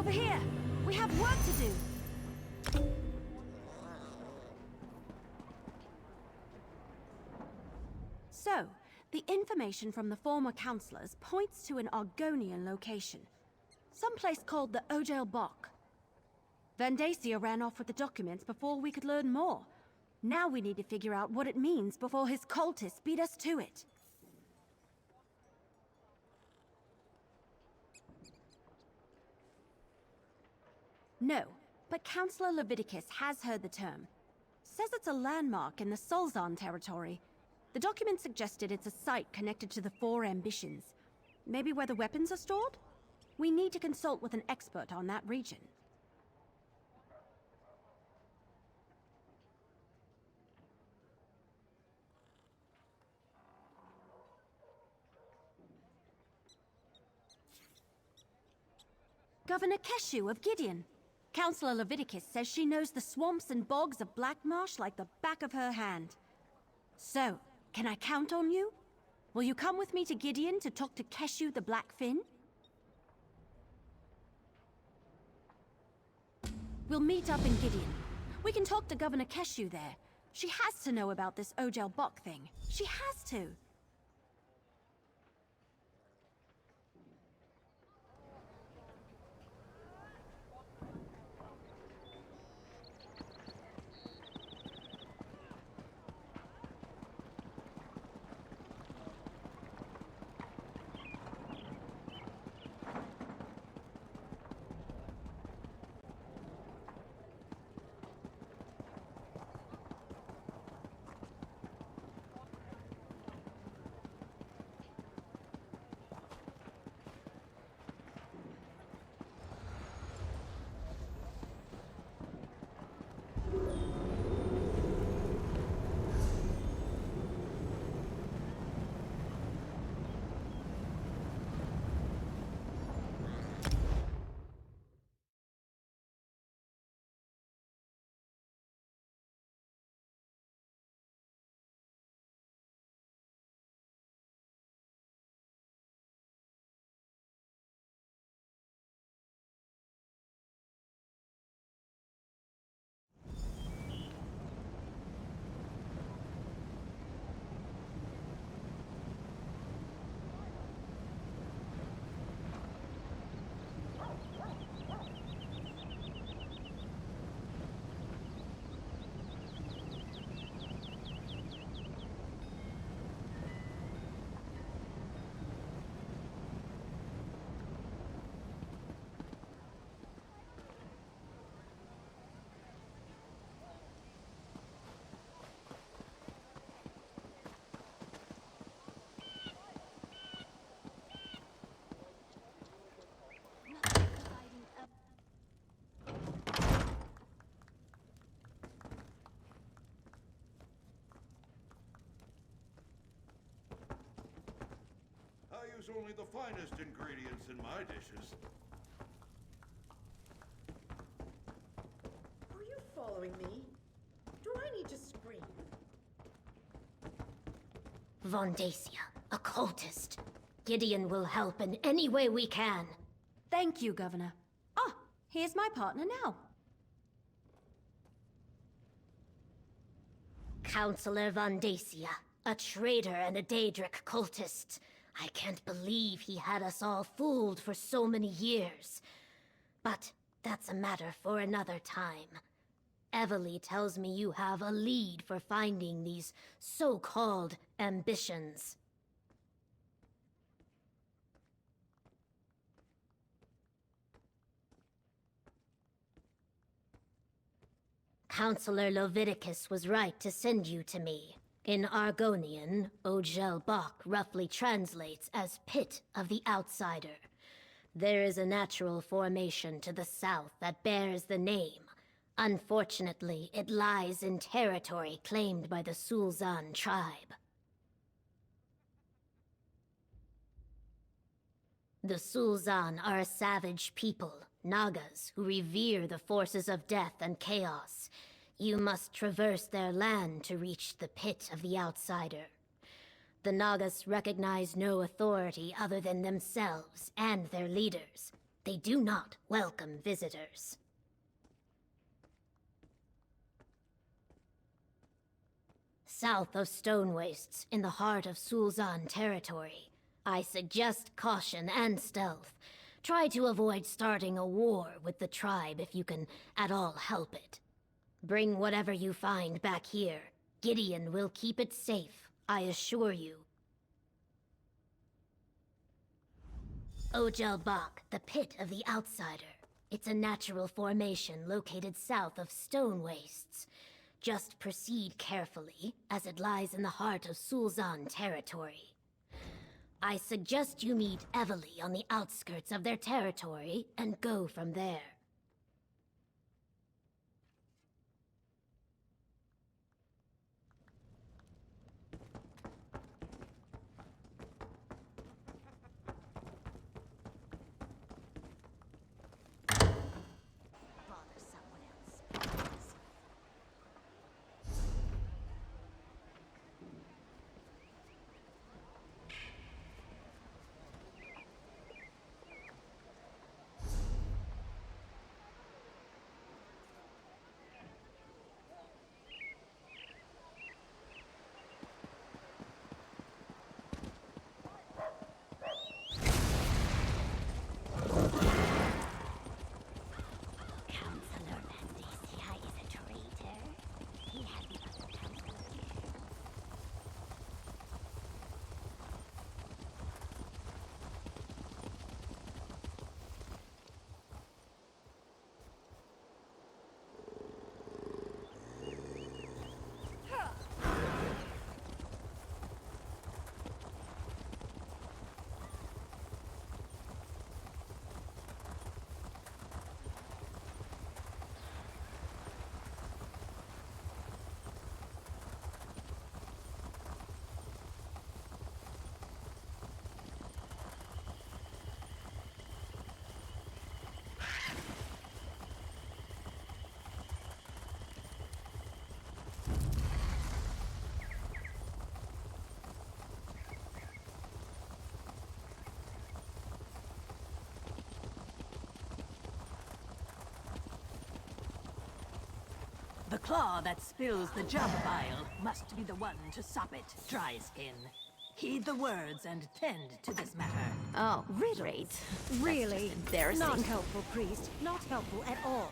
Over here! We have work to do! So, the information from the former councillors points to an Argonian location. Someplace called the Ojel Bok. Vandacia ran off with the documents before we could learn more. Now we need to figure out what it means before his cultists beat us to it. No, but Councillor Leviticus has heard the term. Says it's a landmark in the Solzan territory. The document suggested it's a site connected to the Four Ambitions. Maybe where the weapons are stored? We need to consult with an expert on that region. Governor Keshu of Gideon. Councillor Leviticus says she knows the swamps and bogs of Blackmarsh like the back of her hand. So, can I count on you? Will you come with me to Gideon to talk to Keshu the Blackfin? We'll meet up in Gideon. We can talk to Governor Keshu there. She has to know about this Ojel Bok thing. She has to. I use only the finest ingredients in my dishes. Are you following me? Do I need to scream? Vandacia, a cultist. Gideon will help in any way we can. Thank you, Governor. Ah, here's my partner now. Councillor Vandacia, a traitor and a Daedric cultist. I can't believe he had us all fooled for so many years. But that's a matter for another time. Evely tells me you have a lead for finding these so-called ambitions. Councillor Leviticus was right to send you to me. In Argonian, Ojel Bok roughly translates as Pit of the Outsider. There is a natural formation to the south that bears the name. Unfortunately, it lies in territory claimed by the Sulzan tribe. The Sulzan are a savage people, Nagas, who revere the forces of death and chaos. You must traverse their land to reach the Pit of the Outsider. The Nagas recognize no authority other than themselves and their leaders. They do not welcome visitors. South of Stone Wastes, in the heart of Sulzan territory, I suggest caution and stealth. Try to avoid starting a war with the tribe if you can at all help it. Bring whatever you find back here. Gideon will keep it safe, I assure you. Ojel Bach, the Pit of the Outsider. It's a natural formation located south of Stone Wastes. Just proceed carefully, as it lies in the heart of Sulzan territory. I suggest you meet Evely on the outskirts of their territory and go from there. The claw that spills the jub bile must be the one to sop it, Dry Skin. Heed the words and tend to this matter. Oh, great. Really? Embarrassing. Not helpful, priest. Not helpful at all.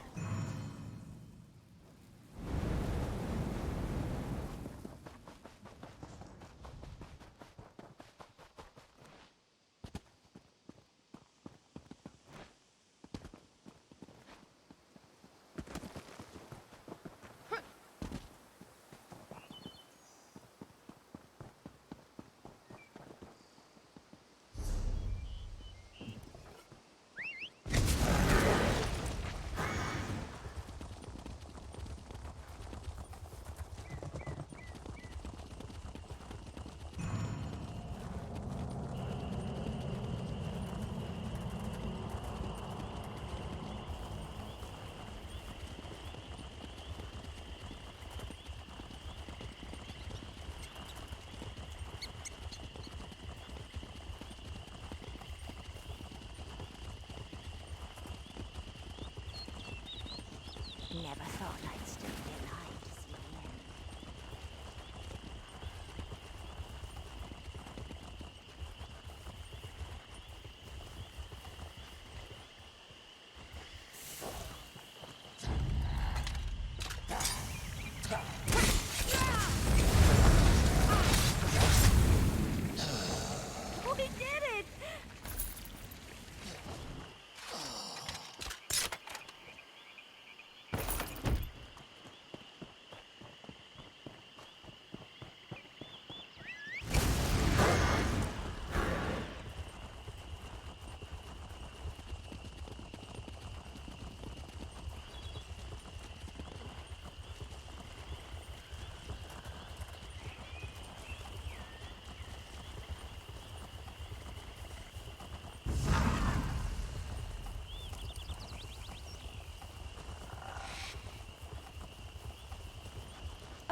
Never thought I'd still be alive to see the end. We did it!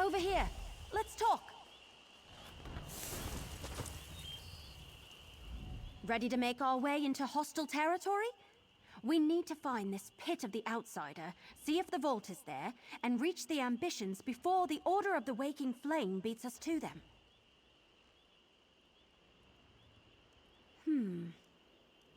Over here. Let's talk. Ready to make our way into hostile territory? We need to find this pit of the outsider, see if the vault is there, and reach the ambitions before the Order of the Waking Flame beats us to them.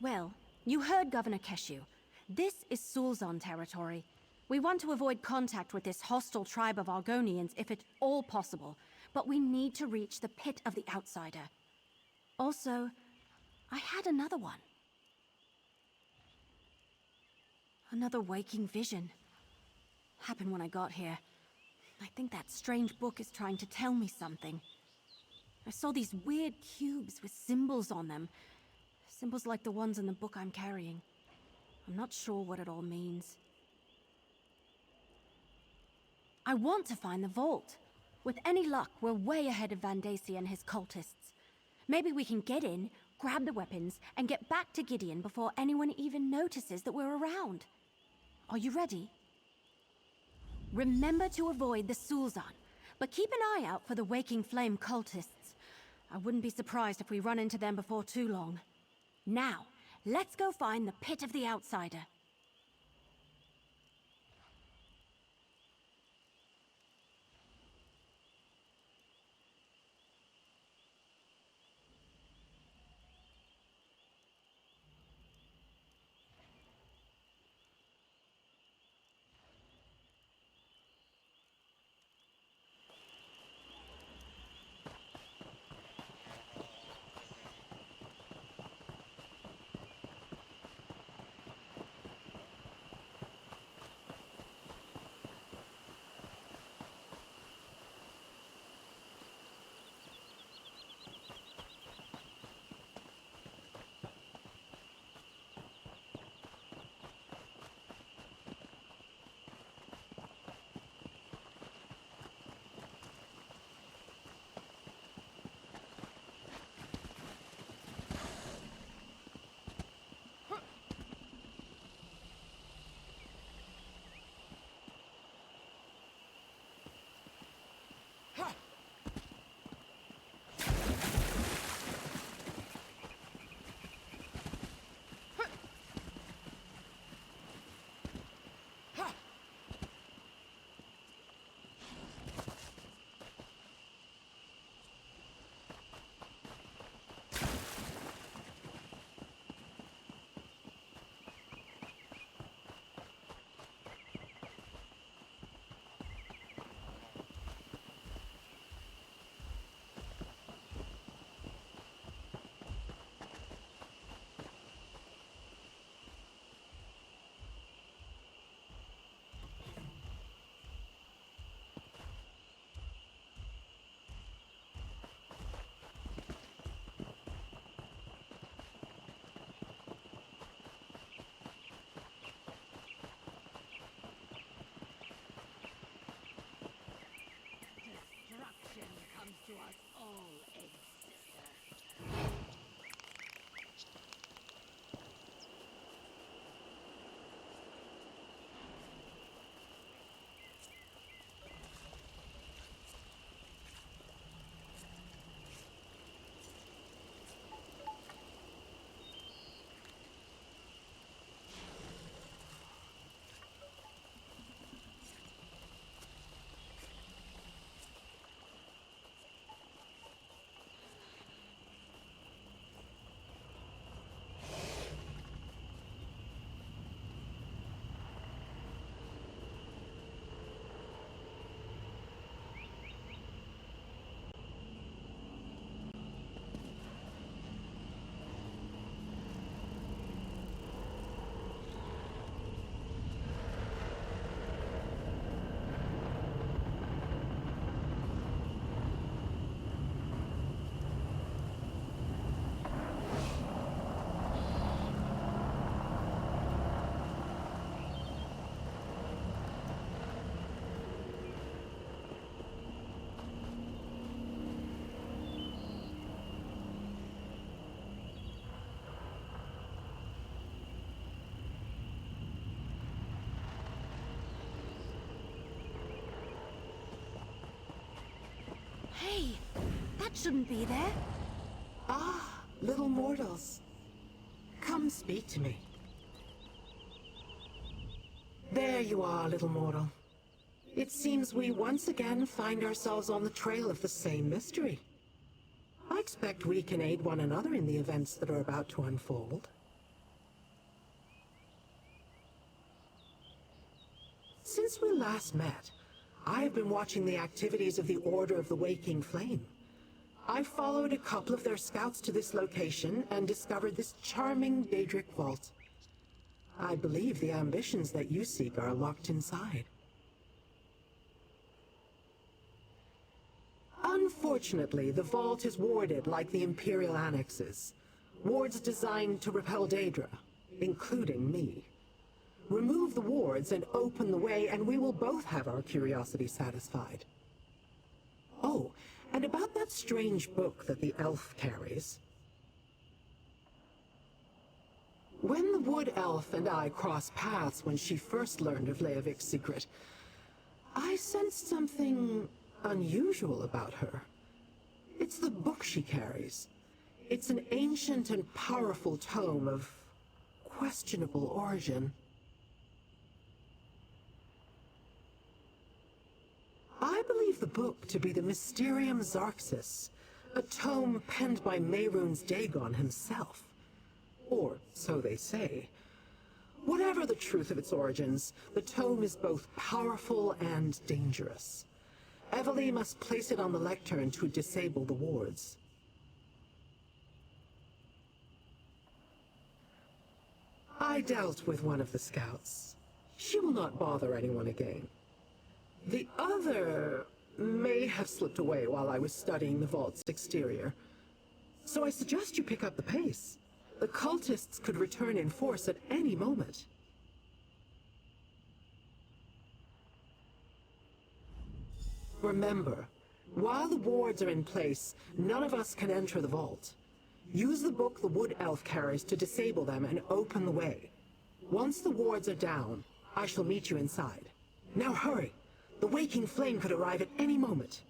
Well, you heard Governor Keshu. This is Sulzon territory. We want to avoid contact with this hostile tribe of Argonians if at all possible, but we need to reach the pit of the outsider. Also, I had another one. Another waking vision. Happened when I got here. I think that strange book is trying to tell me something. I saw these weird cubes with symbols on them. Symbols like the ones in the book I'm carrying. I'm not sure what it all means. I want to find the vault. With any luck, we're way ahead of Vandacia and his cultists. Maybe we can get in, grab the weapons, and get back to Gideon before anyone even notices that we're around. Are you ready? Remember to avoid the Sulzon, but keep an eye out for the Waking Flame cultists. I wouldn't be surprised if we run into them before too long. Now, let's go find the pit of the outsider. To us all, egg sister. Hey, that shouldn't be there. Ah, little mortals. Come speak to me. There you are, little mortal. It seems we once again find ourselves on the trail of the same mystery. I expect we can aid one another in the events that are about to unfold. Since we last met, I have been watching the activities of the Order of the Waking Flame. I followed a couple of their scouts to this location and discovered this charming Daedric vault. I believe the ambitions that you seek are locked inside. Unfortunately, the vault is warded like the Imperial annexes. Wards designed to repel Daedra, including me. Remove the wards and open the way, and we will both have our curiosity satisfied. Oh, and about that strange book that the elf carries. When the wood elf and I crossed paths when she first learned of Leovik's secret, I sensed something unusual about her. It's the book she carries. It's an ancient and powerful tome of questionable origin. I believe the book to be the Mysterium Xarxis, a tome penned by Mehrunes Dagon himself. Or so they say. Whatever the truth of its origins, the tome is both powerful and dangerous. Evely must place it on the lectern to disable the wards. I dealt with one of the scouts. She will not bother anyone again. The other may have slipped away while I was studying the vault's exterior. So I suggest you pick up the pace. The cultists could return in force at any moment. Remember, while the wards are in place, none of us can enter the vault. Use the book the wood elf carries to disable them and open the way. Once the wards are down, I shall meet you inside. Now hurry! The waking flame could arrive at any moment.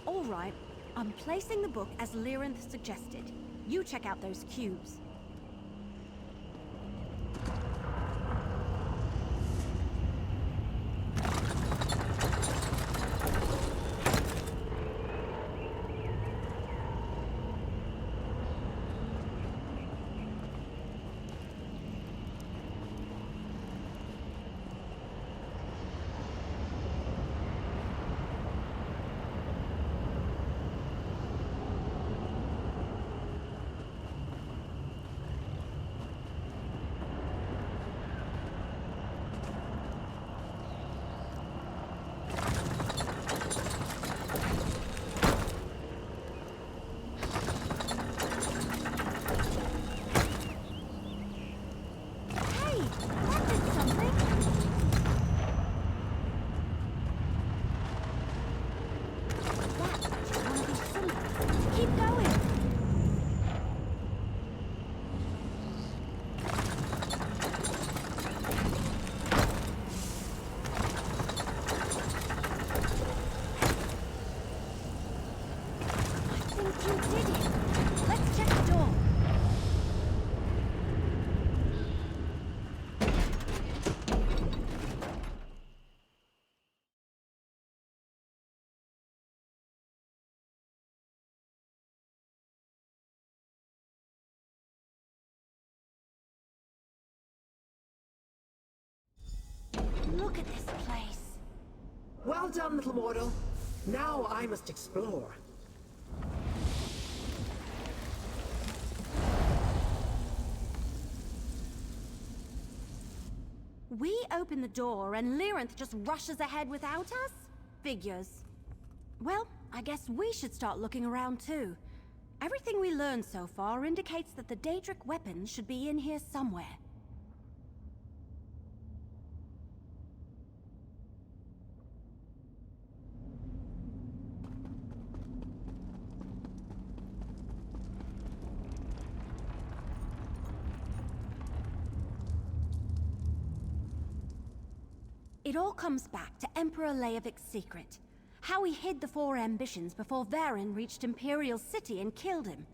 All right, I'm placing the book as Lyrinth suggested. You check out those cubes. Look at this place. Well done, little mortal. Now I must explore. We open the door and Lyrinth just rushes ahead without us? Figures. Well, I guess we should start looking around too. Everything we learned so far indicates that the Daedric weapons should be in here somewhere. It all comes back to Emperor Leovic's secret. How he hid the four ambitions before Varen reached Imperial City and killed him.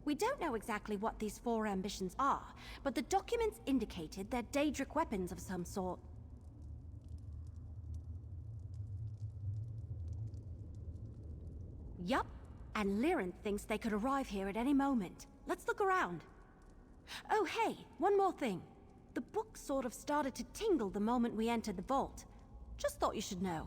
We don't know exactly what these four ambitions are, but the documents indicated they're Daedric weapons of some sort. Yup, and Lyran thinks they could arrive here at any moment. Let's look around. Oh hey, one more thing. The book sort of started to tingle the moment we entered the vault. Just thought you should know.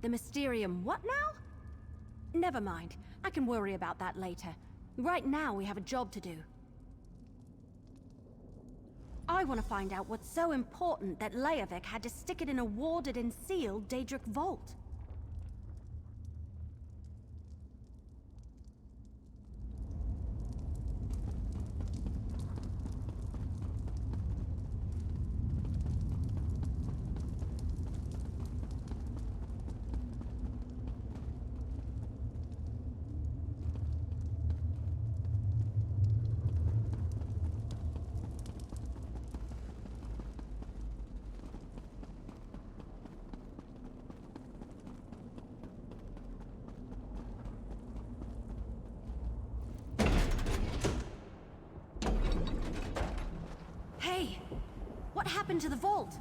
The Mysterium what now? Never mind. I can worry about that later. Right now we have a job to do. I want to find out what's so important that Leovic had to stick it in a warded and sealed Daedric vault. Hey, what happened to the vault?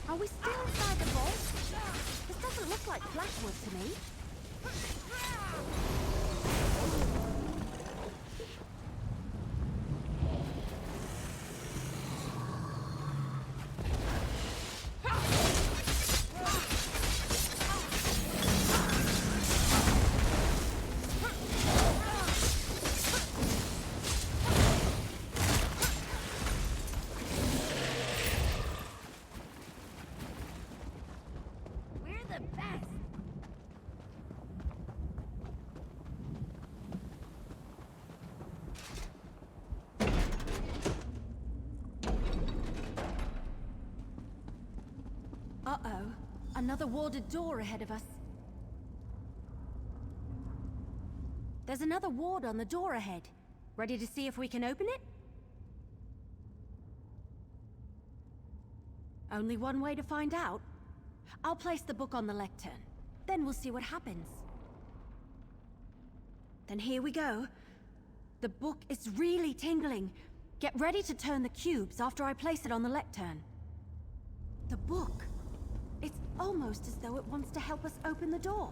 Are we still inside the vault? This doesn't look like Blackwood to me. Uh-oh. Another warded door ahead of us. There's another ward on the door ahead. Ready to see if we can open it? Only one way to find out. I'll place the book on the lectern. Then we'll see what happens. Then here we go. The book is really tingling. Get ready to turn the cubes after I place it on the lectern. The book. It's almost as though it wants to help us open the door.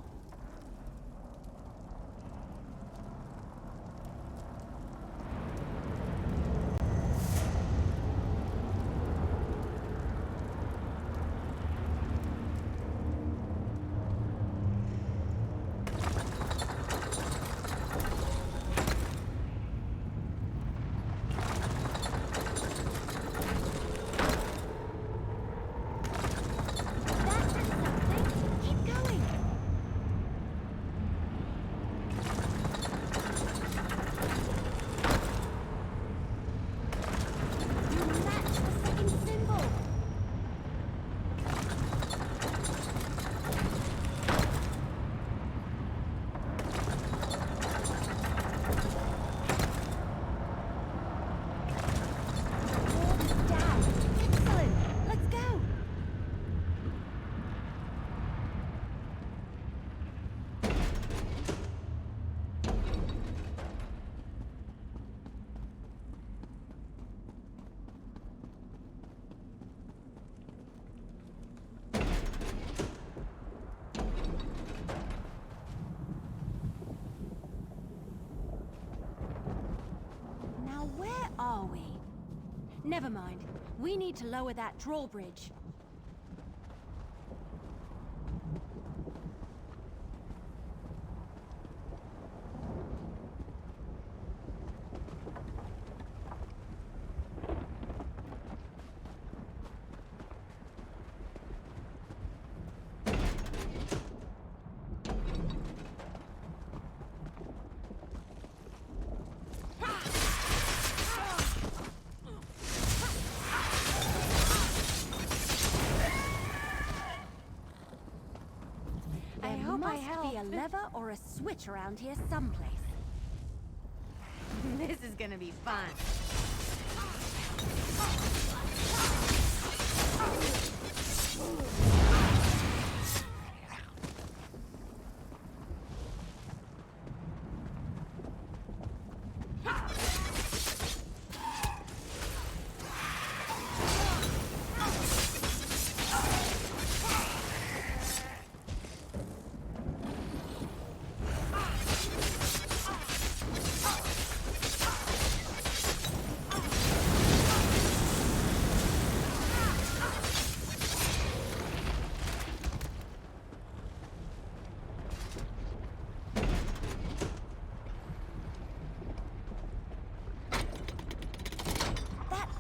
Are we? Never mind. We need to lower that drawbridge. There must be a lever or a switch around here someplace. This is gonna be fun.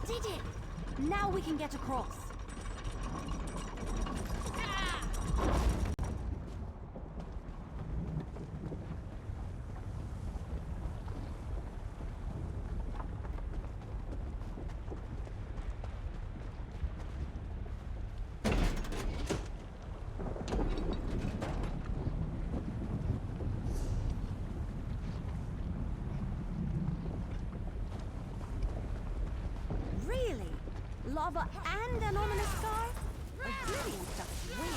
Did it! Now we can get across. Really? Lava and an ominous sky? Oblivion stuff's weird.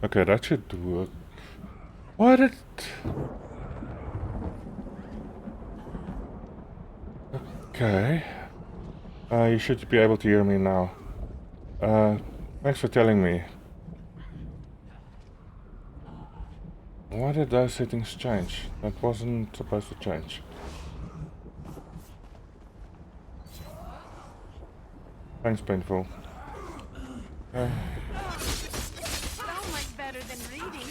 Okay, that should work. Why did... Okay. You should be able to hear me now. Thanks for telling me. Why did those settings change? That wasn't supposed to change. Thanks, Painful. So much better than reading.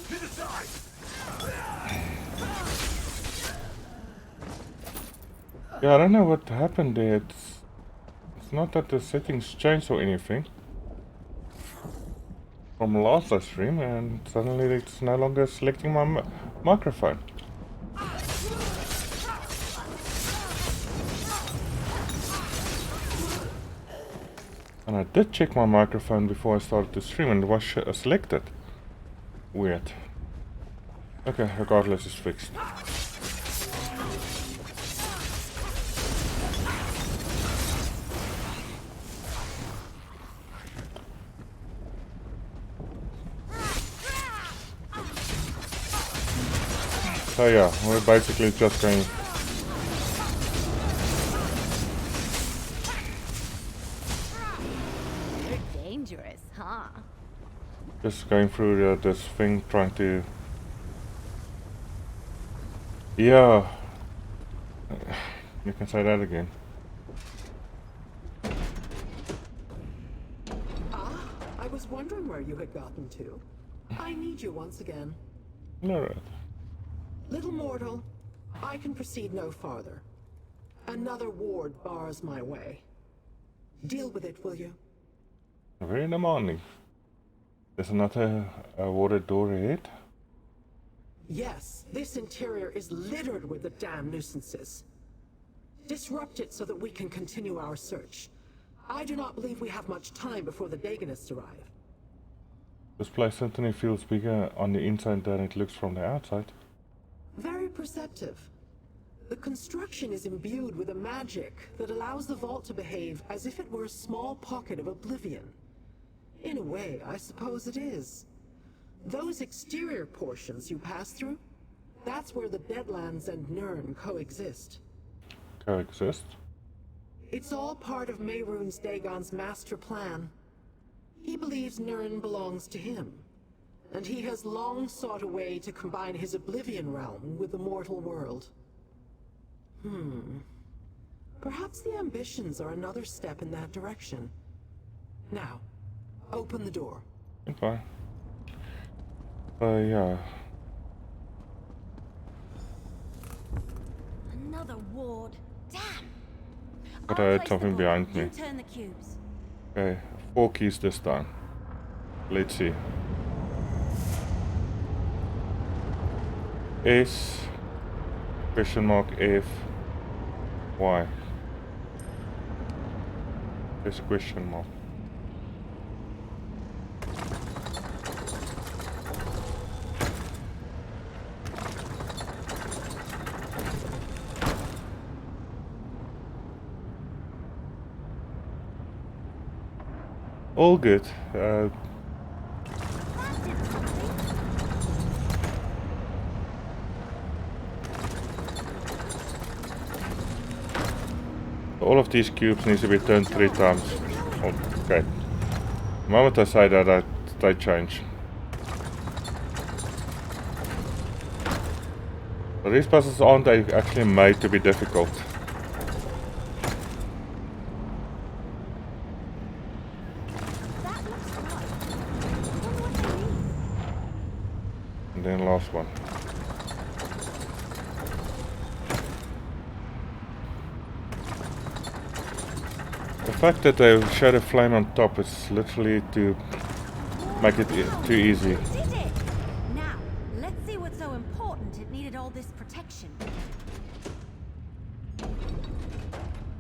Yeah, I don't know what happened there. It's not that the settings changed or anything from last live stream, and suddenly it's no longer selecting my microphone. And I did check my microphone before I started to stream and it was selected. Weird. Okay, regardless, it's fixed. So yeah, we're basically just going... You're dangerous, huh? Just going through this thing, trying to... Yeah. You can say that again. I was wondering where you had gotten to. I need you once again. Alright. Little mortal, I can proceed no farther. Another ward bars my way. Deal with it, will you? Very demanding. There's another warded door ahead. Yes, this interior is littered with the damn nuisances. Disrupt it so that we can continue our search. I do not believe we have much time before the Dagonists arrive. This place certainly feels bigger on the inside than it looks from the outside. Very perceptive. The construction is imbued with a magic that allows the vault to behave as if it were a small pocket of oblivion. In a way, I suppose it is. Those exterior portions you pass through, that's where the Deadlands and Nirn coexist. Coexist? It's all part of Mehrunes Dagon's master plan. He believes Nirn belongs to him, and he has long sought a way to combine his Oblivion realm with the mortal world. Perhaps the ambitions are another step in that direction. Now, open the door. Okay. Yeah. Another ward. Damn. But I'll I had place something the behind board. me. You turn the cubes. Okay, 4 keys this time. Let's see. S, question mark F, Y. There's a question mark. All good. All of these cubes need to be turned 3 times. Okay. The moment I say that, they change. So these puzzles aren't actually made to be difficult. That looks right. I wonder what they mean. And then last one. The fact that they showed a flame on top is literally to make it too easy. You did it! Now, let's see what's so important it needed all this protection.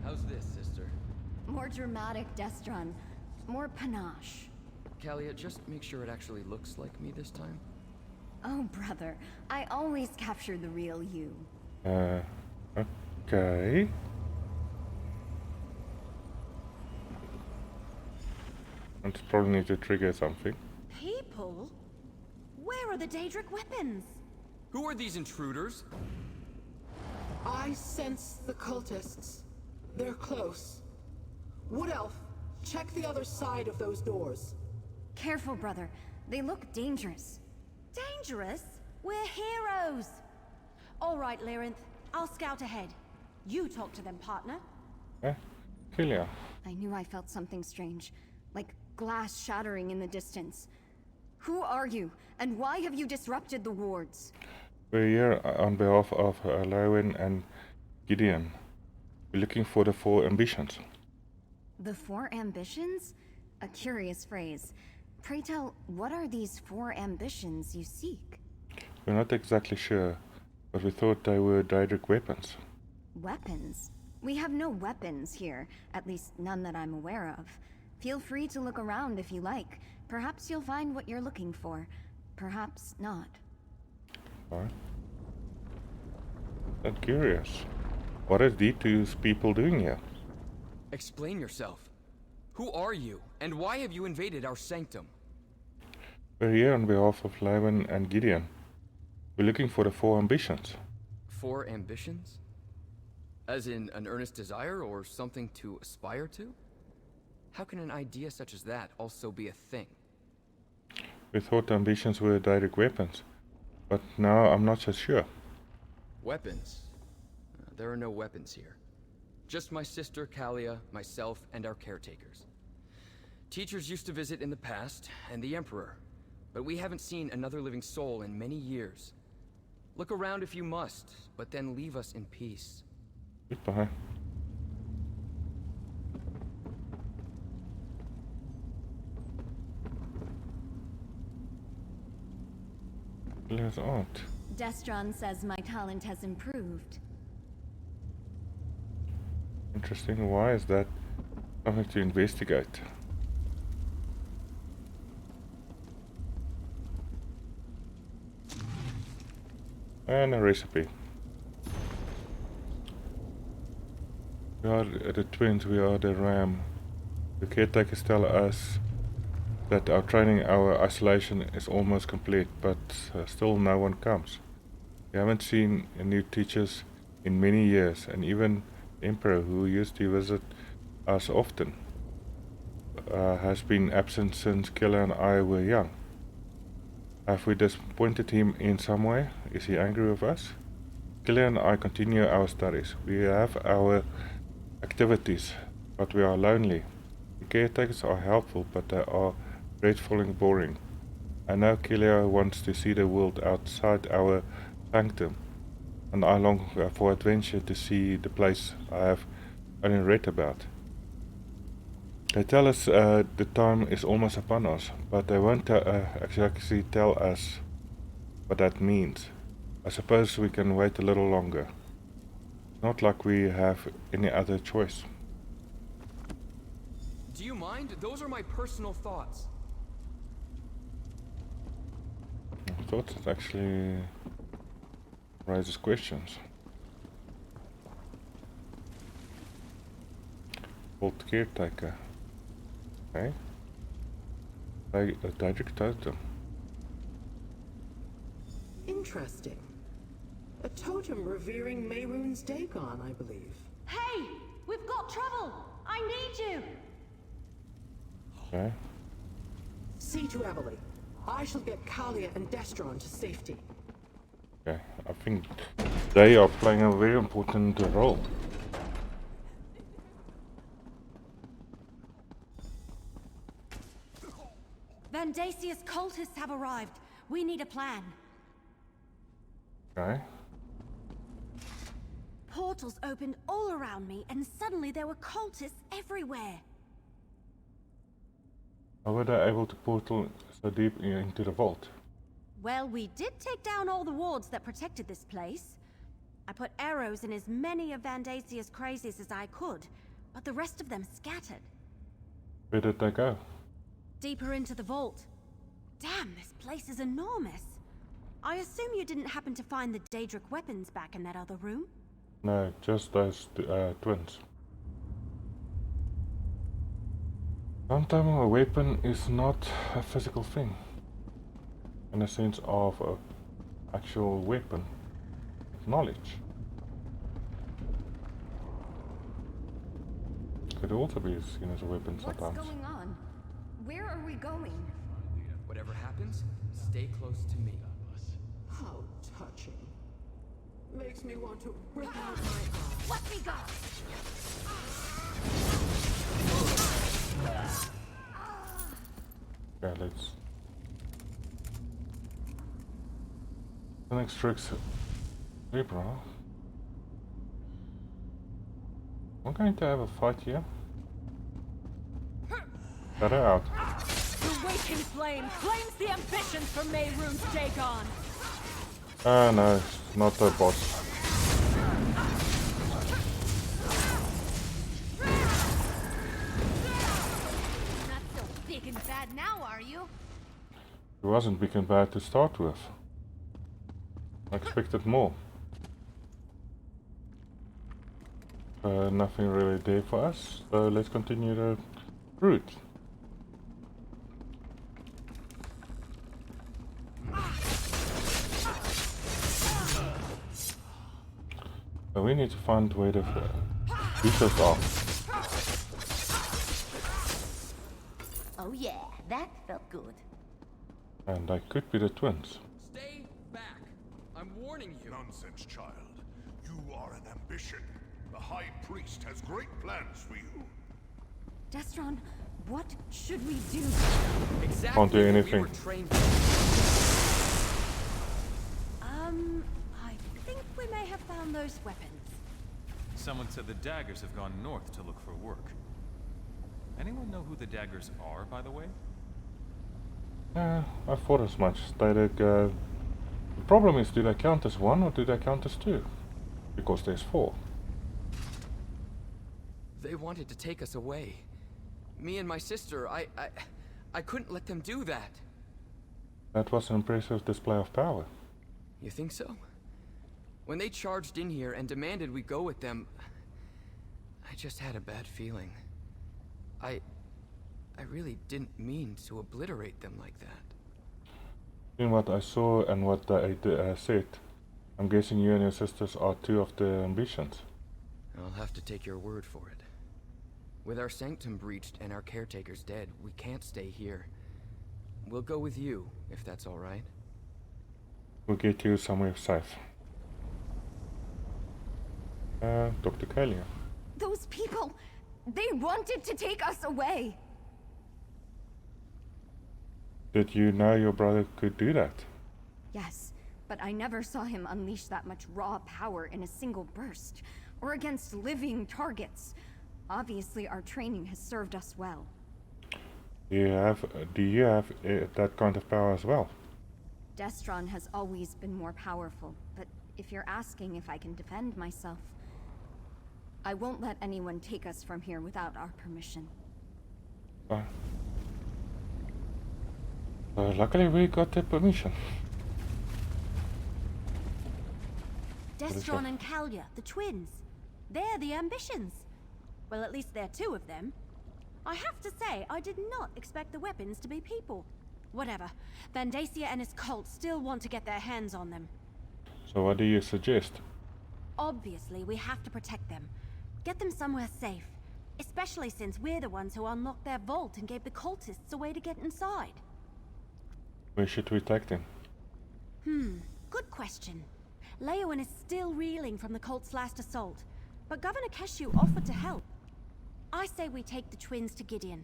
How's this, sister? More dramatic, Destron. More panache. Callia, just make sure it actually looks like me this time. Oh, brother. I always capture the real you. Okay. And probably need to trigger something. People? are the Daedric weapons. Who are these intruders? I sense the cultists. They're close. Wood Elf, check the other side of those doors. Careful, brother. They look dangerous. Dangerous? We're heroes. All right, Lyrinth. I'll scout ahead. You talk to them, partner. Eh? Kelia. I knew I felt something strange, like glass shattering in the distance. Who are you, and why have you disrupted the wards? We're here on behalf of Lewin and Gideon. We're looking for the 4 ambitions. The 4 ambitions? A curious phrase. Pray tell, what are these 4 ambitions you seek? We're not exactly sure, but we thought they were Daedric weapons. Weapons? We have no weapons here, at least none that I'm aware of. Feel free to look around if you like. Perhaps you'll find what you're looking for. Perhaps not. Alright. I'm curious. What are these 2 people doing here? Explain yourself. Who are you, and why have you invaded our sanctum? We're here on behalf of Lewin and Gideon. We're looking for the 4 ambitions. 4 ambitions? As in an earnest desire or something to aspire to? How can an idea such as that also be a thing? We thought the ambitions were Daedric weapons, but now I'm not so sure. Weapons? There are no weapons here. Just my sister Kalia, myself, and our caretakers. Teachers used to visit in the past, and the Emperor, but we haven't seen another living soul in many years. Look around if you must, but then leave us in peace. Goodbye. Let's art. Destron says my talent has improved. Interesting. Why is that? Something to investigate. And a recipe. We are the twins, we are the ram. The caretakers tell us that our training, our isolation is almost complete, but still no one comes. We haven't seen new teachers in many years, and even the Emperor, who used to visit us often, has been absent since Killer and I were young. Have we disappointed him in some way? Is he angry with us? Killer and I continue our studies. We have our activities, but we are lonely. The caretakers are helpful, but they are dreadful and boring. I know Killer wants to see the world outside our sanctum, and I long for adventure to see the place I have only read about. They tell us the time is almost upon us, but they won't exactly tell us what that means. I suppose we can wait a little longer. Not like we have any other choice. Do you mind? Those are my personal thoughts. Thoughts that actually raises questions. Old caretaker. Okay. A Daedric totem. Interesting. A totem revering Mehrunes Dagon, I believe. Hey! We've got trouble! I need you! Okay. See to Emily. I shall get Kalia and Destron to safety. Okay, I think they are playing a very important role. Vandasia's cultists have arrived. We need a plan. Okay. Portals opened all around me, and suddenly there were cultists everywhere. How were they able to portal so deep into the vault? Well, we did take down all the wards that protected this place. I put arrows in as many of Vandasia's crazies as I could, but the rest of them scattered. Where did they go? Deeper into the vault. Damn, this place is enormous. I assume you didn't happen to find the Daedric weapons back in that other room? No, just those twins. Sometimes a weapon is not a physical thing. in a sense of an actual weapon. Knowledge. Could also be seen as a weapon sometimes. What's going on? Where are we going? Whatever happens, stay close to me. How touching. Makes me want to rip out my eye. Let me go! Yeah, let's... The next trick's Libra. I'm going to have a fight here. Got her out. The waking flame claims the ambitions for Mehrunes Dagon. Ah no, not the boss. Not so big and bad now, are you? It wasn't big and bad to start with. I expected more. Nothing really there for us, so let's continue the route. So we need to find where the beetles are. Oh yeah, that felt good. And they could be the twins. Stay back. I'm warning you. Nonsense, child. You are an ambition. The High Priest has great plans for you. Destron, what should we do? Exactly. Can't do what anything. We were trained I think we may have found those weapons. Someone said the daggers have gone north to look for work. Anyone know who the daggers are, by the way? I thought as much. The problem is, do they count as one or do they count as two? Because there's 4. They wanted to take us away. Me and my sister, I couldn't let them do that. That was an impressive display of power. You think so? When they charged in here and demanded we go with them, I just had a bad feeling. I really didn't mean to obliterate them like that. In what I saw and what they said, I'm guessing you and your sisters are 2 of the ambitions. I'll have to take your word for it. With our sanctum breached and our caretakers dead, we can't stay here. We'll go with you, if that's all right. We'll get you somewhere safe. Dr. Kalia. Those people, they wanted to take us away. Did you know your brother could do that? Yes, but I never saw him unleash that much raw power in a single burst, or against living targets. Obviously, our training has served us well. Do you have that kind of power as well? Destron has always been more powerful, but if you're asking if I can defend myself, I won't let anyone take us from here without our permission. Luckily we got the permission. Destron and Kalia, the twins. They're the ambitions. Well, at least there are 2 of them. I have to say, I did not expect the weapons to be people. Whatever. Vandacia and his cult still want to get their hands on them. So what do you suggest? Obviously, we have to protect them. Get them somewhere safe. Especially since we're the ones who unlocked their vault and gave the cultists a way to get inside. Where should we take them? Good question. Leowen is still reeling from the cult's last assault, but Governor Keshu offered to help. I say we take the twins to Gideon.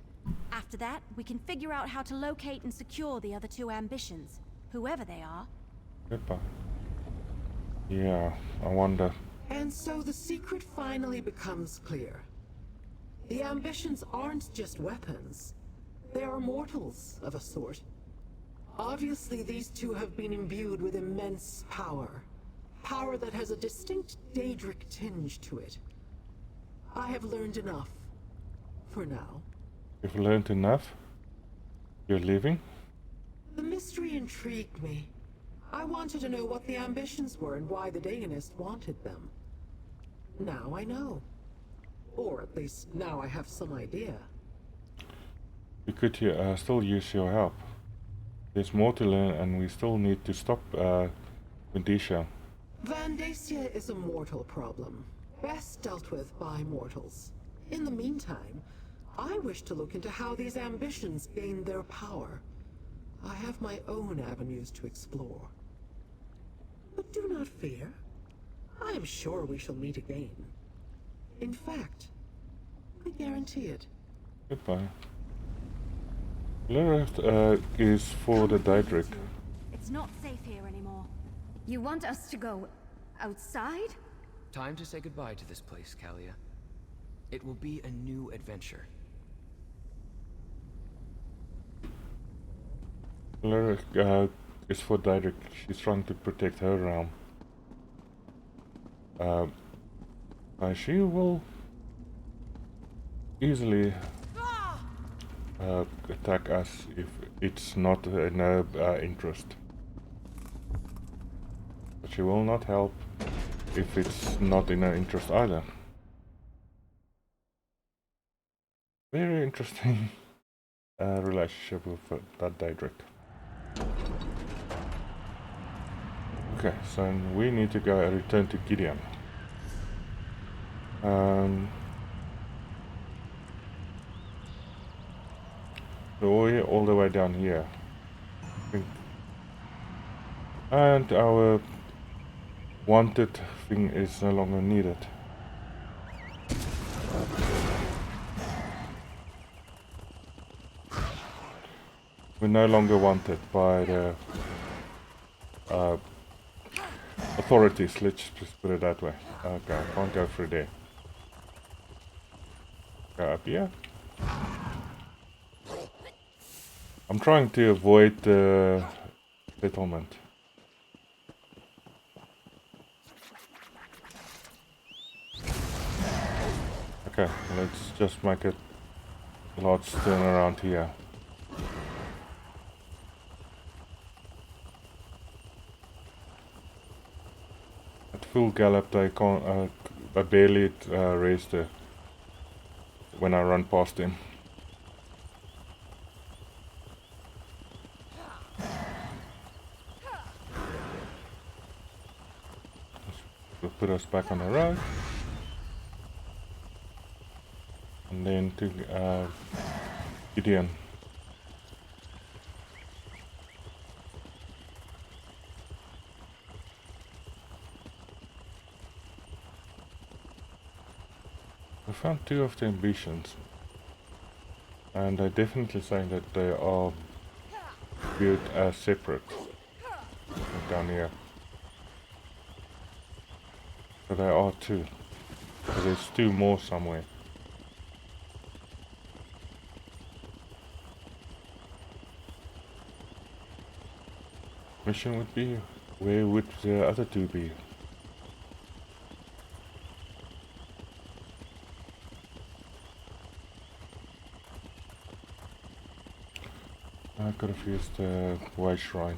After that, we can figure out how to locate and secure the other 2 ambitions, whoever they are. Goodbye. Yeah, I wonder. And so the secret finally becomes clear. The ambitions aren't just weapons. They are mortals of a sort. Obviously, these 2 have been imbued with immense power. Power that has a distinct Daedric tinge to it. I have learned enough. For now. You've learned enough? You're leaving? The mystery intrigued me. I wanted to know what the ambitions were and why the Dagonist wanted them. Now I know. Or at least now I have some idea. We could still use your help. There's more to learn, and we still need to stop Vendesia. Vandacia is a mortal problem, best dealt with by mortals. In the meantime, I wish to look into how these ambitions gain their power. I have my own avenues to explore. But do not fear. I am sure we shall meet again. In fact, I guarantee it. Goodbye. Lilith is for the Daedric. It's not safe here anymore. You want us to go outside? Time to say goodbye to this place, Kalia. It will be a new adventure. Lilith is for Daedric. She's trying to protect her realm. She will easily attack us if it's not in her interest. But she will not help if it's not in her interest either. Very interesting relationship with that Daedric. Okay, so we need to go and return to Gideon. So all the way down here, I think. And our wanted thing is no longer needed. We're no longer wanted by the authorities, let's just put it that way. Okay, I can't go through there. Go up here. I'm trying to avoid the settlement. Okay, let's just make it lots turn around here. At full gallop, they can't. I barely raise the when I run past him. Will put us back on the road, and then to Gideon. I found two of the ambitions, and they're definitely saying that they are viewed as separate down here. So there are two. So there's two more somewhere. Mission would be, where would the other two be? I could have used the White Shrine.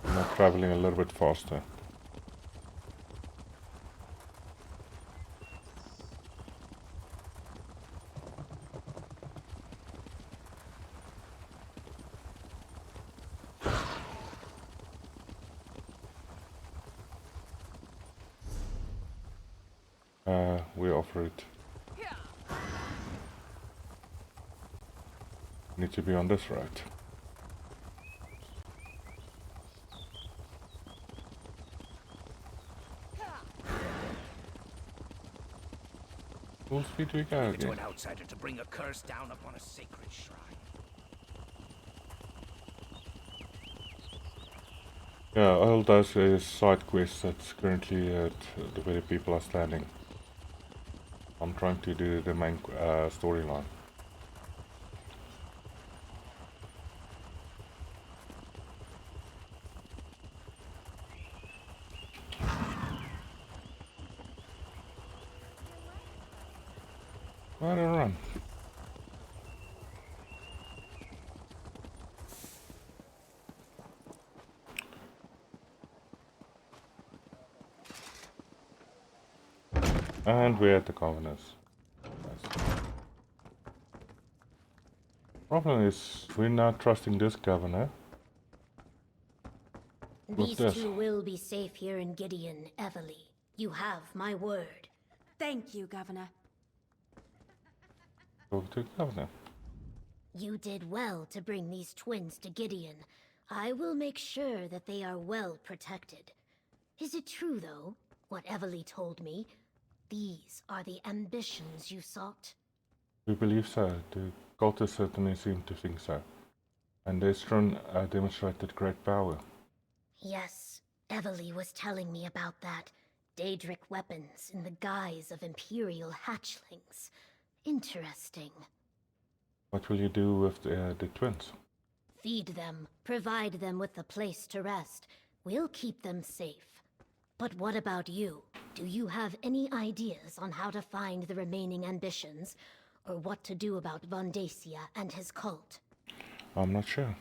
I'm not traveling a little bit faster. We offer it. Need to be on this road. Full speed we go To again. an outsider to bring a curse down upon a sacred shrine. Yeah, all those is side quests that's currently at the way the people are standing. I'm trying to do the main storyline. Why don't run? And we're at the Commoners. Nice. Problem is, we're not trusting this governor. These two will be safe here in Gideon, Evely. You have my word. Thank you, Governor. Talk to the governor. You did well to bring these twins to Gideon. I will make sure that they are well protected. Is it true, though, what Evely told me? These are the ambitions you sought? We believe so. The cultists certainly seem to think so. And Destron demonstrated great power. Yes, Evely was telling me about that. Daedric weapons in the guise of Imperial hatchlings. Interesting. What will you do with the twins? Feed them, provide them with a place to rest. We'll keep them safe. But what about you? Do you have any ideas on how to find the remaining ambitions? Or what to do about Vondacia and his cult? I'm not sure.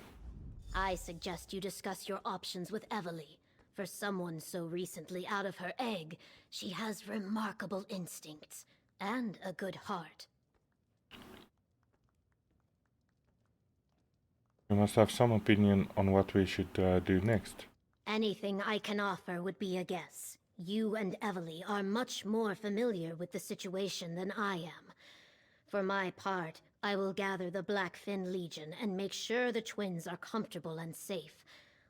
I suggest you discuss your options with Evely. For someone so recently out of her egg, she has remarkable instincts and a good heart. You must have some opinion on what we should do next. Anything I can offer would be a guess. You and Evely are much more familiar with the situation than I am. For my part, I will gather the Blackfin Legion and make sure the twins are comfortable and safe.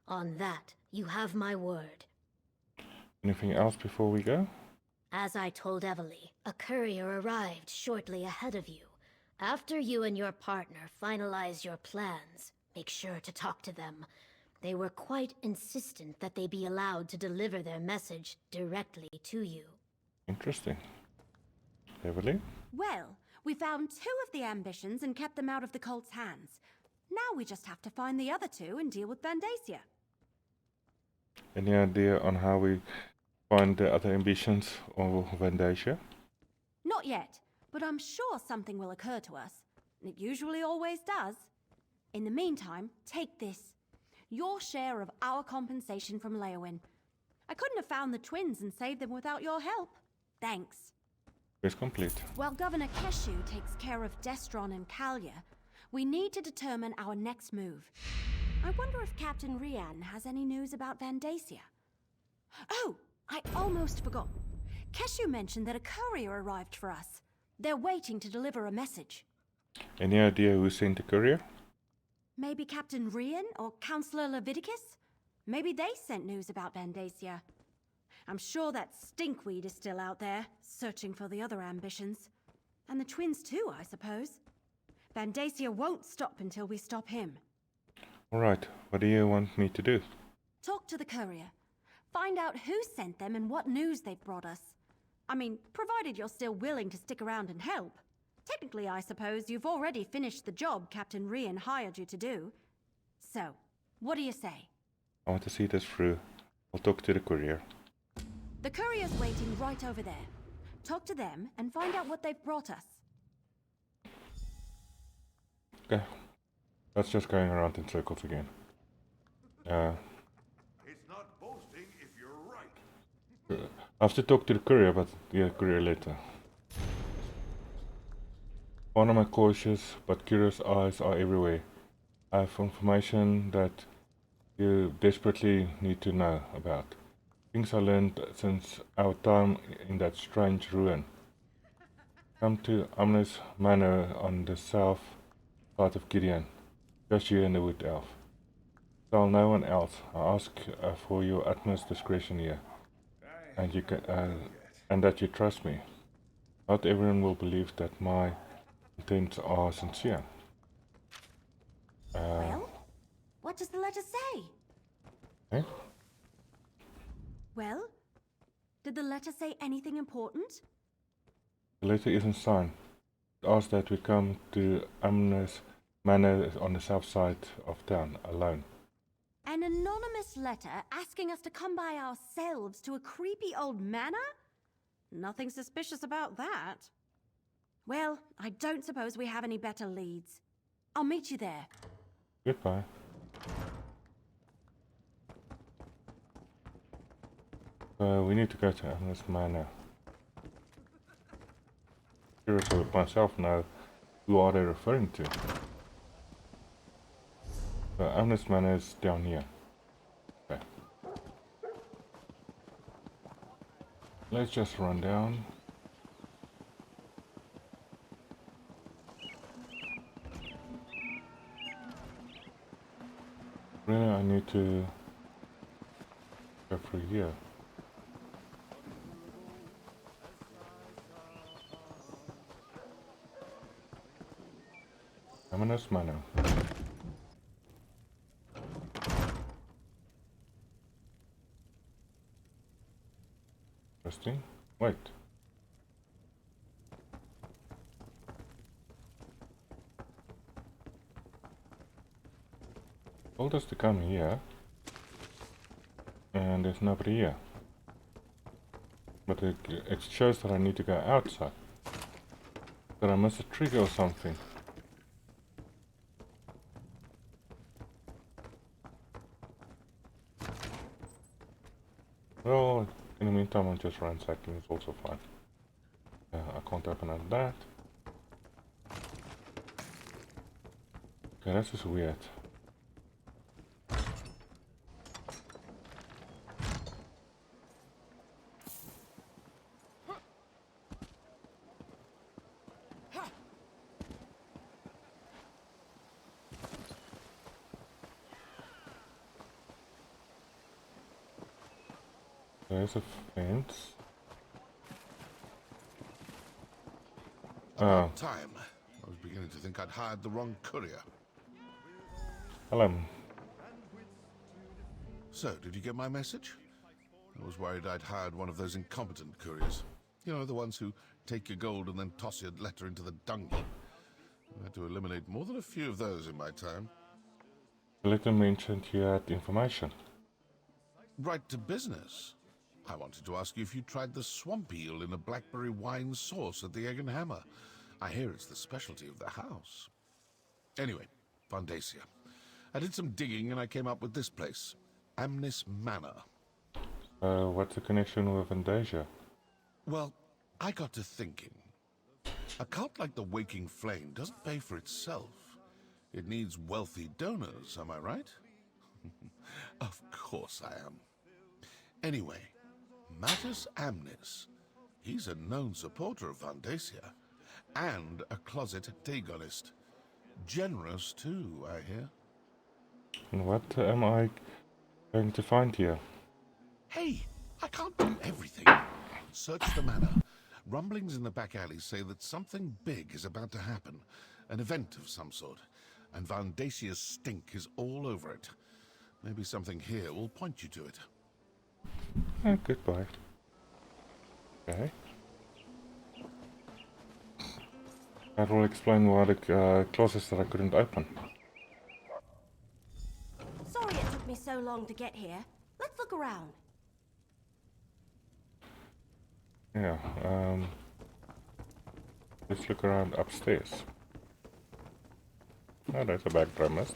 On that, you have my word. Anything else before we go? As I told Evely, a courier arrived shortly ahead of you. After you and your partner finalize your plans, make sure to talk to them. They were quite insistent that they be allowed to deliver their message directly to you. Interesting. Heavily? Well, we found 2 of the ambitions and kept them out of the cult's hands. Now we just have to find the other 2 and deal with Vandacia. Any idea on how we find the other ambitions of Vandacia? Not yet, but I'm sure something will occur to us. It usually always does. In the meantime, take this. Your share of our compensation from Leowin. I couldn't have found the twins and saved them without your help. Thanks. It's complete. While Governor Keshu takes care of Destron and Kalia, we need to determine our next move. I wonder if Captain Rian has any news about Vandacia. Oh, I almost forgot. Keshu mentioned that a courier arrived for us. They're waiting to deliver a message. Any idea who sent the courier? Maybe Captain Rian or Councillor Leviticus? Maybe they sent news about Vandacia. I'm sure that stinkweed is still out there, searching for the other ambitions. And the twins too, I suppose. Vandacia won't stop until we stop him. Alright, what do you want me to do? Talk to the courier. Find out who sent them and what news they've brought us. I mean, provided you're still willing to stick around and help. Technically, I suppose you've already finished the job Captain Rian hired you to do. So, what do you say? I want to see this through. I'll talk to the courier. The courier's waiting right over there. Talk to them and find out what they've brought us. Okay. That's just going around in circles again. It's not boasting if you're right. I have to talk to the courier, but yeah, courier later. One of my cautious but curious eyes are everywhere. I have information that you desperately need to know about. Things I learned since our time in that strange ruin. Come to Amnes Manor on the south side of Gideon. Just you and the wood elf. Tell no one else. I ask for your utmost discretion here. And you can, and that you trust me. Not everyone will believe that my intents are sincere. Well, what does the letter say? Eh? Well, did the letter say anything important? The letter isn't signed. It asks that we come to Amnes Manor on the south side of town, alone. An anonymous letter asking us to come by ourselves to a creepy old manor? Nothing suspicious about that. Well, I don't suppose we have any better leads. I'll meet you there. Goodbye. We need to go to Amnes Manor. Curious of myself now, who are they referring to? The Amnes Manor is down here. Okay. Let's just run down. Really, I need to go through here. Amnes Manor. Interesting. Wait. Told us to come here, and there's nobody here. But it shows that I need to go outside. Did I miss a trigger or something? Well, in the meantime, I'm just ransacking. It's also fine. I can't open up that. Okay, that's just weird. There's a fence. About time. I was beginning to think I'd hired the wrong courier. Hello. So, did you get my message? I was worried I'd hired one of those incompetent couriers. You know, the ones who take your gold and then toss your letter into the dung heap. I had to eliminate more than a few of those in my time. The letter mentioned you had information. Right to business. I wanted to ask you if you tried the swamp eel in a blackberry wine sauce at the Egg and Hammer. I hear it's the specialty of the house. Anyway, Vandacia. I did some digging and I came up with this place. Amnes Manor. What's the connection with Vandacia? Well, I got to thinking. A cult like the Waking Flame doesn't pay for itself. It needs wealthy donors, am I right? Of course I am. Anyway, Mattis Amnis. He's a known supporter of Vandacia. And a closet Dagonist. Generous too, I hear. And what am I going to find here? Hey, I can't do everything. Search the manor. Rumblings in the back alley say that something big is about to happen. An event of some sort. And Vandacia's stink is all over it. Maybe something here will point you to it. Goodbye. Okay. That will explain why the closets that I couldn't open. Sorry it took me so long to get here. Let's look around. Yeah, let's look around upstairs. Oh, there's a bag mist.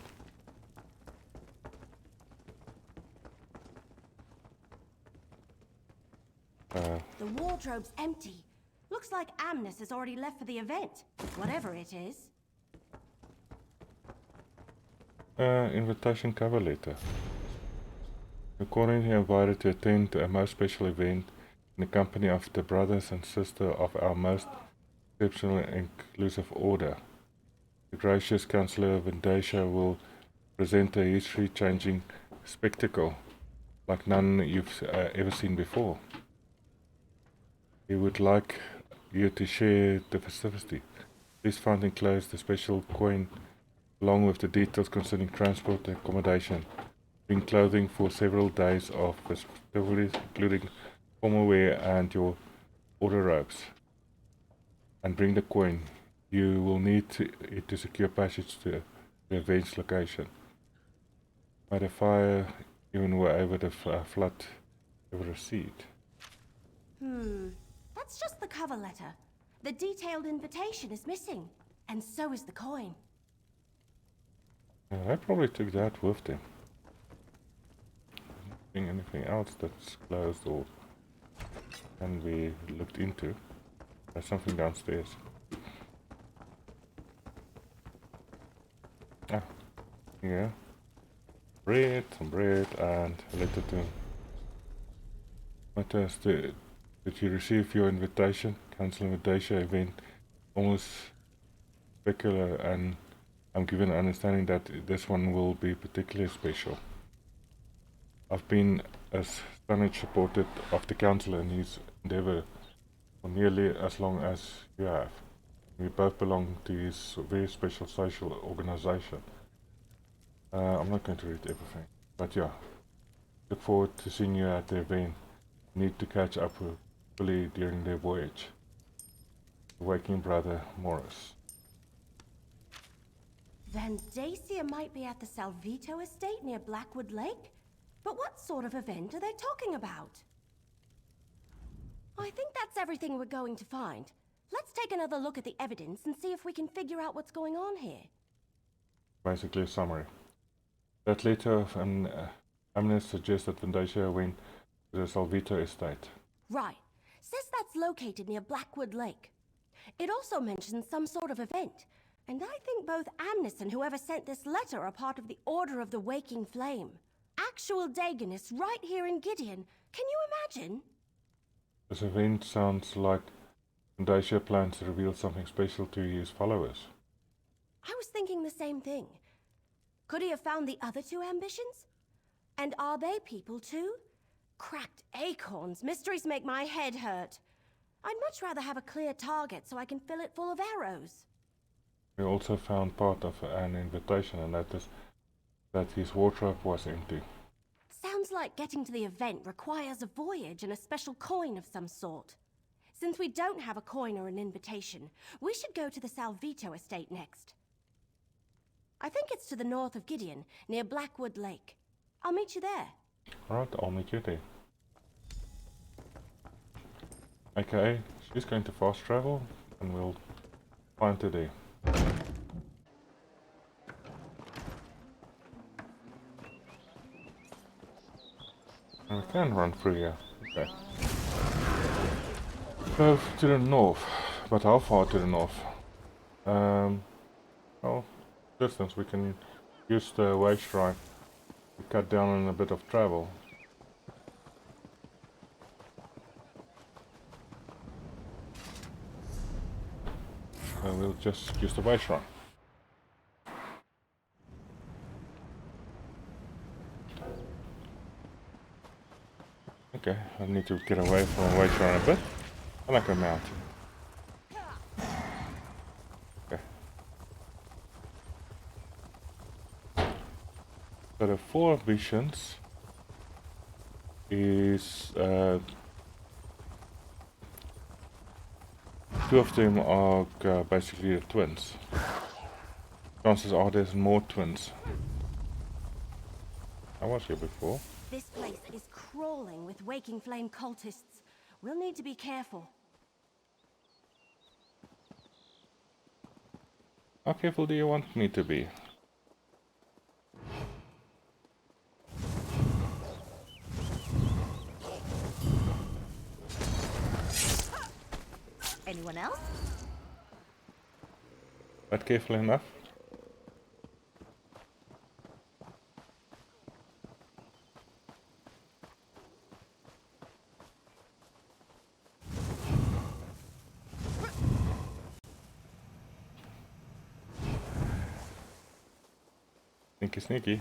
The wardrobe's empty. Looks like Amnes has already left for the event, whatever it is. Invitation cover letter. Accordingly invited to attend a most special event in the company of the brothers and sisters of our most exceptional and inclusive order. The gracious Councillor of Vandacia will present a history-changing spectacle like none you've ever seen before. He would like you to share the festivity. Please find enclosed the special coin along with the details concerning transport and accommodation. Bring clothing for several days of festivities, including formal wear and your order robes. And bring the coin. You will need it to secure passage to the event's location. By the fire, even wherever the flood ever recede. That's just the cover letter. The detailed invitation is missing, and so is the coin. I probably took that with them. Anything else that's closed or can be looked into? There's something downstairs. Ah, yeah. some bread, and a letter to Matthias. Did you receive your invitation? Council invitation event. Almost specular, and I'm given understanding that this one will be particularly special. I've been as staunch supporter of the council in his endeavor for nearly as long as you have. We both belong to his very special social organization. I'm not going to read everything, but yeah, look forward to seeing you at the event. Need to catch up with Billy during their voyage. Waking brother Morris. Vandacia might be at the Salvito estate near Blackwood Lake? But what sort of event are they talking about? I think that's everything we're going to find. Let's take another look at the evidence and see if we can figure out what's going on here. Basically a summary. That letter of Amnes suggests that Vandacia went to the Salvito estate. Right. Says that's located near Blackwood Lake. It also mentions some sort of event. And I think both Amnes and whoever sent this letter are part of the Order of the Waking Flame. Actual Dagonists right here in Gideon. Can you imagine? This event sounds like Vandacia plans to reveal something special to his followers. I was thinking the same thing. Could he have found the other two ambitions? And are they people too? Cracked acorns. Mysteries make my head hurt. I'd much rather have a clear target so I can fill it full of arrows. We also found part of an invitation, and that is that his wardrobe was empty. Sounds like getting to the event requires a voyage and a special coin of some sort. Since we don't have a coin or an invitation, we should go to the Salvito estate next. I think it's to the north of Gideon, near Blackwood Lake. I'll meet you there. Alright, I'll meet you there. Okay, she's going to fast travel, and we'll find her there. And we can run through here. Okay. Go to the north. But how far to the north? Well, distance. We can use the wage drive to cut down on a bit of travel. So we'll just use the wage drive. Okay, I need to get away from a wage run a bit. I like a mount. Okay. So the 4 ambitions is 2 of them are basically the twins. Chances are there's more twins. I was here before. This place is crawling with Waking Flame cultists. We'll need to be careful. How careful do you want me to be? Anyone else? Not careful enough? Sneaky, sneaky.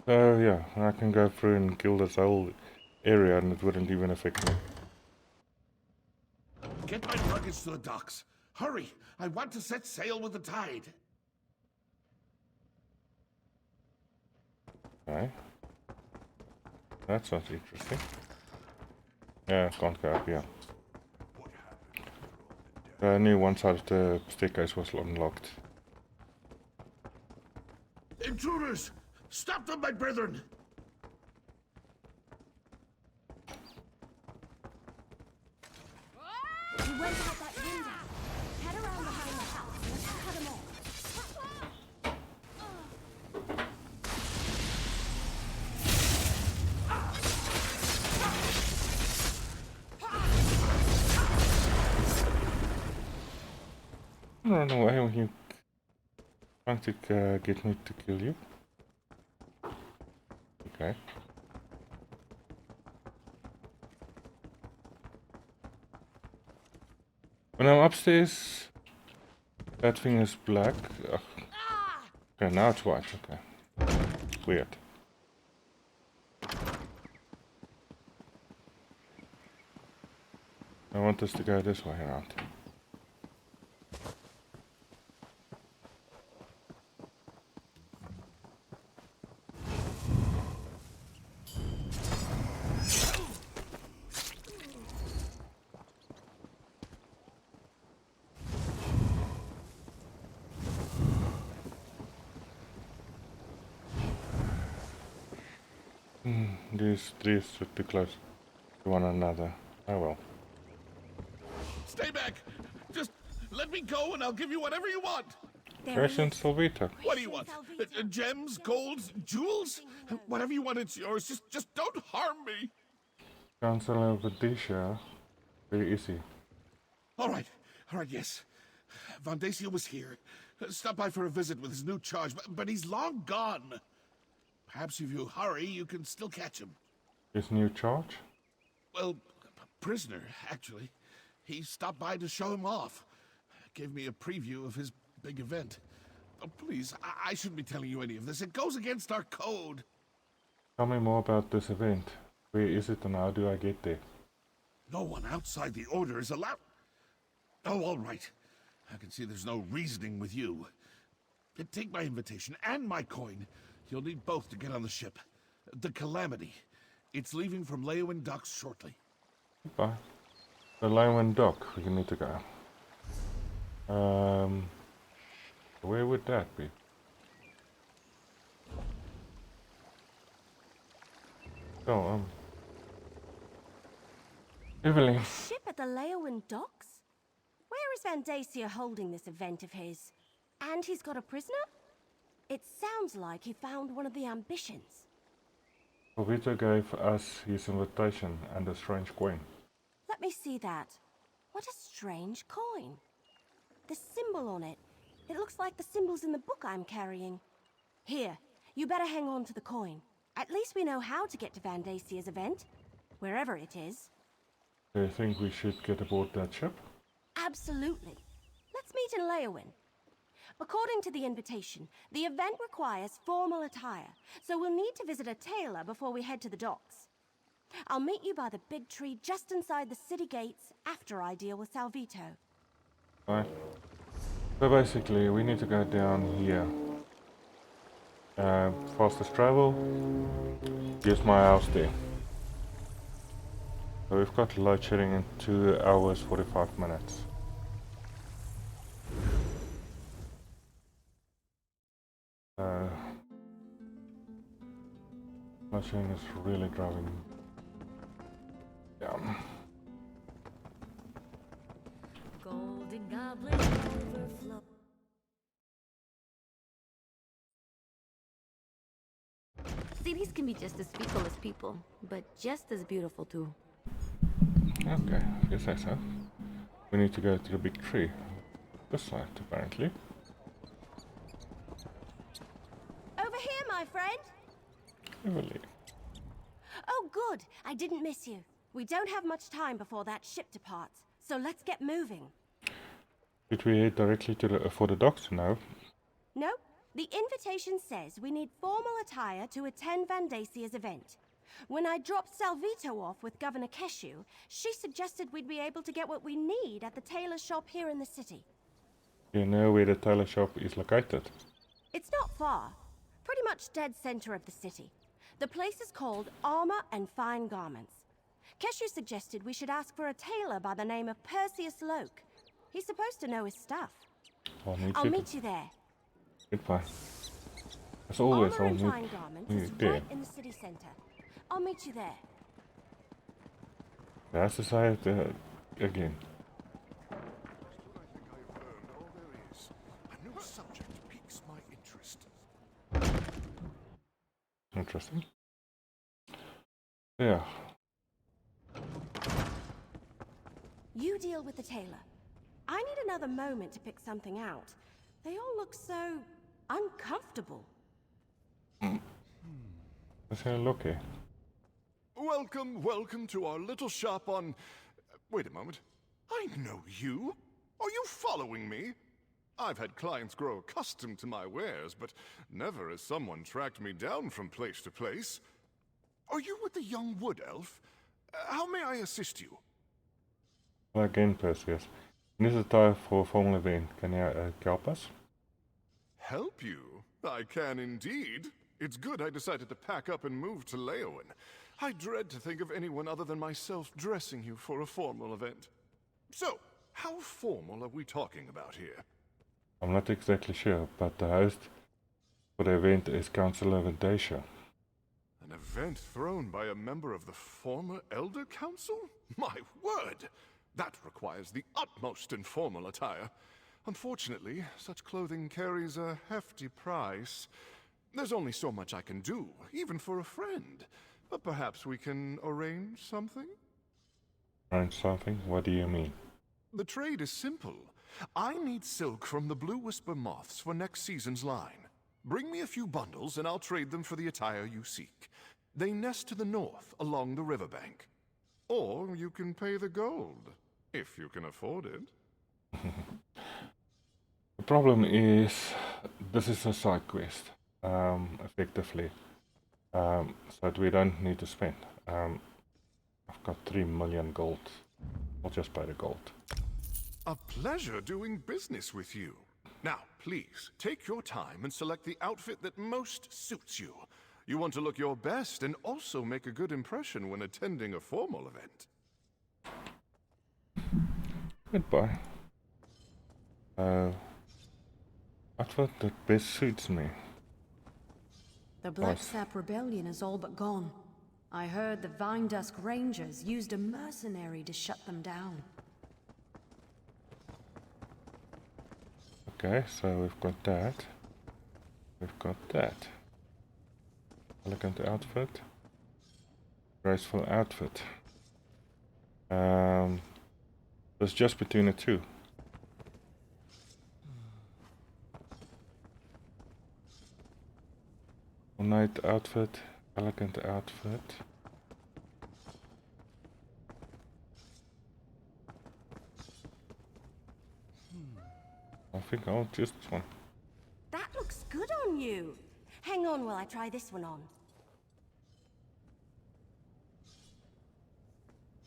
So yeah, I can go through and kill this whole area and it wouldn't even affect me. Get my luggage to the docks. Hurry! I want to set sail with the tide. Okay. That sounds interesting. Yeah, can't go up here. Only one side of the staircase was unlocked. Intruders! Stop them, my brethren! He went out that window. Head around behind the house. Let's cut him off. run away when you trying to get me to kill you. Okay. When I'm upstairs, that thing is black. Ugh. Okay, now it's white. Okay. Weird. I want us to go this way around. These trees should be close to one another. Oh well. Stay back! Just let me go and I'll give you whatever you want! Crescent Salvita. What do you want? Gems, golds, jewels? Whatever you want, it's yours. Just don't harm me! Council of Odisha. Very easy. Alright, yes. Vandacia was here. Stopped by for a visit with his new charge, but he's long gone. Perhaps if you hurry, you can still catch him. His new charge? Well, prisoner, actually. He stopped by to show him off. Gave me a preview of his big event. Oh, please, I shouldn't be telling you any of this. It goes against our code. Tell me more about this event. Where is it and how do I get there? No one outside the Order is allowed... Oh, all right. I can see there's no reasoning with you. Take my invitation and my coin. You'll need both to get on the ship. The Calamity. It's leaving from Leowin docks shortly. Goodbye. The Leowin dock, we need to go. Where would that be? Oh, Evelyn. Ship at the Leowin docks? Where is Vandacia holding this event of his? And he's got a prisoner? It sounds like he found one of the ambitions. Vito gave us his invitation and a strange coin. Let me see that. What a strange coin. The symbol on it. It looks like the symbols in the book I'm carrying. Here, you better hang on to the coin. At least we know how to get to Vandacia's event, wherever it is. Do you think we should get aboard that ship? Absolutely. Let's meet in Leowin. According to the invitation, the event requires formal attire, so we'll need to visit a tailor before we head to the docks. I'll meet you by the big tree just inside the city gates after I deal with Salvito. Right. So basically, we need to go down here. Fastest travel. Here's my house there. So we've got load shedding in 2 hours 45 minutes. Load shedding is really driving down. Golden Goblin overflow. Cities can be just as fickle as people, but just as beautiful too. Okay, I guess that's so. We need to go to the big tree. This side, apparently. Over here, my friend! Really? Oh, good. I didn't miss you. We don't have much time before that ship departs, so let's get moving. Did we head directly to for the docks now? No. The invitation says we need formal attire to attend Vandacia's event. When I dropped Salvito off with Governor Keshu, she suggested we'd be able to get what we need at the tailor shop here in the city. You know where the tailor shop is located? It's not far. Pretty much dead center of the city. The place is called Armor and Fine Garments. Keshu suggested we should ask for a tailor by the name of Perseus Loke. He's supposed to know his stuff. I'll meet you there. Goodbye. As always, Armor I'll and meet Fine Garments you is there. right in the city center. I'll meet you there. That's the side again. A new subject piques my interest. Interesting. Yeah. You deal with the tailor. I need another moment to pick something out. They all look so uncomfortable. Let's have a look here. Welcome to our little shop on... Wait a moment. I know you. Are you following me? I've had clients grow accustomed to my wares, but never has someone tracked me down from place to place. Are you with the young wood elf? How may I assist you? Again, Perseus. This is time for a formal event. Can you help us? Help you? I can indeed. It's good I decided to pack up and move to Leowen. I dread to think of anyone other than myself dressing you for a formal event. So, how formal are we talking about here? I'm not exactly sure, but the host for the event is Councillor Vendacia. An event thrown by a member of the former Elder Council? My word! That requires the utmost informal attire. Unfortunately, such clothing carries a hefty price. There's only so much I can do, even for a friend. But perhaps we can arrange something? Arrange something? What do you mean? The trade is simple. I need silk from the Blue Whisper moths for next season's line. Bring me a few bundles and I'll trade them for the attire you seek. They nest to the north, along the riverbank. Or you can pay the gold, if you can afford it. The problem is, this is a side quest, effectively, so that we don't need to spend. I've got 3 million gold. I'll just buy the gold. A pleasure doing business with you. Now, please, take your time and select the outfit that most suits you. You want to look your best and also make a good impression when attending a formal event. Goodbye. Outfit that best suits me. The Black Sap Rebellion is all but gone. I heard the Vine Dusk Rangers used a mercenary to shut them down. Okay, so we've got that. We've got that. Elegant outfit. Graceful outfit. There's just between the two. Night outfit, elegant outfit. I think I'll choose this one. That looks good on you. Hang on while I try this one on.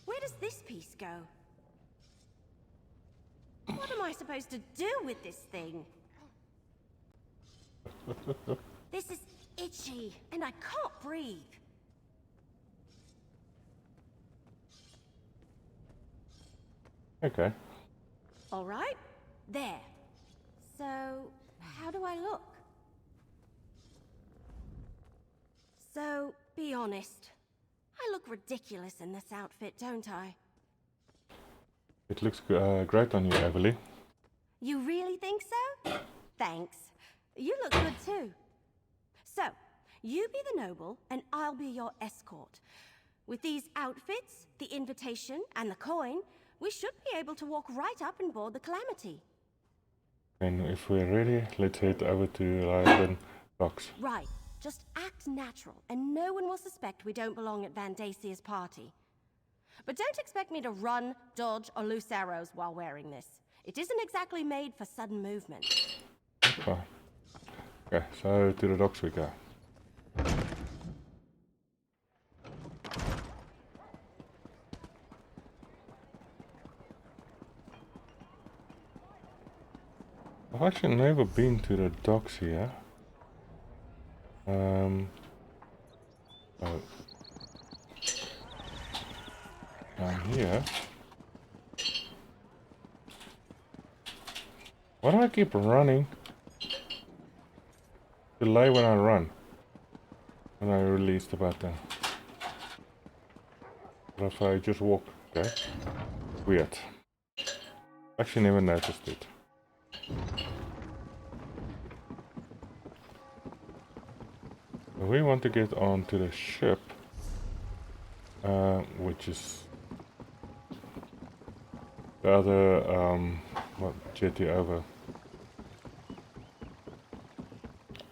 Where does this piece go? What am I supposed to do with this thing? This is itchy, and I can't breathe. Okay. All right, there. So, how do I look? So, be honest. I look ridiculous in this outfit, don't I? It looks great on you, Everly. You really think so? Thanks. You look good too. So, you be the noble, and I'll be your escort. With these outfits, the invitation, and the coin, we should be able to walk right up and board the Calamity. And if we're ready, let's head over to Loadshedding docks. Right. Just act natural, and no one will suspect we don't belong at Vandasia's party. But don't expect me to run, dodge, or loose arrows while wearing this. It isn't exactly made for sudden movement. Okay. Okay, so to the docks we go. I've actually never been to the docks here. Oh. Down here. Why do I keep running? Delay when I run. When I release the button. What if I just walk? Okay. Weird. Actually never noticed it. We want to get onto the ship, which is the other jetty over.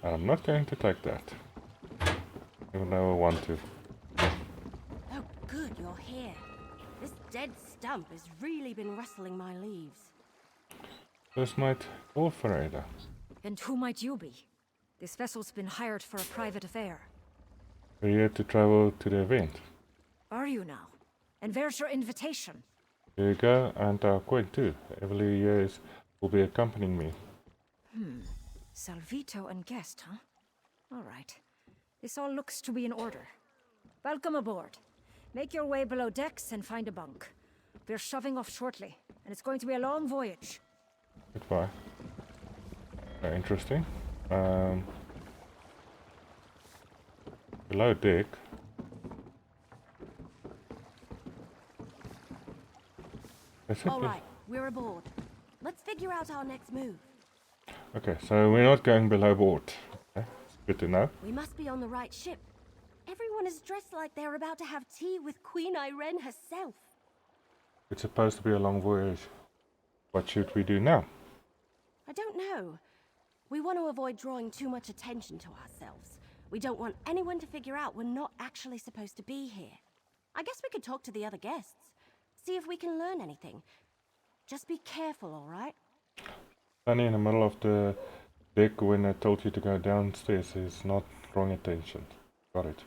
I'm not going to take that, even though I want to. Oh, good, you're here. This dead stump has really been rustling my leaves. This might call for Ada. And who might you be? This vessel's been hired for a private affair. We're here to travel to the event. Are you now? And where's your invitation? Here you go, and our coin too. Emily here will be accompanying me. Salvito and guest, huh? All right. This all looks to be in order. Welcome aboard. Make your way below decks and find a bunk. We're shoving off shortly, and it's going to be a long voyage. Goodbye. Interesting. Below deck. All right, we're aboard. Let's figure out our next move. Okay, so we're not going below board. Okay, good to know. We must be on the right ship. Everyone is dressed like they're about to have tea with Queen Irene herself. It's supposed to be a long voyage. What should we do now? I don't know. We want to avoid drawing too much attention to ourselves. We don't want anyone to figure out we're not actually supposed to be here. I guess we could talk to the other guests. See if we can learn anything. Just be careful, all right? Standing in the middle of the deck when I told you to go downstairs is not drawing attention. Got it.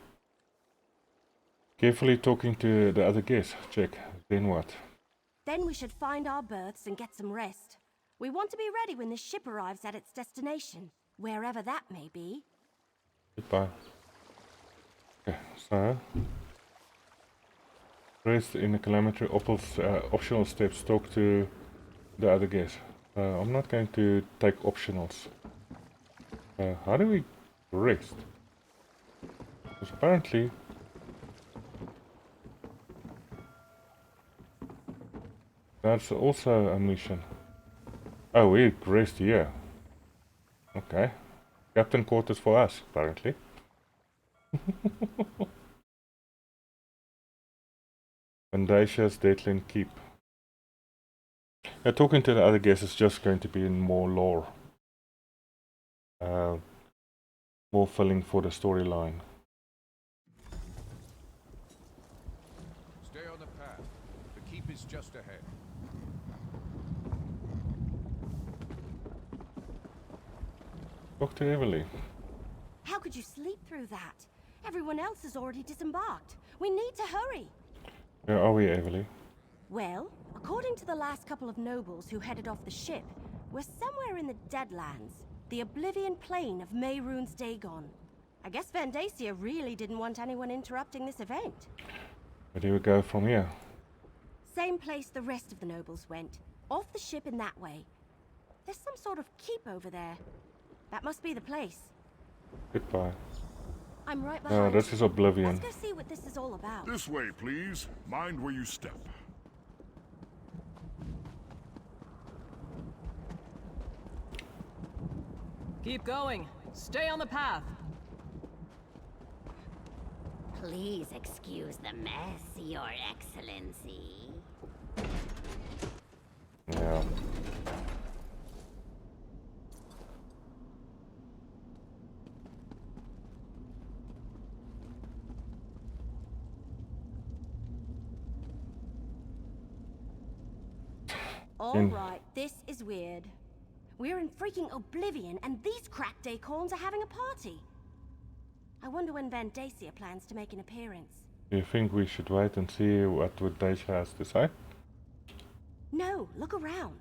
Carefully talking to the other guests. Check. Then what? Then we should find our berths and get some rest. We want to be ready when the ship arrives at its destination, wherever that may be. Goodbye. Okay, so rest in the kilometer optional steps. Talk to the other guests. I'm not going to take optionals. How do we rest? Because apparently that's also a mission. Oh, we rest here. Okay. Captain quarters for us, apparently. Vandasia's Deadland Keep. Yeah, talking to the other guests is just going to be in more lore. More filling for the storyline. Stay on the path. The keep is just ahead. Talk to Emily. How could you sleep through that? Everyone else has already disembarked. We need to hurry. Where are we, Emily? Well, according to the last couple of nobles who headed off the ship, we're somewhere in the Deadlands, the Oblivion Plain of Mehrunes Dagon. I guess Vandacia really didn't want anyone interrupting this event. Where do we go from here? Same place the rest of the nobles went, off the ship in that way. There's some sort of keep over there. That must be the place. Goodbye. I'm right No, behind. this is Oblivion. Let's go see what this is all about. This way, please. Mind where you step. Keep going. Stay on the path. Please excuse the mess, Your Excellency. Yeah. All right, this is weird. We're in freaking Oblivion, and these cracked acorns are having a party. I wonder when Vandacia plans to make an appearance. Do you think we should wait and see what Vandacia has to say? No, look around.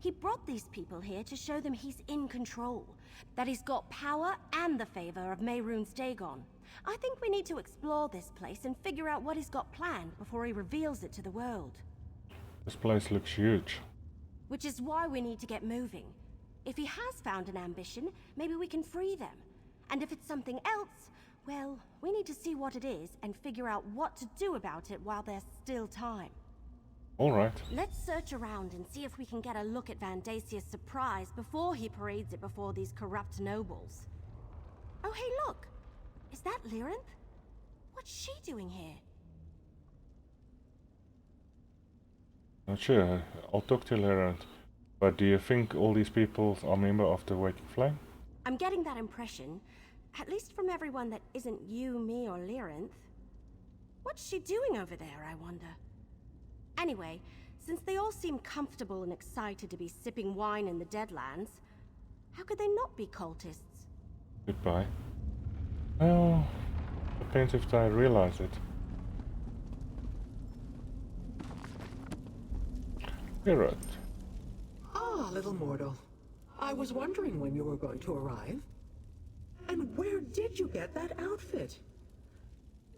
He brought these people here to show them he's in control, that he's got power and the favor of Mehrunes Dagon. I think we need to explore this place and figure out what he's got planned before he reveals it to the world. This place looks huge. Which is why we need to get moving. If he has found an ambition, maybe we can free them. And if it's something else, well, we need to see what it is and figure out what to do about it while there's still time. Alright. Let's search around and see if we can get a look at Vandacia's surprise before he parades it before these corrupt nobles. Oh, hey, look! Is that Lyrinth? What's she doing here? Not sure. I'll talk to Lyrinth. But do you think all these people are members of the Waking Flame? I'm getting that impression, at least from everyone that isn't you, me, or Lyrinth. What's she doing over there, I wonder? Anyway, since they all seem comfortable and excited to be sipping wine in the Deadlands, how could they not be cultists? Goodbye. Well, depends if I realize it. You're right. Ah, little mortal. I was wondering when you were going to arrive. And where did you get that outfit?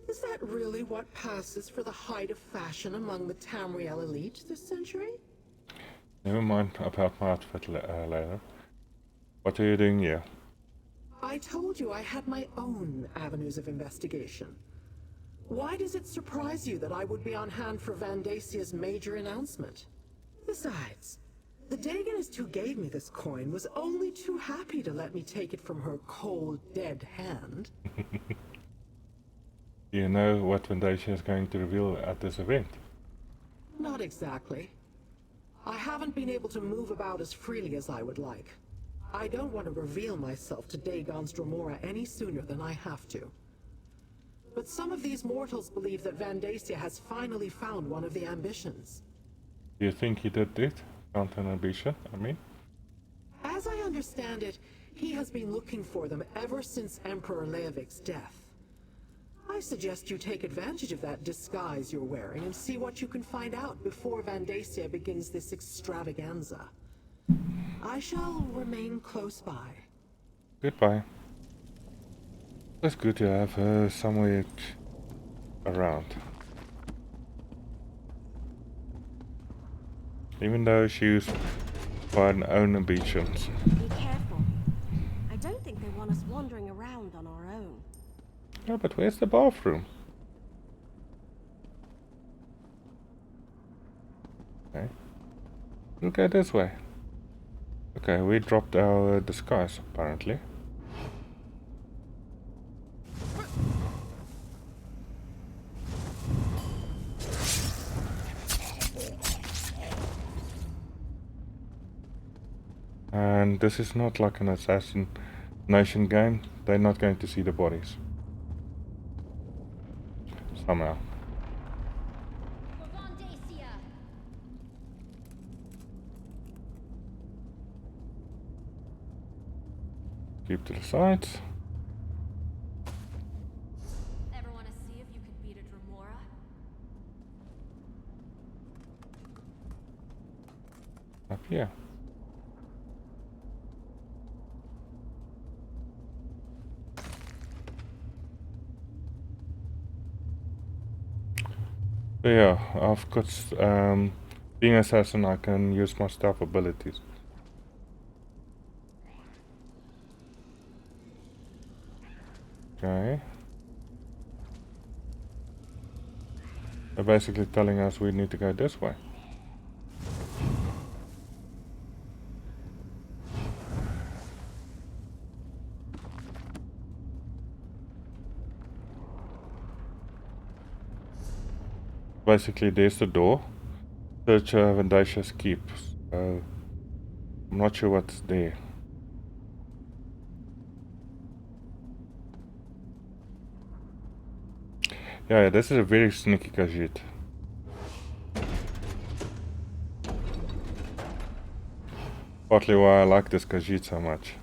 Is that really what passes for the height of fashion among the Tamriel elite this century? Never mind about my outfit later. What are you doing here? I told you I had my own avenues of investigation. Why does it surprise you that I would be on hand for Vandasia's major announcement? Besides, the Dagonist who gave me this coin was only too happy to let me take it from her cold, dead hand. Do you know what Vandacia is going to reveal at this event? Not exactly. I haven't been able to move about as freely as I would like. I don't want to reveal myself to Dagon's Dromora any sooner than I have to. But some of these mortals believe that Vandacia has finally found one of the ambitions. Do you think he did it? Found an ambition, I mean? As I understand it, he has been looking for them ever since Emperor Leovik's death. I suggest you take advantage of that disguise you're wearing and see what you can find out before Vandacia begins this extravaganza. I shall remain close by. Goodbye. It's good to have her somewhere around. Even though she's for her own ambitions. Be careful. I don't think they want us wandering around on our own. Yeah, but where's the bathroom? Okay. We'll go this way. Okay, we dropped our disguise, apparently. And this is not like an assassination game. They're not going to see the bodies. Somehow. Keep to the sides. Ever want to see if you could beat a Dromora? Up here. So yeah, I've got being assassin, I can use my stealth abilities. Okay. They're basically telling us we need to go this way. Basically, there's the door. Search Vandacia's keep. So I'm not sure what's there. Yeah, this is a very sneaky Khajiit. Partly why I like this Khajiit so much.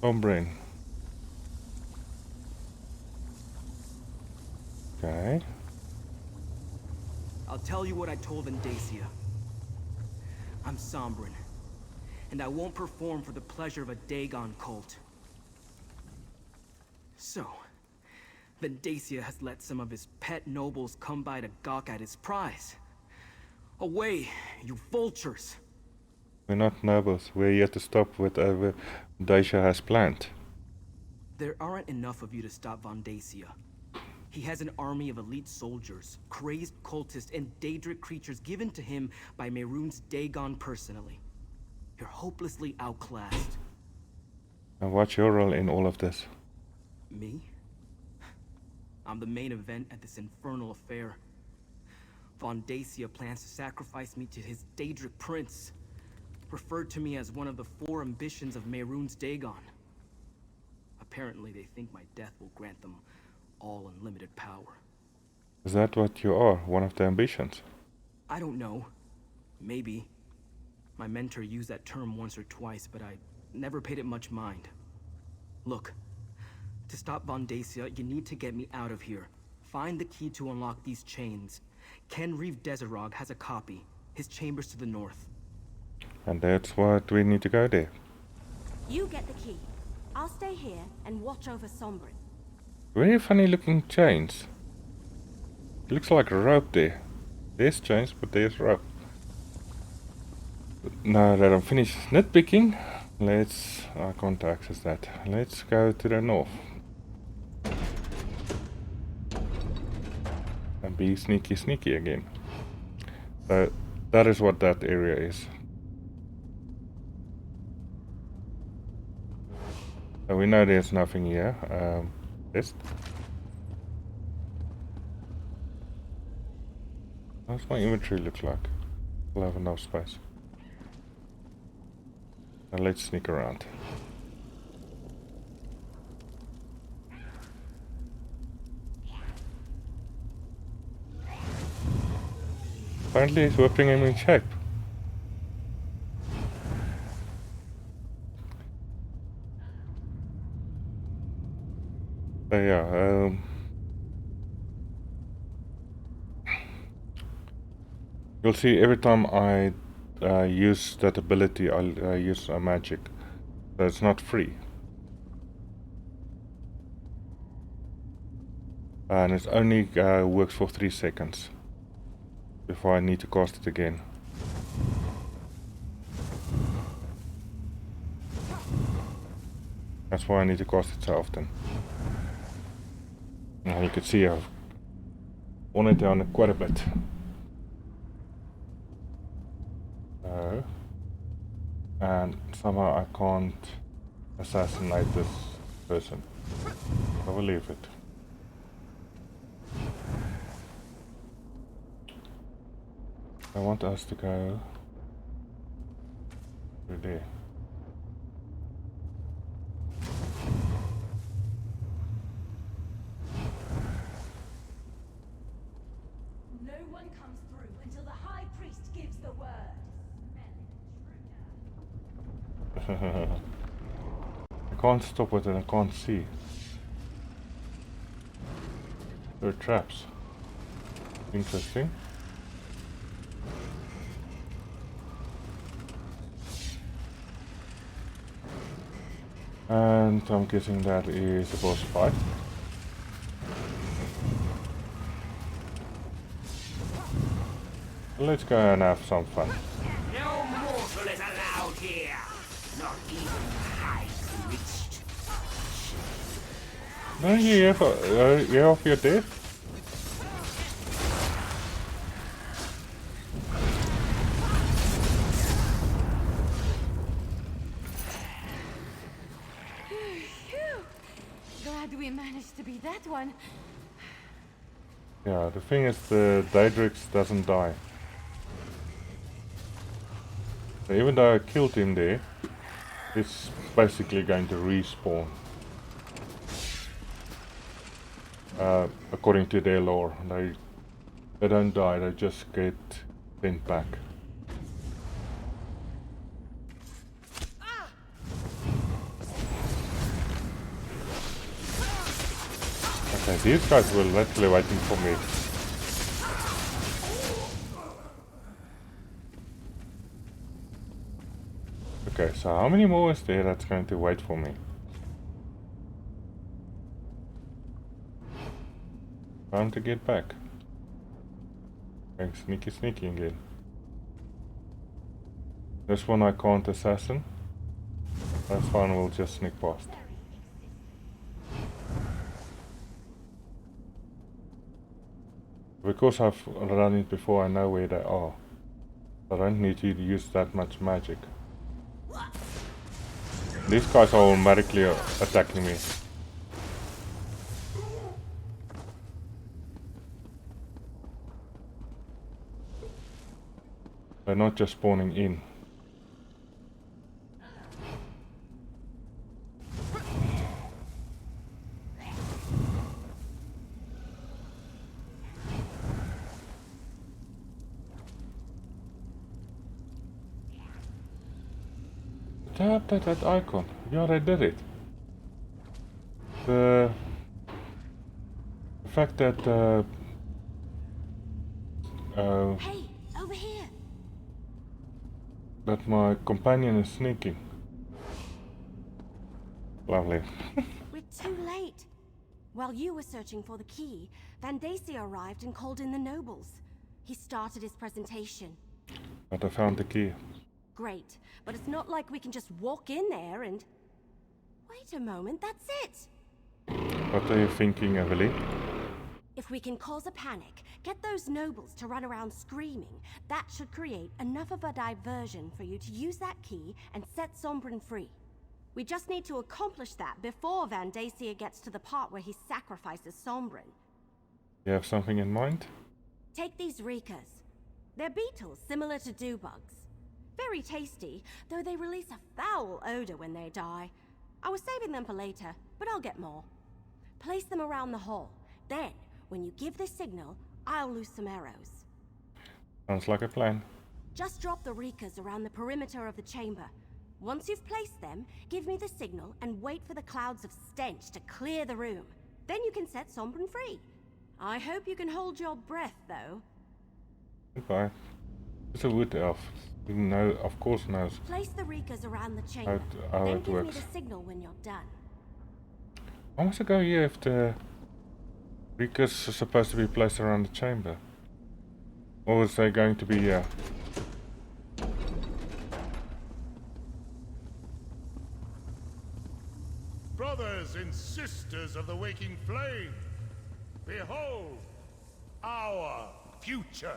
Brain. Okay. I'll tell you what I told Vandacia. I'm Sombrin, and I won't perform for the pleasure of a Dagon cult. So, Vandacia has let some of his pet nobles come by to gawk at his prize. Away, you vultures! We're not nobles. We're here to stop whatever Vandacia has planned. There aren't enough of you to stop Vandacia. He has an army of elite soldiers, crazed cultists, and Daedric creatures given to him by Mehrunes Dagon personally. You're hopelessly outclassed. And what's your role in all of this? Me? I'm the main event at this infernal affair. Von Dacia plans to sacrifice me to his Daedric prince, referred to me as one of the 4 ambitions of Mehrunes Dagon. Apparently, they think my death will grant them all unlimited power. Is that what you are? One of the ambitions? I don't know. Maybe. My mentor used that term once or twice, but I never paid it much mind. Look, to stop Von Dacia, you need to get me out of here. Find the key to unlock these chains. Ken Reeve Desirog has a copy. His chamber's to the north. And that's what we need to go there. You get the key. I'll stay here and watch over Sombrin. Very funny looking chains. It looks like rope there. There's chains, but there's rope. Now that I'm finished nitpicking, I can't access that. Let's go to the north. And be sneaky again. So that is what that area is. So we know there's nothing here. Test. How's my inventory look like? We'll have enough space. Now let's sneak around. Apparently it's whipping him in shape. So yeah, you'll see every time I use that ability, I'll use a magic. So it's not free. And it only works for 3 seconds before I need to cast it again. That's why I need to cast it so often. Now you can see I've worn it down quite a bit. And somehow I can't assassinate this person. I will leave it. I want us to go through there. No one comes through until the High Priest gives the word. I can't stop it and I can't see. There are traps. Interesting. And I'm guessing that is a boss fight. Let's go and have some fun. No mortal is allowed here, not even the high-priest. No, you're off your death. Glad we managed to beat that one. Yeah, the thing is the Daedrix doesn't die. So even though I killed him there, it's basically going to respawn. According to their lore, they don't die, they just get sent back. Okay, these guys were literally waiting for me. Okay, so how many more is there that's going to wait for me? Time to get back. Going sneaky again. This one I can't assassin. That's fine, we'll just sneak past. Because I've run it before, I know where they are. I don't need to use that much magic. These guys are automatically attacking me. They're not just spawning in. Tap that icon. Yeah, I did it. The fact that Hey, over here. that my companion is sneaking. Lovely. We're too late. While you were searching for the key, Vandacia arrived and called in the nobles. He started his presentation. But I found the key. Great, but it's not like we can just walk in there and... Wait a moment, that's it! What are you thinking, Evelyn? If we can cause a panic, get those nobles to run around screaming, that should create enough of a diversion for you to use that key and set Sombrin free. We just need to accomplish that before Vandacia gets to the part where he sacrifices Sombrin. You have something in mind? Take these Reekers. They're beetles similar to dewbugs. Very tasty, though they release a foul odor when they die. I was saving them for later, but I'll get more. Place them around the hall. Then, when you give the signal, I'll loose some arrows. Sounds like a plan. Just drop the Reekers around the perimeter of the chamber. Once you've placed them, give me the signal and wait for the clouds of stench to clear the room. Then you can set Sombrin free. I hope you can hold your breath, though. Goodbye. It's a wood elf. He of course knows. Place the Reekers around the chamber. How then it give works. me the signal when you're done. I must go here if the Reekers are supposed to be placed around the chamber. Or is they going to be here? Brothers and sisters of the waking flame, behold our future.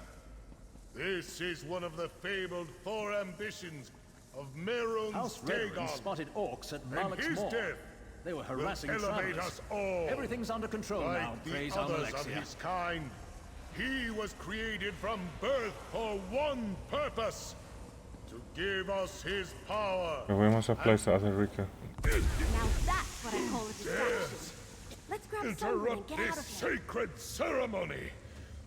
This is one of the fabled 4 ambitions of Merun's House Reverend Dagon. spotted orcs at And Malek's his Moor. death They were will harassing elevate travelers. us all. Everything's under control like now, the praise others of Almalexia. his kind. He was created from birth for one purpose: to give us his power. Where must I place the other Reeker? Now that's what I call a distraction. Let's grab Sombrin and Interrupt get out this of here. sacred ceremony.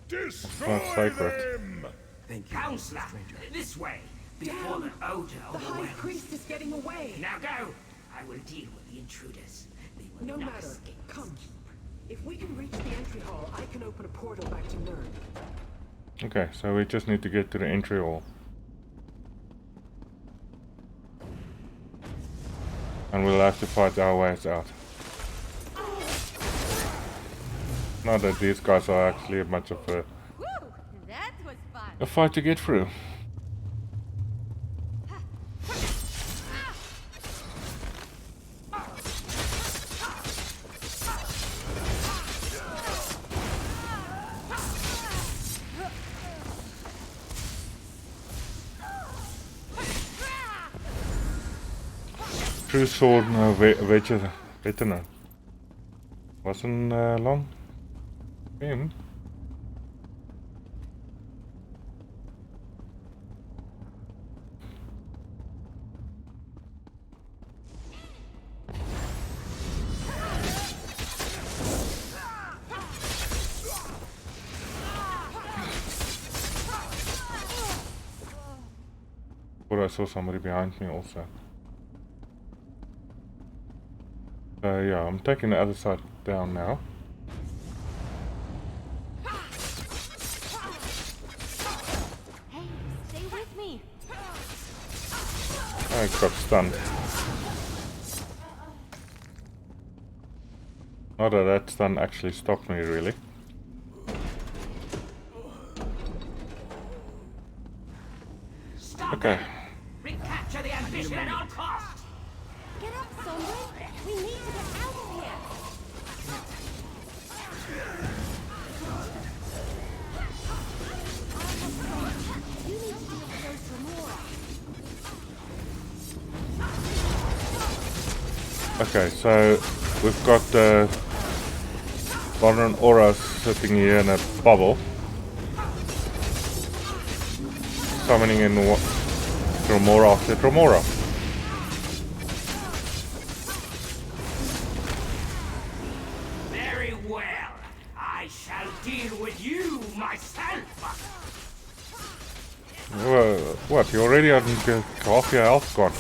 It's Destroy not sacred. them. Thank you, Counselor, stranger. this way. Before the odor The High overwhelms. Priest is getting away. Now go. I will deal with the intruders. They will No not matter. escape. Come. If we can reach the entry hall, I can open a portal back to Nern. Okay, so we just need to get to the entry hall. And we'll have to fight our ways out. Not that these guys are actually much of Woo! That was fun. a fight to get through. True sword veteran. Wasn't long. Him. Thought I saw somebody behind me also. Yeah, I'm taking the other side down now. Hey, stay with me. I got stunned. Not that stun actually stopped me really. Stop Okay. them. Recapture the ambition at all costs. Get up, Sombrin. We need to get out of here. You need to deal with those Remora. Okay, so we've got Baron Aura sitting here in a bubble. summoning in Tremora after Tremora. Very well. I shall deal with you myself. What? You already had half your health gone.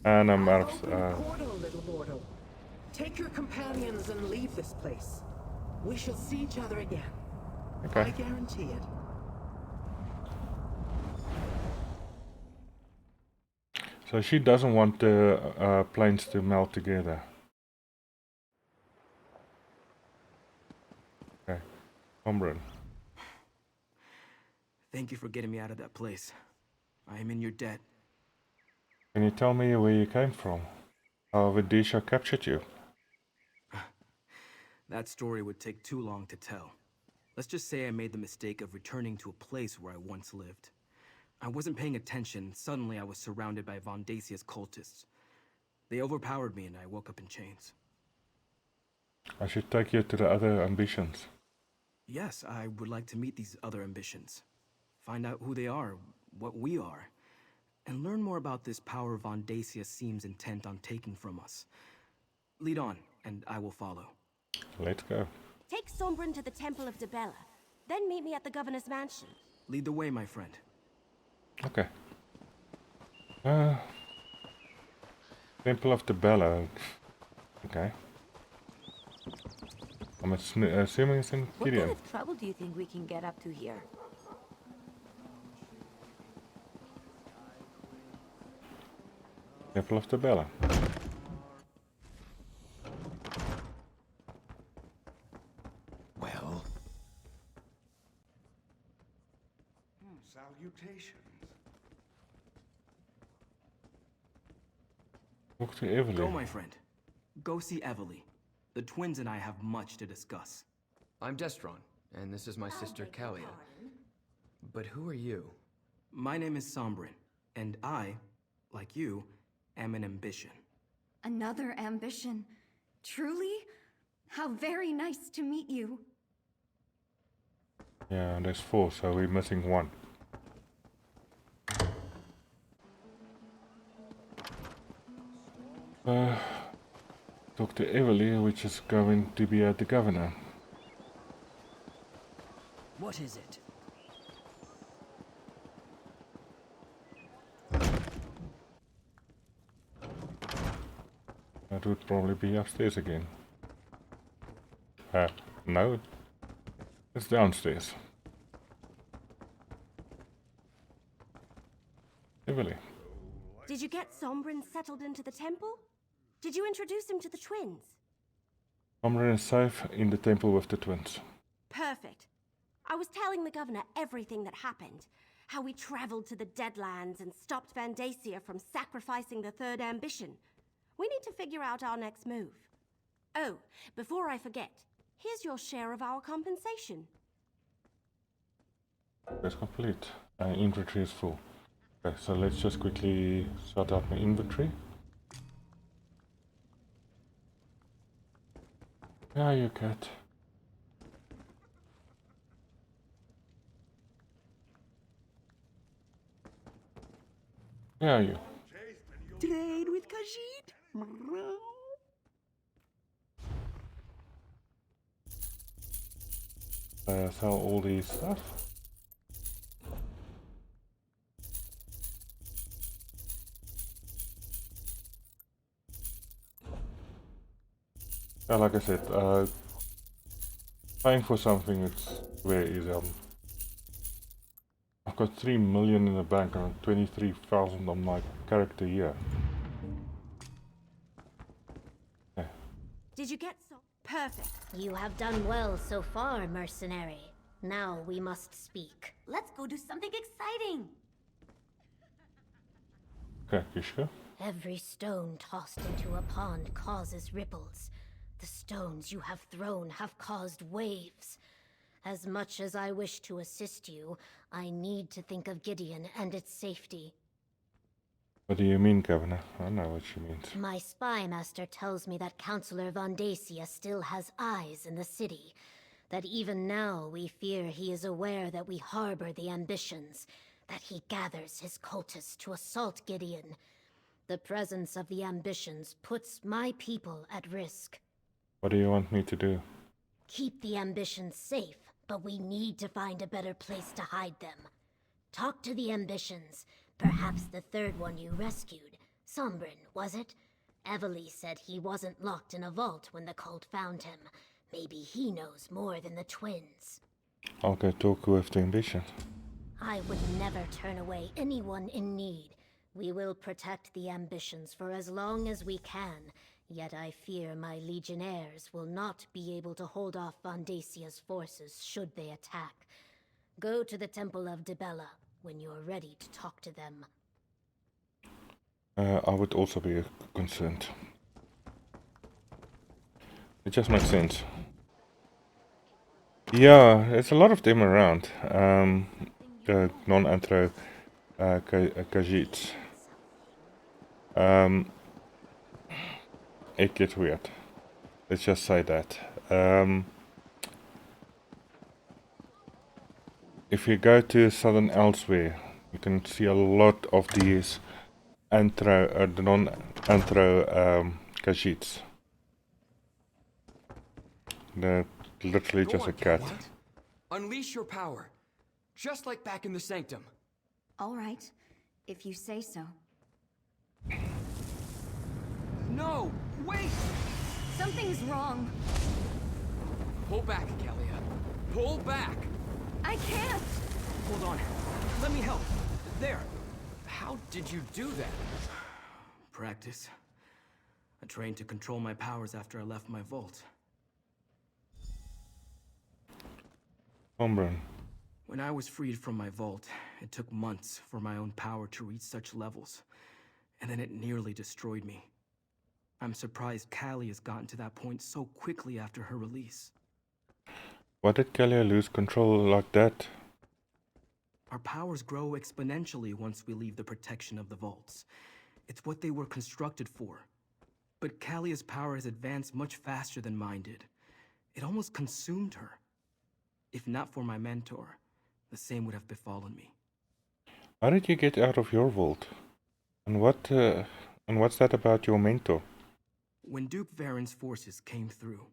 And I'm out of... Portal, little mortal. Take your companions and leave this place. We shall see each other again. Okay. I guarantee it. So she doesn't want the planes to melt together. Okay. Sombrin. Thank you for getting me out of that place. I am in your debt. Can you tell me where you came from? How Vidisha captured you? That story would take too long to tell. Let's just say I made the mistake of returning to a place where I once lived. I wasn't paying attention. Suddenly I was surrounded by Vandasia's cultists. They overpowered me and I woke up in chains. I should take you to the other ambitions. Yes, I would like to meet these other ambitions. Find out who they are, what we are, and learn more about this power Vandasia seems intent on taking from us. Lead on, and I will follow. Let's go. Take Sombrin to the Temple of Debella, then meet me at the Governor's Mansion. Lead the way, my friend. Okay. Temple of the Bella. Okay. I'm assuming it's in What Gideon. kind of trouble do you think we can get up to here? Temple of the Bella. Well? Salutations. Talk to Evely. Go, my friend. Go see Evely. The twins and I have much to discuss. I'm Destron, and this is my sister Kalia. But who are you? My name is Sombrin, and I, like you, am an ambition. Another ambition? Truly? How very nice to meet you. Yeah, there's 4, so we're missing 1. Talk to Evely, which is going to be at the Governor. What is it? That would probably be upstairs again. No. It's downstairs. Evely. Did you get Sombrin settled into the temple? Did you introduce him to the twins? Sombrin is safe in the temple with the twins. Perfect. I was telling the governor everything that happened. How we traveled to the Deadlands and stopped Vandasia from sacrificing the third ambition. We need to figure out our next move. Oh, before I forget, here's your share of our compensation. That's complete. Inventory is full. Okay, so let's just quickly sort out my inventory. Yeah, you cat. Where are you? Trade with Khajiit? Sell all these stuff. Yeah, like I said, paying for something, it's very easy. I've got 3 million in the bank and 23,000 on my character here. Yeah. Did you get some? Perfect. You have done well so far, mercenary. Now we must speak. Let's go do something exciting. Okay, Kishka. Every stone tossed into a pond causes ripples. The stones you have thrown have caused waves. As much as I wish to assist you, I need to think of Gideon and its safety. What do you mean, Governor? I know what she means. My spy master tells me that Councillor Vandasia still has eyes in the city. that even now we fear he is aware that we harbor the ambitions, that he gathers his cultists to assault Gideon. The presence of the ambitions puts my people at risk. What do you want me to do? Keep the ambitions safe, but we need to find a better place to hide them. Talk to the ambitions. Perhaps the third one you rescued. Sombrin, was it? Evely said he wasn't locked in a vault when the cult found him. Maybe he knows more than the twins. I'll go talk with the ambition. I would never turn away anyone in need. We will protect the ambitions for as long as we can, yet I fear my legionnaires will not be able to hold off Vandasia's forces should they attack. Go to the Temple of Dibella when you're ready to talk to them. I would also be concerned. It just makes sense. Yeah, there's a lot of them around. The non-anthro Khajiits. It gets weird. Let's just say that. If you go to southern Elsewhere, you can see a lot of these the non-anthro Khajiits. They're literally just a cat. What? Unleash your power, just like back in the Sanctum. All right, if you say so. No, wait! Something's wrong. Pull back, Kalia. Pull back! I can't! Hold on. Let me help. There. How did you do that? Practice. I trained to control my powers after I left my vault. Sombrin. When I was freed from my vault, it took months for my own power to reach such levels. And then it nearly destroyed me. I'm surprised Callie has gotten to that point so quickly after her release. Why did Kalia lose control like that? Our powers grow exponentially once we leave the protection of the vaults. It's what they were constructed for. But Kalia's power has advanced much faster than mine did. It almost consumed her. If not for my mentor, the same would have befallen me. How did you get out of your vault? And what's that about your mentor? When Duke Varen's forces came through,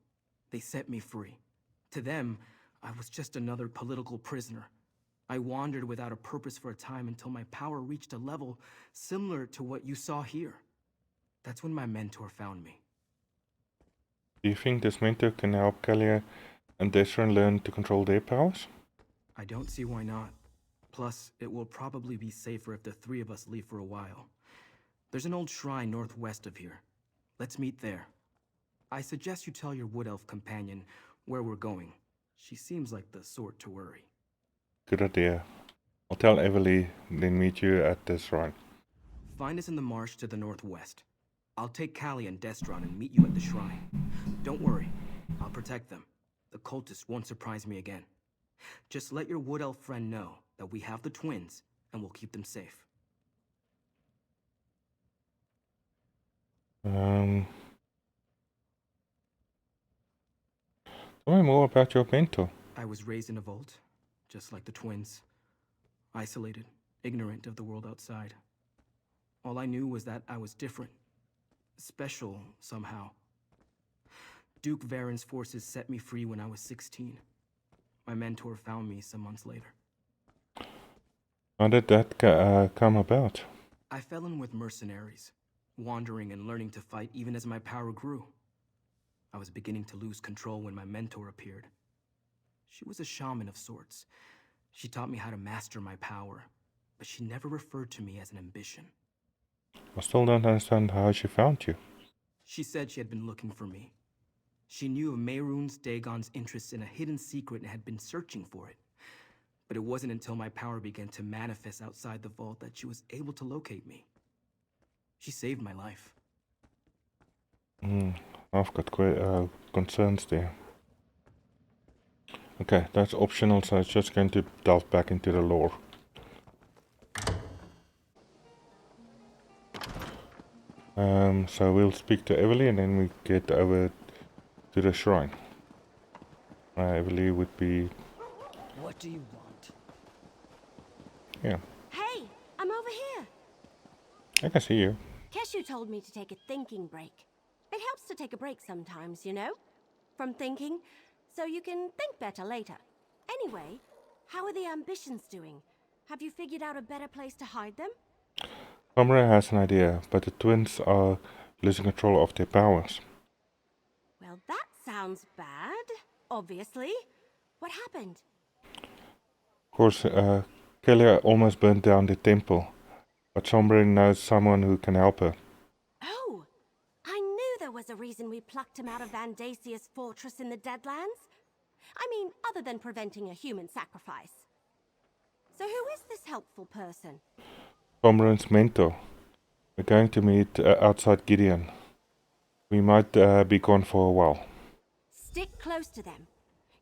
they set me free. To them, I was just another political prisoner. I wandered without a purpose for a time until my power reached a level similar to what you saw here. That's when my mentor found me. Do you think this mentor can help Kalia and Desrin learn to control their powers? I don't see why not. Plus, it will probably be safer if the three of us leave for a while. There's an old shrine northwest of here. Let's meet there. I suggest you tell your wood elf companion where we're going. She seems like the sort to worry. Good idea. I'll tell Evely, then meet you at the shrine. Find us in the marsh to the northwest. I'll take Callie and Destron and meet you at the shrine. Don't worry, I'll protect them. The cultists won't surprise me again. Just let your wood elf friend know that we have the twins, and we'll keep them safe. Tell me more about your mentor. I was raised in a vault, just like the twins. Isolated, ignorant of the world outside. All I knew was that I was different. Special, somehow. Duke Varen's forces set me free when I was 16. My mentor found me some months later. How did that come about? I fell in with mercenaries, wandering and learning to fight even as my power grew. I was beginning to lose control when my mentor appeared. She was a shaman of sorts. She taught me how to master my power, but she never referred to me as an ambition. I still don't understand how she found you. She said she had been looking for me. She knew of Mehrunes Dagon's interest in a hidden secret and had been searching for it. But it wasn't until my power began to manifest outside the vault that she was able to locate me. She saved my life. I've got concerns there. Okay, that's optional, so it's just going to delve back into the lore. So we'll speak to Evely and then we get over to the shrine. I believe would be... What do you want? Yeah, Hey, I'm over here. I can see you. Keshu told me to take a thinking break. It helps to take a break sometimes, you know? From thinking, so you can think better later. Anyway, how are the ambitions doing? Have you figured out a better place to hide them? Sombra has an idea, but the twins are losing control of their powers. Well, that sounds bad, obviously. What happened? Of course, Kelia almost burned down the temple, but Sombra knows someone who can help her. Oh! I knew there was a reason we plucked him out of Vandasia's fortress in the Deadlands. I mean, other than preventing a human sacrifice. So who is this helpful person? Sombra's mentor. We're going to meet outside Gideon. We might be gone for a while. Stick close to them.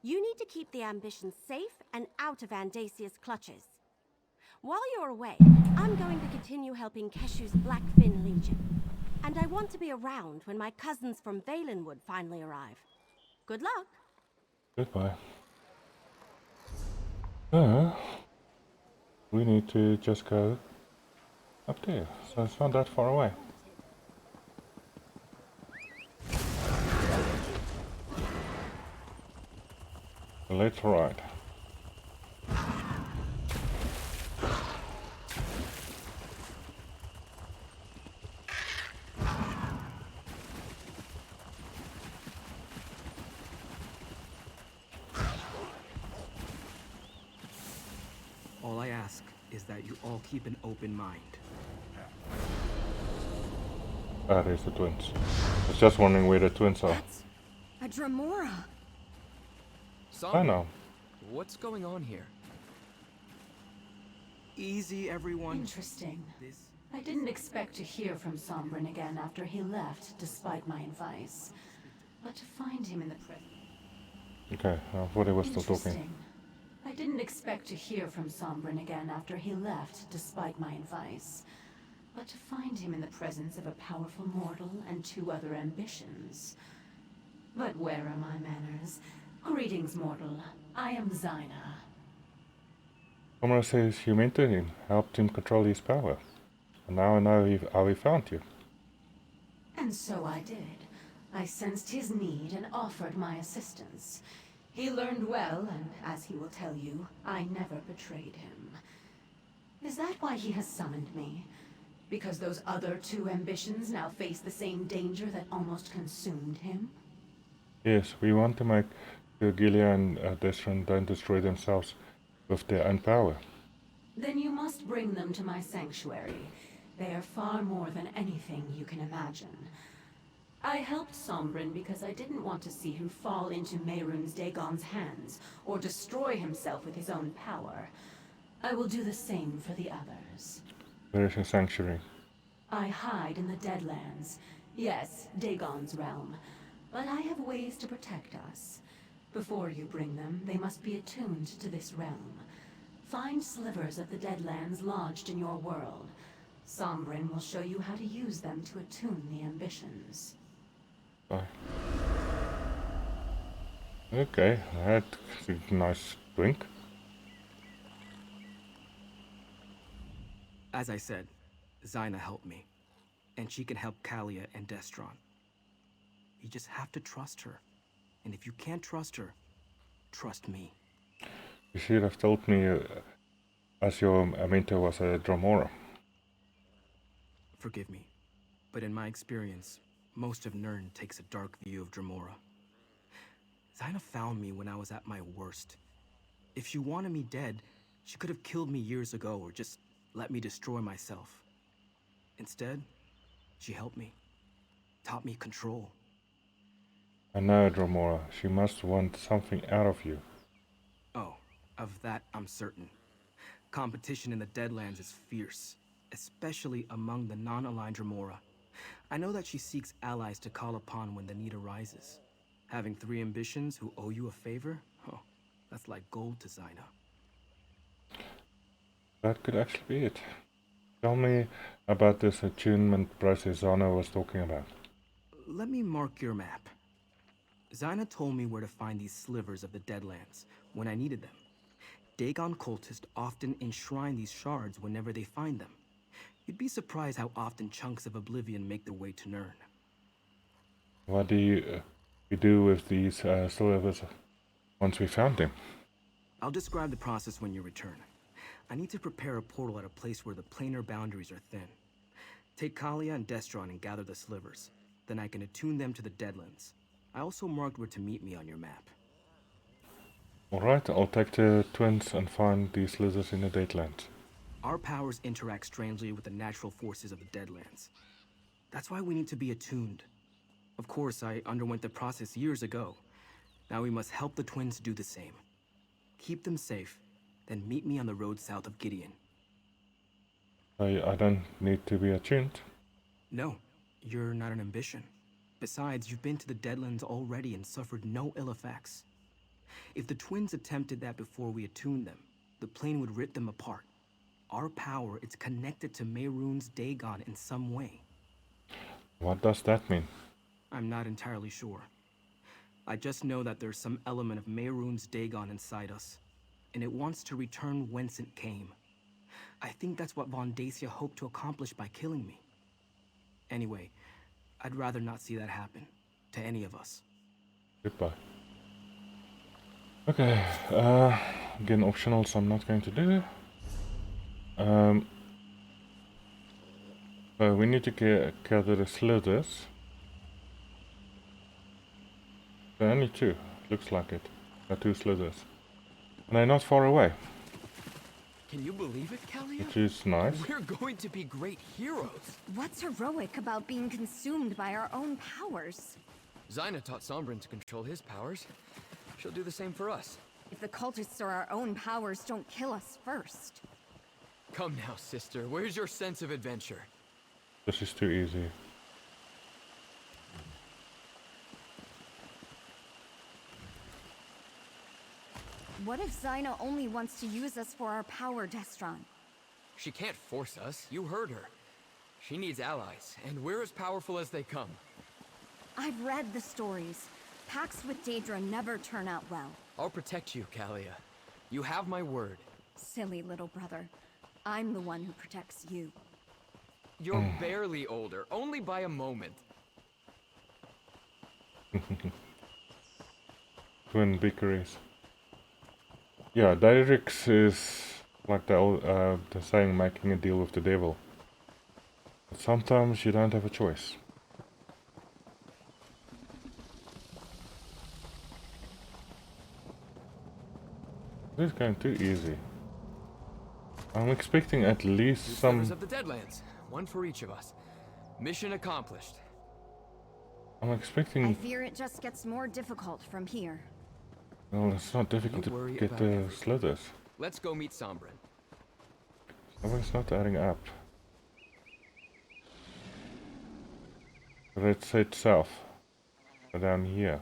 You need to keep the ambitions safe and out of Vandasia's clutches. While you're away, I'm going to continue helping Keshu's Blackfin Legion. And I want to be around when my cousins from Valenwood finally arrive. Good luck. Goodbye. We need to just go up there, so it's not that far away. Let's ride. All I ask is that you all keep an open mind. That is the twins. I was just wondering where the twins are. A Dremora. I know. What's going on here? Easy, everyone. Interesting. I didn't expect to hear from Sombrin again after he left, despite my advice. But to find him in the present... Okay, I thought they were still talking. Interesting. I didn't expect to hear from Sombrin again after he left, despite my advice. But to find him in the presence of a powerful mortal and 2 other ambitions. But where are my manners? Greetings, mortal. I am Zyna. Sombra says you mentored him, helped him control his power. And now I know how he found you. And so I did. I sensed his need and offered my assistance. He learned well, and as he will tell you, I never betrayed him. Is that why he has summoned me? Because those other 2 ambitions now face the same danger that almost consumed him? Yes, we want to make sure Gilia and Desrin don't destroy themselves with their own power. Then you must bring them to my sanctuary. They are far more than anything you can imagine. I helped Sombrin because I didn't want to see him fall into Mehrunes Dagon's hands, or destroy himself with his own power. I will do the same for the others. Where is your sanctuary? I hide in the Deadlands. Yes, Dagon's realm. But I have ways to protect us. Before you bring them, they must be attuned to this realm. Find slivers of the Deadlands lodged in your world. Sombrin will show you how to use them to attune the ambitions. Bye. Okay, that's a nice drink. As I said, Zyna helped me. And she can help Kalia and Destron. You just have to trust her. And if you can't trust her, trust me. You should have told me as your mentor was a Dremora. Forgive me, but in my experience, most of Nirn takes a dark view of Dremora. Zyna found me when I was at my worst. If she wanted me dead, she could have killed me years ago or just let me destroy myself. Instead, she helped me, taught me control. I know, Dremora. She must want something out of you. Oh, of that I'm certain. Competition in the Deadlands is fierce, especially among the non-aligned Dremora. I know that she seeks allies to call upon when the need arises. Having 3 ambitions who owe you a favor? Oh, that's like gold to Zyna. That could actually be it. Tell me about this attunement process Zana was talking about. Let me mark your map. Zaina told me where to find these slivers of the Deadlands when I needed them. Dagon cultists often enshrine these shards whenever they find them. You'd be surprised how often chunks of oblivion make their way to Nirn. What do you do with these slivers once we found them? I'll describe the process when you return. I need to prepare a portal at a place where the planar boundaries are thin. Take Kalia and Destron and gather the slivers. Then I can attune them to the Deadlands. I also marked where to meet me on your map. Alright, I'll take the twins and find these lizards in the Deadlands. Our powers interact strangely with the natural forces of the Deadlands. That's why we need to be attuned. Of course, I underwent the process years ago. Now we must help the twins do the same. Keep them safe, then meet me on the road south of Gideon. I don't need to be attuned. No, you're not an ambition. Besides, you've been to the Deadlands already and suffered no ill effects. If the twins attempted that before we attuned them, the plane would rip them apart. Our power is connected to Mehrunes Dagon in some way. What does that mean? I'm not entirely sure. I just know that there's some element of Mehrunes Dagon inside us, and it wants to return whence it came. I think that's what Von Dacia hoped to accomplish by killing me. Anyway, I'd rather not see that happen to any of us. Goodbye. Okay, again optional, so I'm not going to do. So we need to gather the slithers. There are only two, looks like it. There are two slithers. And they're not far away. Can you believe it, Kalia? Which is nice. We're going to be great heroes. What's heroic about being consumed by our own powers? Zaina taught Sombrin to control his powers. She'll do the same for us. If the cultists or our own powers don't kill us first. Come now, sister. Where's your sense of adventure? This is too easy. What if Zaina only wants to use us for our power, Destron? She can't force us. You heard her. She needs allies, and we're as powerful as they come. I've read the stories. Pacts with Daedra never turn out well. I'll protect you, Kalia. You have my word. Silly little brother. I'm the one who protects you. You're barely older, only by a moment. Twin bickeries. Yeah, Daedrix is like the old, the saying, making a deal with the devil. But sometimes you don't have a choice. This is going too easy. I'm expecting at least some... Slivers of the Deadlands, one for each of us. Mission accomplished. I'm expecting... I fear it just gets more difficult from here. Well, it's not difficult to get the slithers. Let's go meet Sombrin. Something's not adding up. Let's say itself. Down here.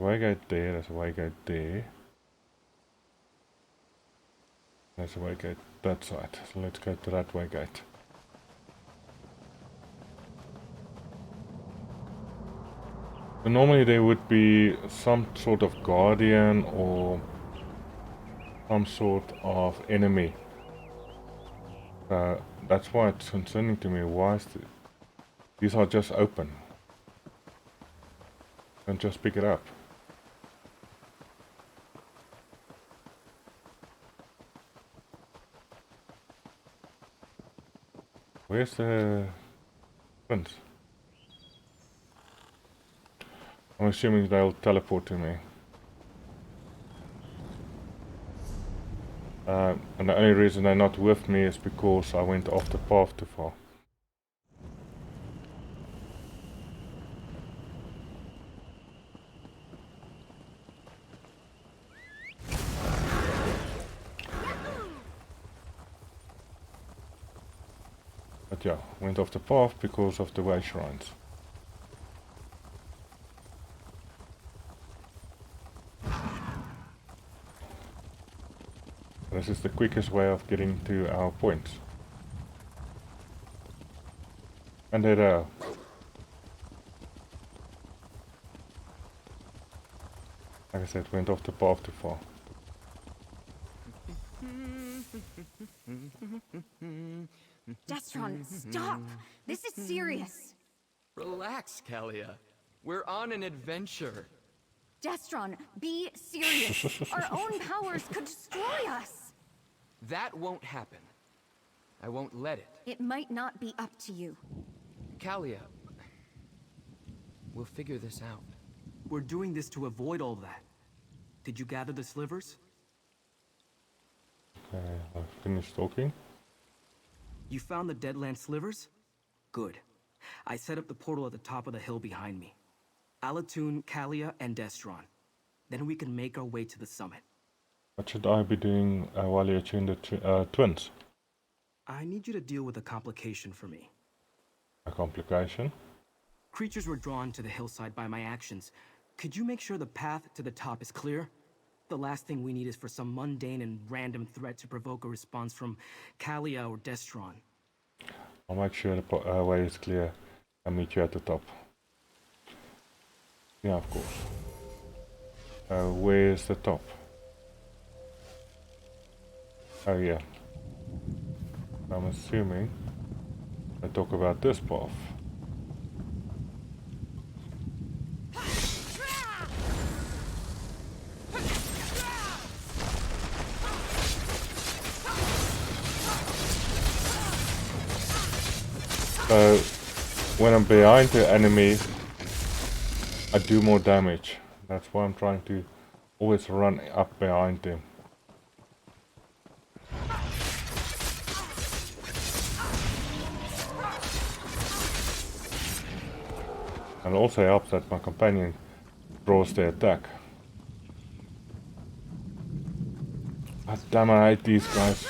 Waygate there, there's a waygate there. There's a waygate that side, so let's go to that waygate. So normally there would be some sort of guardian or some sort of enemy. That's why it's concerning to me. Why is these are just open? And just pick it up. Where's the prince? I'm assuming they'll teleport to me. And the only reason they're not with me is because I went off the path too far. But yeah, went off the path because of the way shrines. This is the quickest way of getting to our points. And they're there. Like I said, went off the path too far. Destron, stop! This is serious! Relax, Kalia. We're on an adventure. Destron, be serious! Our own powers could destroy us! That won't happen. I won't let it. It might not be up to you. Kalia, we'll figure this out. We're doing this to avoid all that. Did you gather the slivers? Okay, I've finished talking. You found the Deadland slivers? Good. I set up the portal at the top of the hill behind me. Alatun, Kalia, and Destron. Then we can make our way to the summit. What should I be doing while you attune the twins? I need you to deal with a complication for me. A complication? Creatures were drawn to the hillside by my actions. Could you make sure the path to the top is clear? The last thing we need is for some mundane and random threat to provoke a response from Kalia or Destron. I'll make sure the way is clear and meet you at the top. Yeah, of course. Where is the top? Oh yeah. I'm assuming I talk about this path. So when I'm behind the enemy, I do more damage. That's why I'm trying to always run up behind them. And it also helps that my companion draws the attack. God damn, I hate these guys.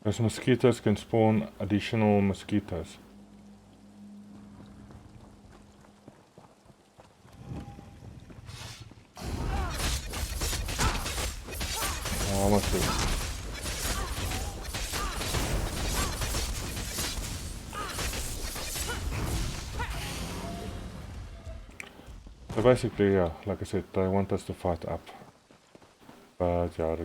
Those mosquitoes can spawn additional mosquitoes. Oh, almost did. So basically, yeah, like I said, I want us to fight up. But yeah,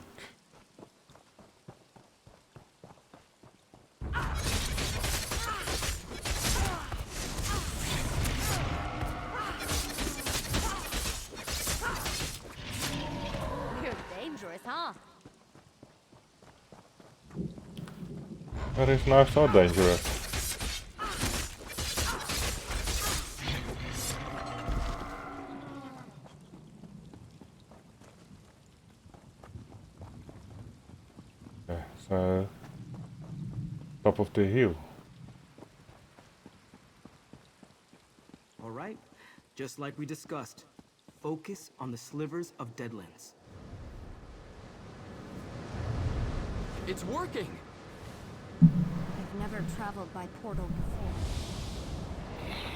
that is now so dangerous. Okay, so top of the hill. All right, just like we discussed, focus on the slivers of Deadlands. It's working! I've never traveled by portal before.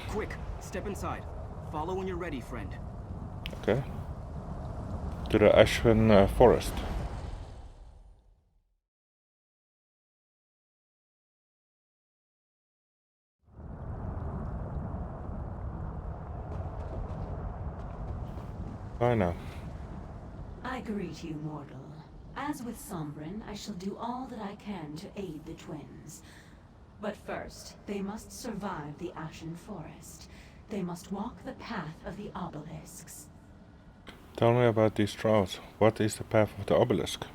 Quick, step inside. Follow when you're ready, friend. Okay. To the Ashwin forest. I know. I greet you, mortal. As with Sombrin, I shall do all that I can to aid the twins. But first, they must survive the Ashen Forest. They must walk the path of the obelisks. Tell me about these trials. What is the path of the obelisk?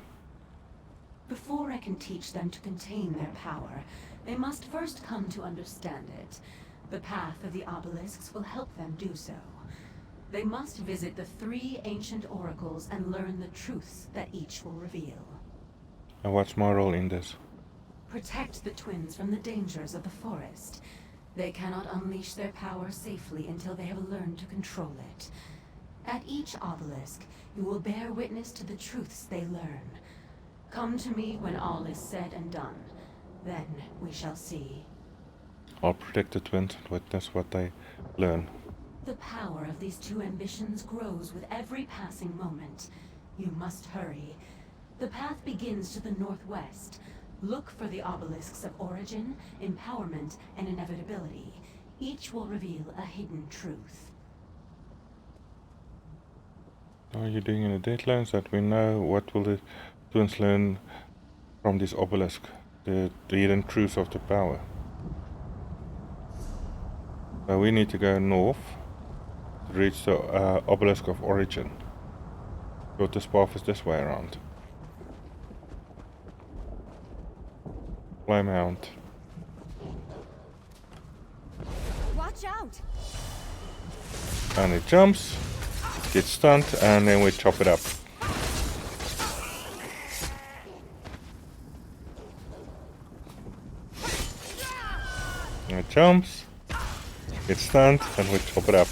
Before I can teach them to contain their power, they must first come to understand it. The path of the obelisks will help them do so. They must visit the 3 ancient oracles and learn the truths that each will reveal. And what's my role in this? Protect the twins from the dangers of the forest. They cannot unleash their power safely until they have learned to control it. At each obelisk, you will bear witness to the truths they learn. Come to me when all is said and done. Then we shall see. I'll protect the twins and witness what they learn. The power of these two ambitions grows with every passing moment. You must hurry. The path begins to the northwest. Look for the obelisks of origin, empowerment, and inevitability. Each will reveal a hidden truth. Are you doing any deadlines that we know? What will the twins learn from this obelisk? The hidden truths of the power. So we need to go north to reach the obelisk of origin. Shortest path is this way around. Climb mount. Watch out! And it jumps, gets stunned, and then we chop it up. And it jumps, gets stunned, and we chop it up.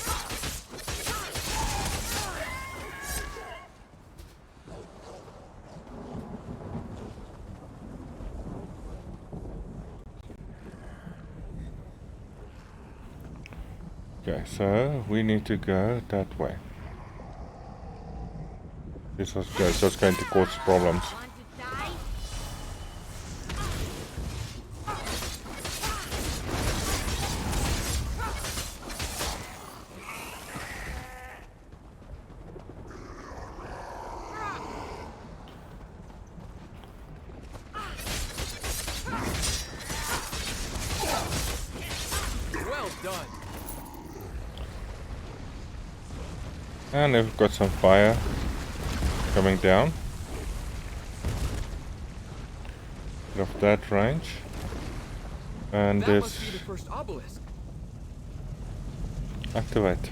Okay, so we need to go that way. This was just going to cause problems. Well done. And they've got some fire coming down. Bit of that range. And That must this be the first obelisk. activate.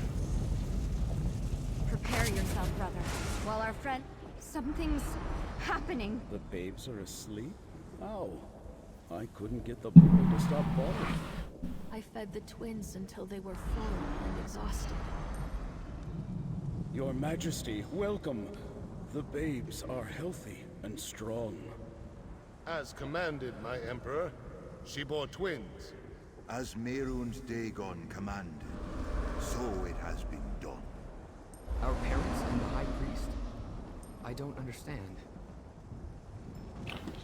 Prepare yourself, brother. While our friend... Something's happening. The babes are asleep? How? I couldn't get the people to stop bothering. I fed the twins until they were full and exhausted. Your Majesty, welcome. The babes are healthy and strong. As commanded, my Emperor. She bore twins. As Mehrunes Dagon commanded, so it has been done. Our parents and the High Priest? I don't understand.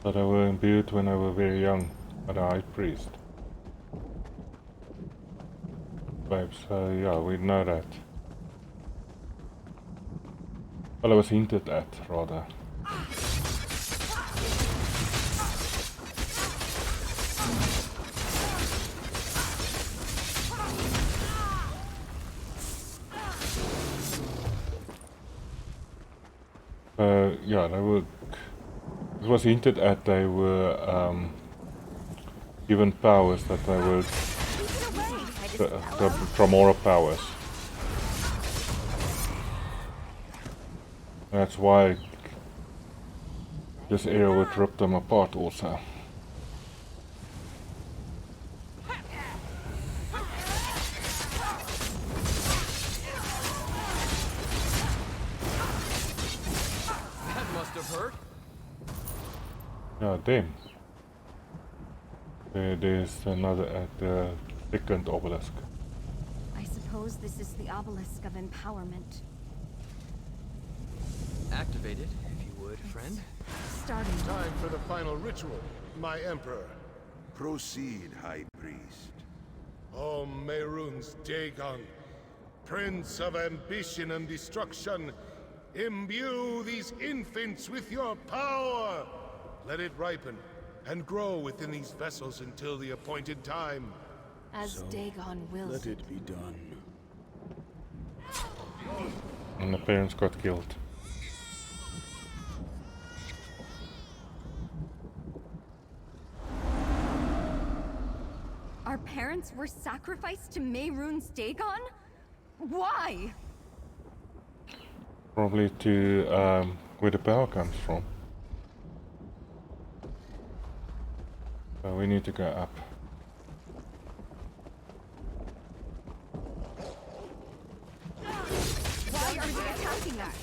So they were imbued when they were very young by the High Priest. Babes, so yeah, we know that. Well, it was hinted at, rather. Yeah, they were. It was hinted at they were given powers that they were the Tremora powers. That's why this area would rip them apart also. That must have hurt. Yeah, damn. There's another at the second obelisk. I suppose this is the obelisk of empowerment. Activate it, if you would, friend. Starting. Time for the final ritual, my Emperor. Proceed, High Priest. O Mehrunes Dagon, Prince of ambition and destruction, imbue these infants with your power. Let it ripen and grow within these vessels until the appointed time. As Dagon wills Let it be done. And the parents got killed. Our parents were sacrificed to Mehrunes Dagon? Why? Probably to where the power comes from. So we need to go up. Why are they attacking us?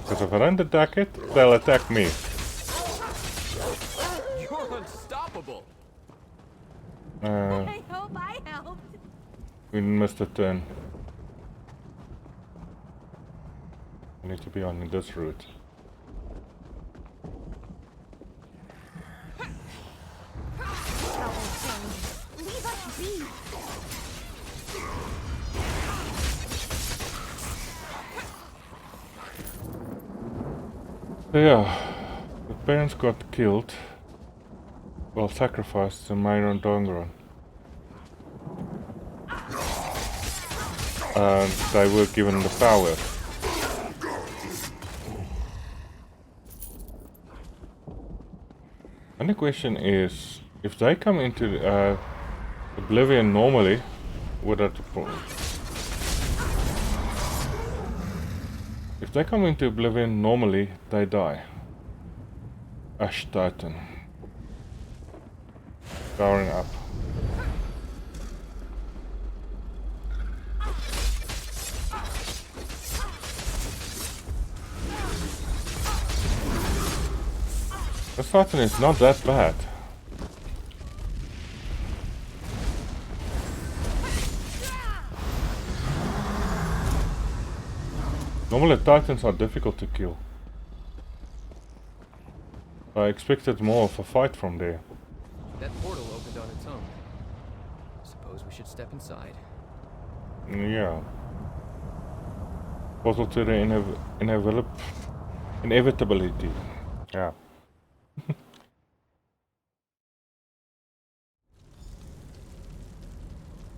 Because if I don't attack it, they'll attack me. You're unstoppable. I hope I helped. We missed a turn. We need to be on this route. Leave us be. So yeah, the parents got killed. Well, sacrificed in Myron Dongron. And they were given the power. And the question is, if they come into Oblivion normally, would that... If they come into Oblivion normally, they die. Ash Titan. Powering up. This Titan is not that bad. Normally Titans are difficult to kill. I expected more of a fight from there. That portal opened on its own. Suppose we should step inside. Yeah. Portal to the inevitability. Yeah.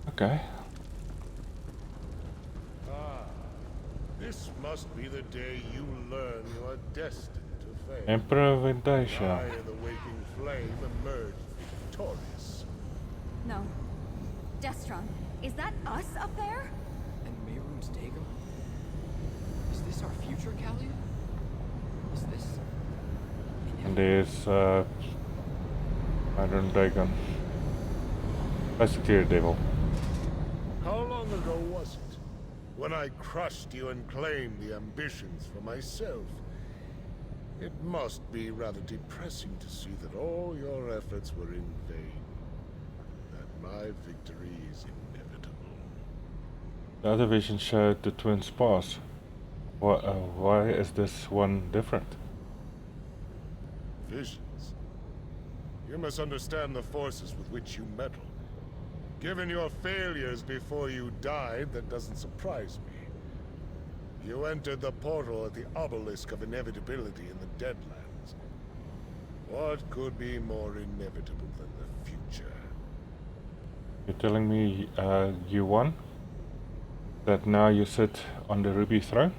Okay. This must be the day you learn you are destined to fail. Emperor Vendatia. I and the waking flame emerged victorious. No. Destron, is that us up there? And Mehrunes Dagon? Is this our future, Kalia? Is this... And there's Iron Dragon. Basically a devil. How long ago was it? When I crushed you and claimed the ambitions for myself. It must be rather depressing to see that all your efforts were in vain. That my victory is inevitable. The other vision showed the twin spars. Why is this one different? Visions? You must understand the forces with which you meddle. Given your failures before you died, that doesn't surprise me. You entered the portal at the obelisk of inevitability in the Deadlands. What could be more inevitable than the future? You're telling me you won? That now you sit on the ruby throne?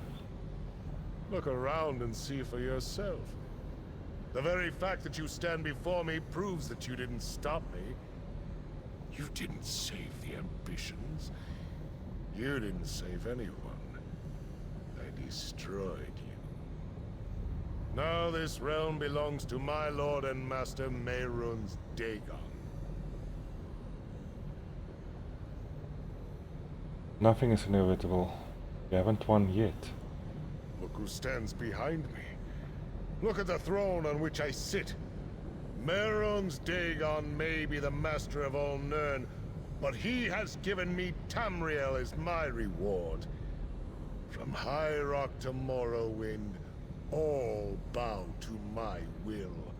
Look around and see for yourself. The very fact that you stand before me proves that you didn't stop me. You didn't save the ambitions. You didn't save anyone. I destroyed you. Now this realm belongs to my lord and master Mehrunes Dagon. Nothing is inevitable. You haven't won yet. Look who stands behind me. Look at the throne on which I sit. Mehrunes Dagon may be the master of all Nirn, but he has given me Tamriel as my reward. From High Rock to Morrowind, all bow to my will.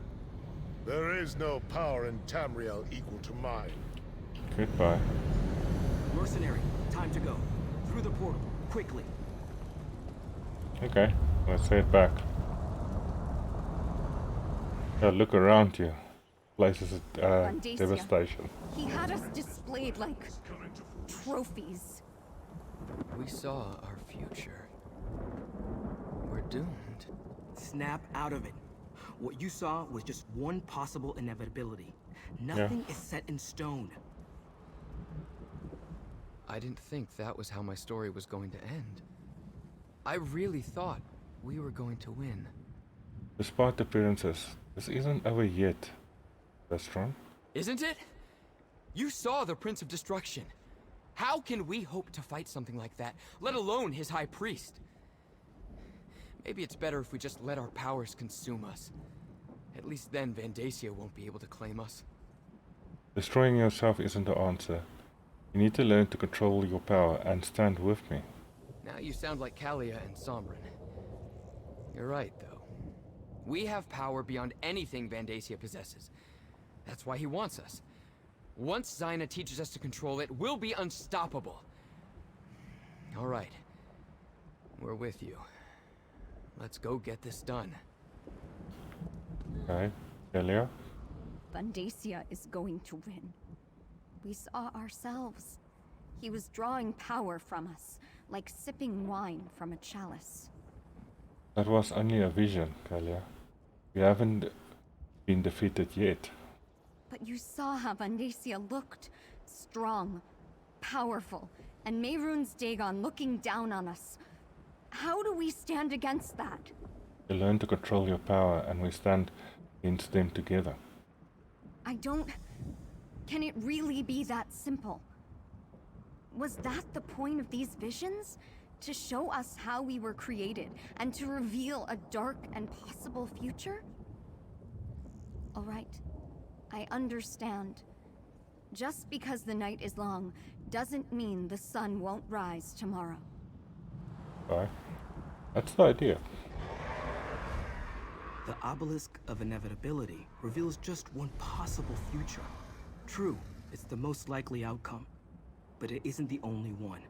There is no power in Tamriel equal to mine. Goodbye. Mercenary, time to go. Through the portal, quickly. Okay, let's head back. Look around you. Places of devastation. He had us displayed like trophies. We saw our future. We're doomed. Snap out of it. What you saw was just one possible inevitability. Nothing is set in stone. I didn't think that was how my story was going to end. I really thought we were going to win. Despite the appearances, this isn't over yet, Destron. Isn't it? You saw the Prince of Destruction. How can we hope to fight something like that, let alone his High Priest? Maybe it's better if we just let our powers consume us. At least then Vandacia won't be able to claim us. Destroying yourself isn't the answer. You need to learn to control your power and stand with me. Now you sound like Kalia and Sombrin. You're right, though. We have power beyond anything Vandacia possesses. That's why he wants us. Once Zaina teaches us to control it, we'll be unstoppable. All right. We're with you. Let's go get this done. Okay, Kalia? Vandacia is going to win. We saw ourselves. He was drawing power from us, like sipping wine from a chalice. That was only a vision, Kalia. You haven't been defeated yet. But you saw how Vandacia looked. Strong, powerful, and Mehrunes Dagon looking down on us. How do we stand against that? You learn to control your power and we stand against them together. I don't... Can it really be that simple? Was that the point of these visions? To show us how we were created, and to reveal a dark and possible future? All right. I understand. Just because the night is long, doesn't mean the sun won't rise tomorrow. Right. That's the idea. The obelisk of inevitability reveals just one possible future. True, it's the most likely outcome, but it isn't the only one.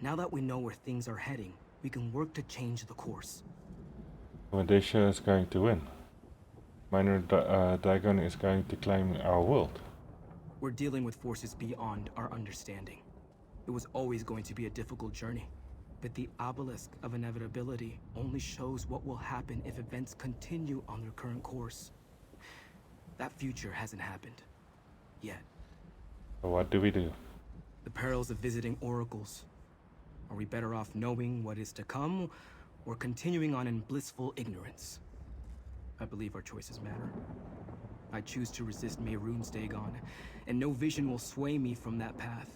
Now that we know where things are heading, we can work to change the course. Vandacia is going to win. Minor Dagon is going to claim our world. We're dealing with forces beyond our understanding. It was always going to be a difficult journey. But the obelisk of inevitability only shows what will happen if events continue on their current course. That future hasn't happened. Yet. So what do we do? The perils of visiting oracles. Are we better off knowing what is to come, or continuing on in blissful ignorance? I believe our choices matter. I choose to resist Mehrunes Dagon, and no vision will sway me from that path.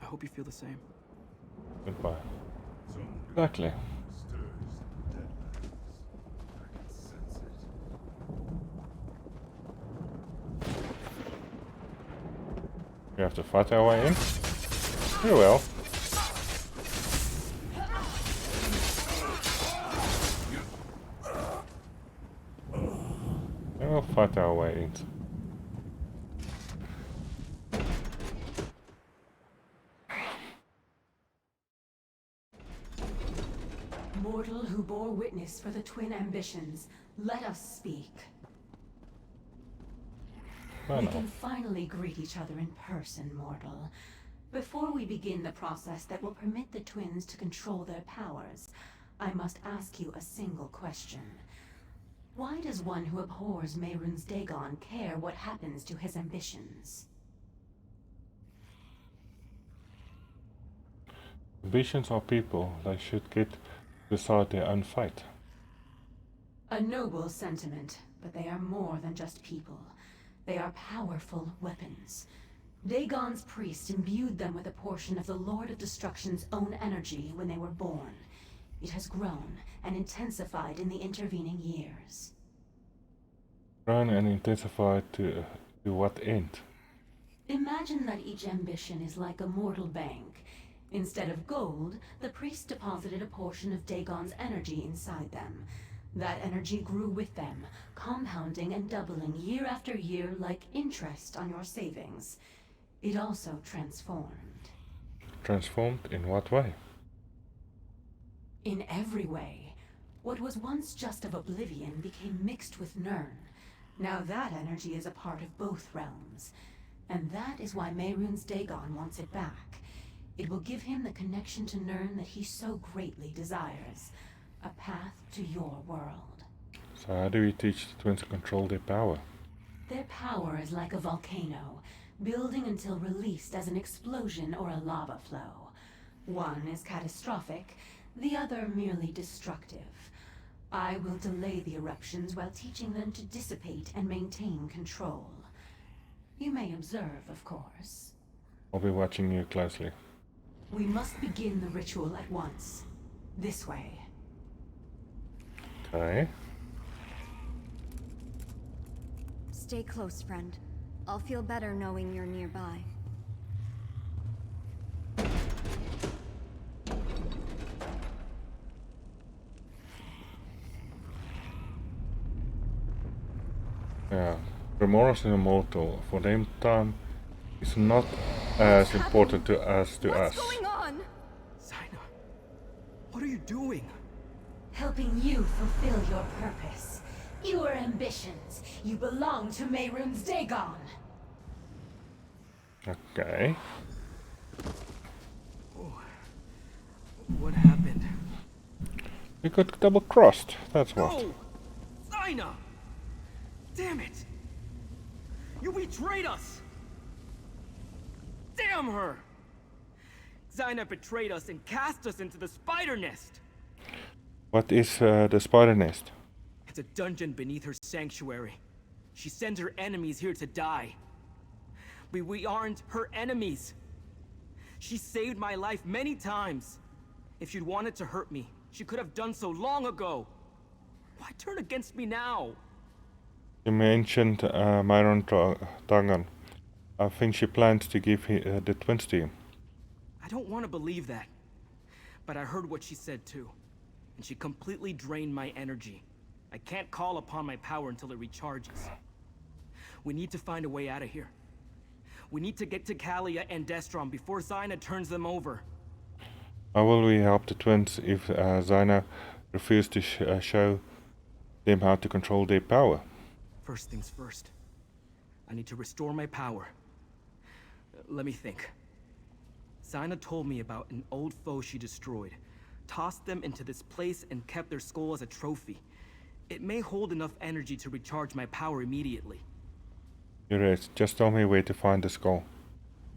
I hope you feel the same. Goodbye. Exactly. We have to fight our way in? Very well. We will fight our way in. Mortal who bore witness for the twin ambitions, let us speak. We can finally greet each other in person, mortal. Before we begin the process that will permit the twins to control their powers, I must ask you a single question. Why does one who abhors Mehrunes Dagon care what happens to his ambitions? Ambitions are people. They should get to decide their own fate. A noble sentiment, but they are more than just people. They are powerful weapons. Dagon's priest imbued them with a portion of the Lord of Destruction's own energy when they were born. It has grown and intensified in the intervening years. Grown and intensified to what end? Imagine that each ambition is like a mortal bank. Instead of gold, the priest deposited a portion of Dagon's energy inside them. That energy grew with them, compounding and doubling year after year like interest on your savings. It also transformed. Transformed in what way? In every way. What was once just of oblivion became mixed with Nirn. Now that energy is a part of both realms. And that is why Mehrunes Dagon wants it back. It will give him the connection to Nirn that he so greatly desires. A path to your world. So how do we teach the twins to control their power? Their power is like a volcano, building until released as an explosion or a lava flow. One is catastrophic, the other merely destructive. I will delay the eruptions while teaching them to dissipate and maintain control. You may observe, of course. I'll be watching you closely. We must begin the ritual at once. This way. Okay. Stay close, friend. I'll feel better knowing you're nearby. Yeah. Remorse is immortal. For them, time is not as important to us. What's going on? Zaina, what are you doing? Helping you fulfill your purpose. Your ambitions. You belong to Mehrunes Dagon. Okay. Oh. What happened? We got double-crossed, that's what. No! Zaina! Damn it! You betrayed us! Damn her! Zaina betrayed us and cast us into the spider nest! What is the spider nest? It's a dungeon beneath her sanctuary. She sends her enemies here to die. We aren't her enemies. She saved my life many times. If she'd wanted to hurt me, she could have done so long ago. Why turn against me now? You mentioned Mehrunes Dagon. I think she plans to give the twins to you. I don't want to believe that. But I heard what she said too. And she completely drained my energy. I can't call upon my power until it recharges. We need to find a way out of here. We need to get to Kalia and Destron before Zaina turns them over. How will we help the twins if Zaina refuses to show them how to control their power? First things first. I need to restore my power. Let me think. Zaina told me about an old foe she destroyed. Tossed them into this place and kept their skull as a trophy. It may hold enough energy to recharge my power immediately. You're right. Just tell me where to find the skull.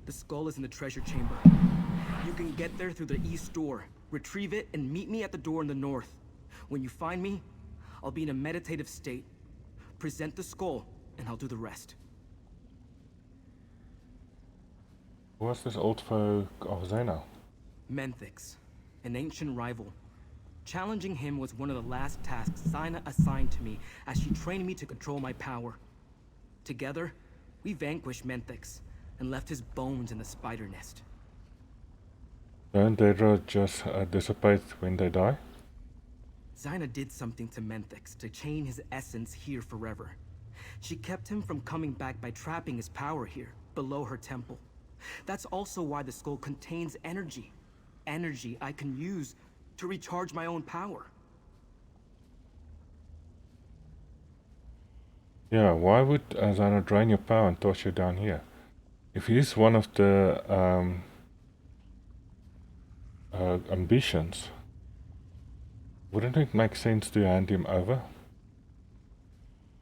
The skull is in the treasure chamber. You can get there through the east door. Retrieve it and meet me at the door in the north. When you find me, I'll be in a meditative state. Present the skull, and I'll do the rest. Who was this old foe of Zaina? Menthix, an ancient rival. Challenging him was one of the last tasks Zaina assigned to me as she trained me to control my power. Together, we vanquished Menthix and left his bones in the spider nest. Don't they just dissipate when they die? Zaina did something to Menthix to chain his essence here forever. She kept him from coming back by trapping his power here, below her temple. That's also why the skull contains energy. Energy I can use to recharge my own power. Yeah, why would Zaina drain your power and toss you down here? If he's one of the ambitions, wouldn't it make sense to hand him over?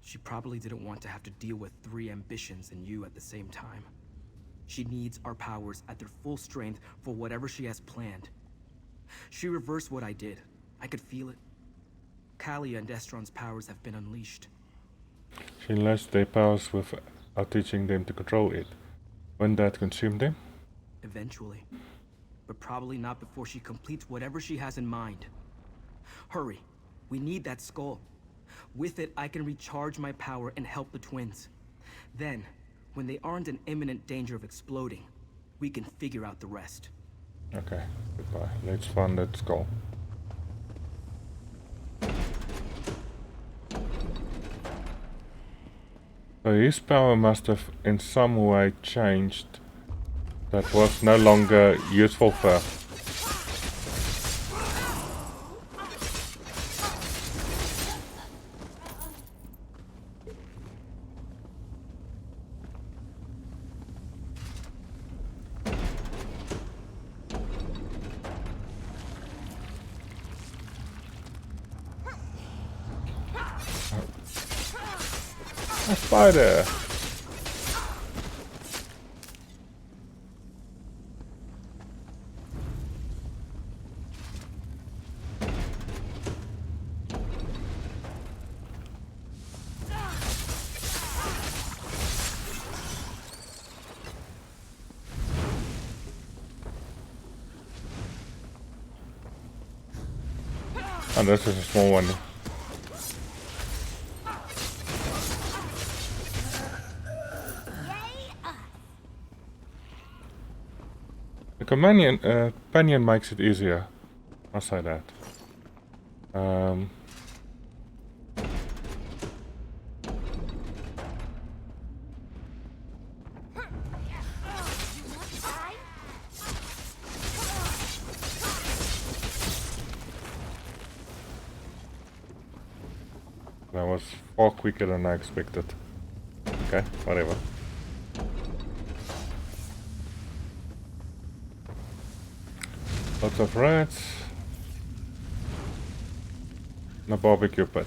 She probably didn't want to have to deal with 3 ambitions and you at the same time. She needs our powers at their full strength for whatever she has planned. She reversed what I did. I could feel it. Kalia and Destron's powers have been unleashed. She lost their powers without teaching them to control it. Wouldn't that consume them? Eventually. But probably not before she completes whatever she has in mind. Hurry. We need that skull. With it, I can recharge my power and help the twins. Then, when they aren't in imminent danger of exploding, we can figure out the rest. Okay, goodbye. Let's find that skull. So his power must have in some way changed. That was no longer useful for. A spider! Oh, this is a small one. companion makes it easier. I'll say that. That was far quicker than I expected. Okay, whatever. Lots of rats. And a barbecue pit.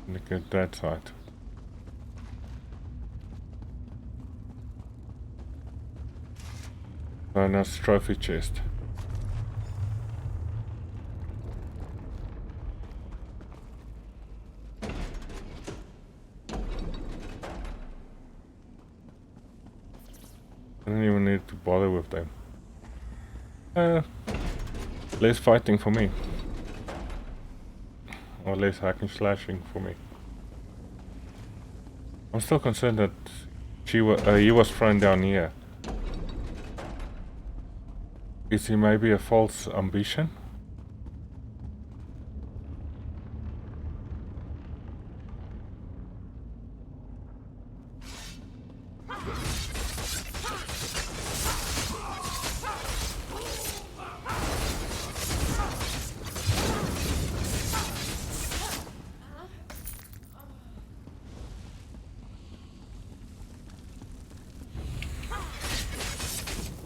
Look at that side. Oh, nice trophy chest. I don't even need to bother with them. Less fighting for me. Or less hacking slashing for me. I'm still concerned that he was thrown down here. Is he maybe a false ambition?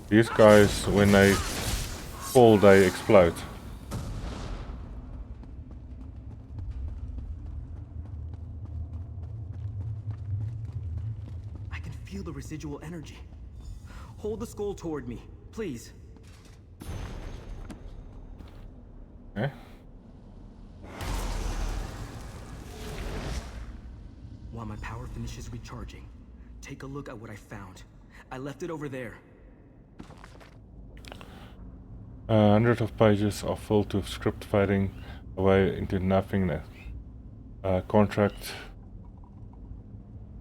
These guys, when they fall, they explode. I can feel the residual energy. Hold the skull toward me, please. Okay. While my power finishes recharging, take a look at what I found. I left it over there. Hundreds of pages are filled with script fading away into nothingness. Contract,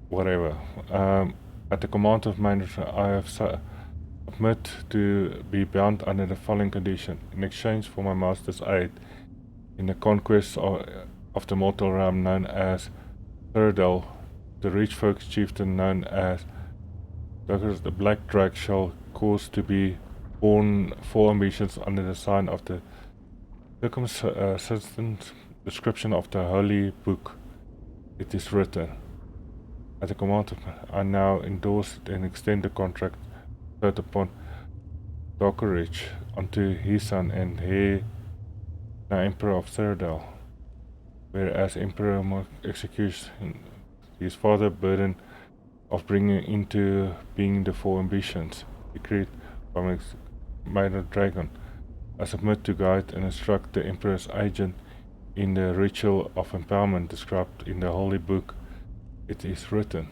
whatever. At the command of manager, I have submit to be bound under the following condition. In exchange for my master's aid in the conquest of the mortal realm known as Cyrodiil, the rich folks chieftain known as Douglas the Black Drake shall cause to be born 4 ambitions under the sign of the circumsistent description of the holy book. It is written. At the command of I now endorse and extend the contract set upon Dockerich unto his son and heir, the Emperor of Cyrodiil, whereas Emperor executes his father burden of bringing into being the 4 ambitions decreed by Minor Dragon. I submit to guide and instruct the Emperor's agent in the ritual of empowerment described in the Holy Book. It is written.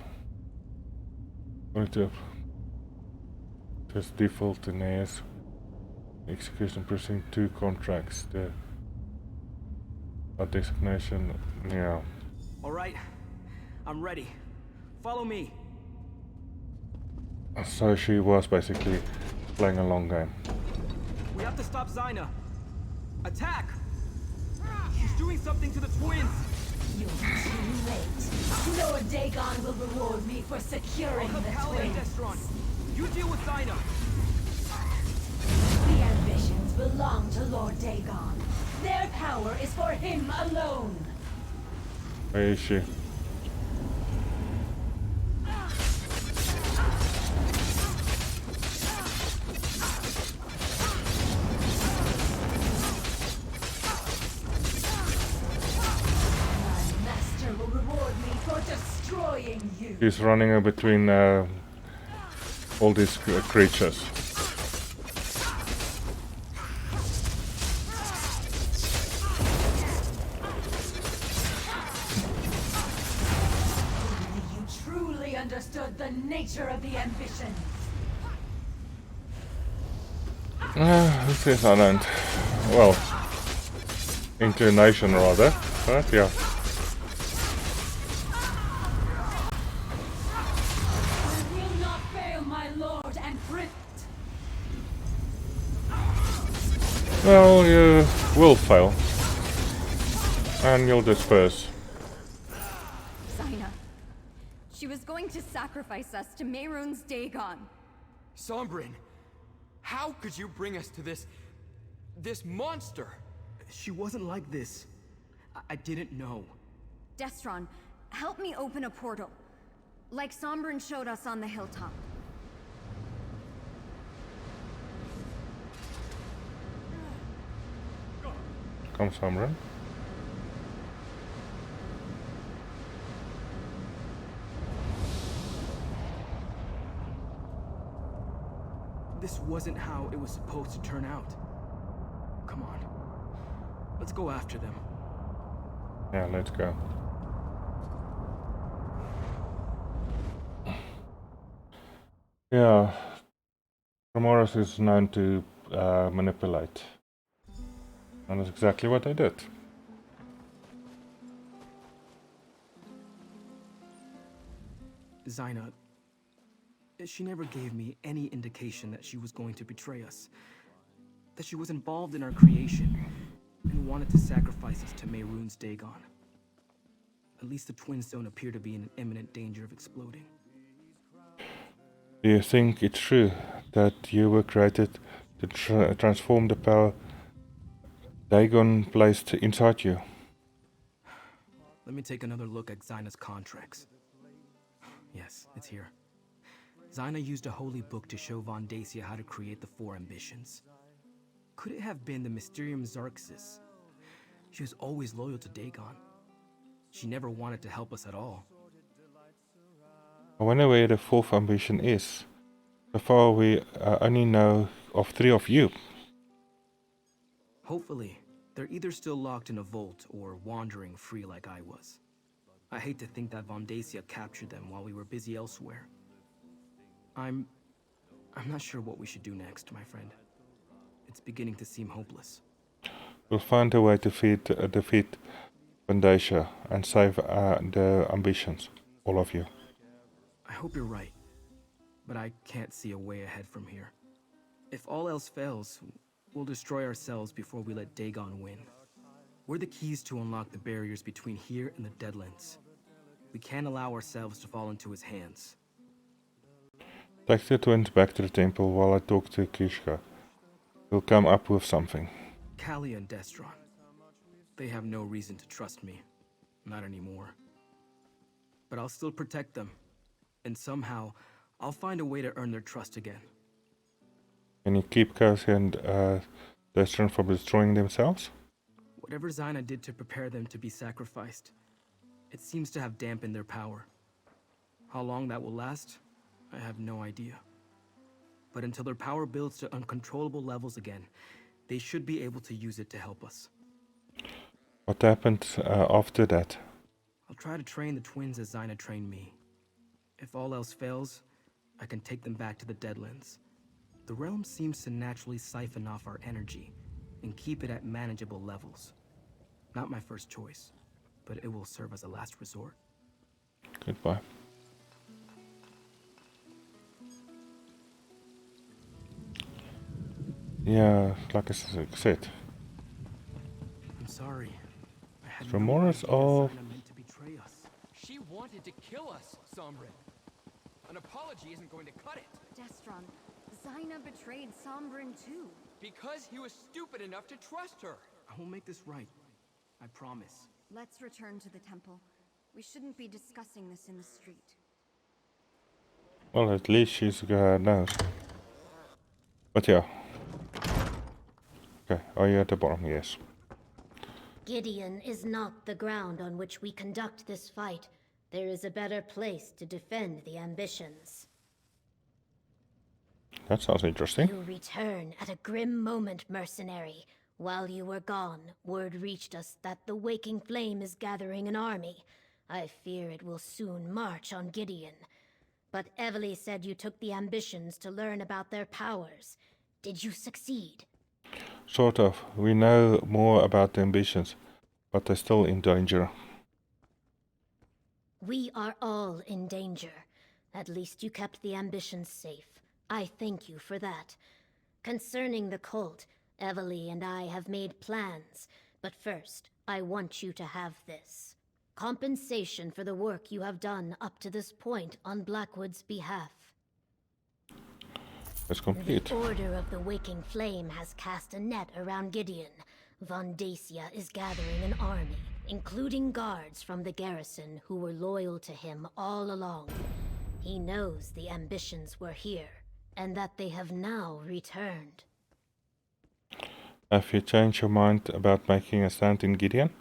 Going to just default in AS execution pressing 2 contracts. The designation, yeah. Alright, I'm ready. Follow me. So she was basically playing a long game. We have to stop Zyna. Attack! She's doing something to the twins! You're too late. Lord Dagon will reward me for securing the twins. You deal with Zyna. The ambitions belong to Lord Dagon. Their power is for him alone. Where is she? He's running in between all these creatures. You truly understood the nature of the ambitions. This is an end. Well, inclination rather, but yeah. Will not fail, my lord and prince. Well, you will fail. And you'll disperse. Zaina. She was going to sacrifice us to Mehrunes Dagon. Sombrin, how could you bring us to this monster? She wasn't like this. I didn't know. Destron, help me open a portal. Like Sombrin showed us on the hilltop. Come, Samran. This wasn't how it was supposed to turn out. Come on. Let's go after them. Yeah, let's go. Yeah. Ramoras is known to manipulate. And that's exactly what they did. Zaina, she never gave me any indication that she was going to betray us. That she was involved in our creation and wanted to sacrifice us to Mehrunes Dagon. At least the twins don't appear to be in imminent danger of exploding. Do you think it's true that you were created to transform the power Dagon placed inside you? Let me take another look at Zaina's contracts. Yes, it's here. Zaina used a holy book to show Von Dacia how to create the 4 ambitions. Could it have been the Mysterium Xarxis? She was always loyal to Dagon. She never wanted to help us at all. I wonder where the 4th ambition is. So far we only know of 3 of you. Hopefully, they're either still locked in a vault or wandering free like I was. I hate to think that Von Dacia captured them while we were busy elsewhere. I'm not sure what we should do next, my friend. It's beginning to seem hopeless. We'll find a way to defeat Vandacia and save the ambitions, all of you. I hope you're right, but I can't see a way ahead from here. If all else fails, we'll destroy ourselves before we let Dagon win. We're the keys to unlock the barriers between here and the Deadlands. We can't allow ourselves to fall into his hands. Take the twins back to the temple while I talk to Kishka. We'll come up with something. Kalia and Destron. They have no reason to trust me. Not anymore. But I'll still protect them. And somehow, I'll find a way to earn their trust again. Can you keep Cassie and Destron from destroying themselves? Whatever Zaina did to prepare them to be sacrificed, it seems to have dampened their power. How long that will last, I have no idea. But until their power builds to uncontrollable levels again, they should be able to use it to help us. What happened after that? I'll try to train the twins as Zaina trained me. If all else fails, I can take them back to the Deadlands. The realm seems to naturally siphon off our energy and keep it at manageable levels. Not my first choice, but it will serve as a last resort. Goodbye. Yeah, like I said. I'm sorry. I had Ramoras of... Zaina meant to betray us. She wanted to kill us, Sombrin. An apology isn't going to cut it. Destron, Zaina betrayed Sombrin too. Because he was stupid enough to trust her. I will make this right. I promise. Let's return to the temple. We shouldn't be discussing this in the street. Well, at least she's knows. But yeah. Okay, are you at the bottom? Yes. Gideon is not the ground on which we conduct this fight. There is a better place to defend the ambitions. That sounds interesting. You return at a grim moment, mercenary. While you were gone, word reached us that the Waking Flame is gathering an army. I fear it will soon march on Gideon. But Evely said you took the ambitions to learn about their powers. Did you succeed? Sort of. We know more about the ambitions, but they're still in danger. We are all in danger. At least you kept the ambitions safe. I thank you for that. Concerning the cult, Evely and I have made plans, but first, I want you to have this. Compensation for the work you have done up to this point on Blackwood's behalf. It's complete. The Order of the Waking Flame has cast a net around Gideon. Von Dacia is gathering an army, including guards from the garrison who were loyal to him all along. He knows the ambitions were here, and that they have now returned. Have you changed your mind about making a stand in Gideon?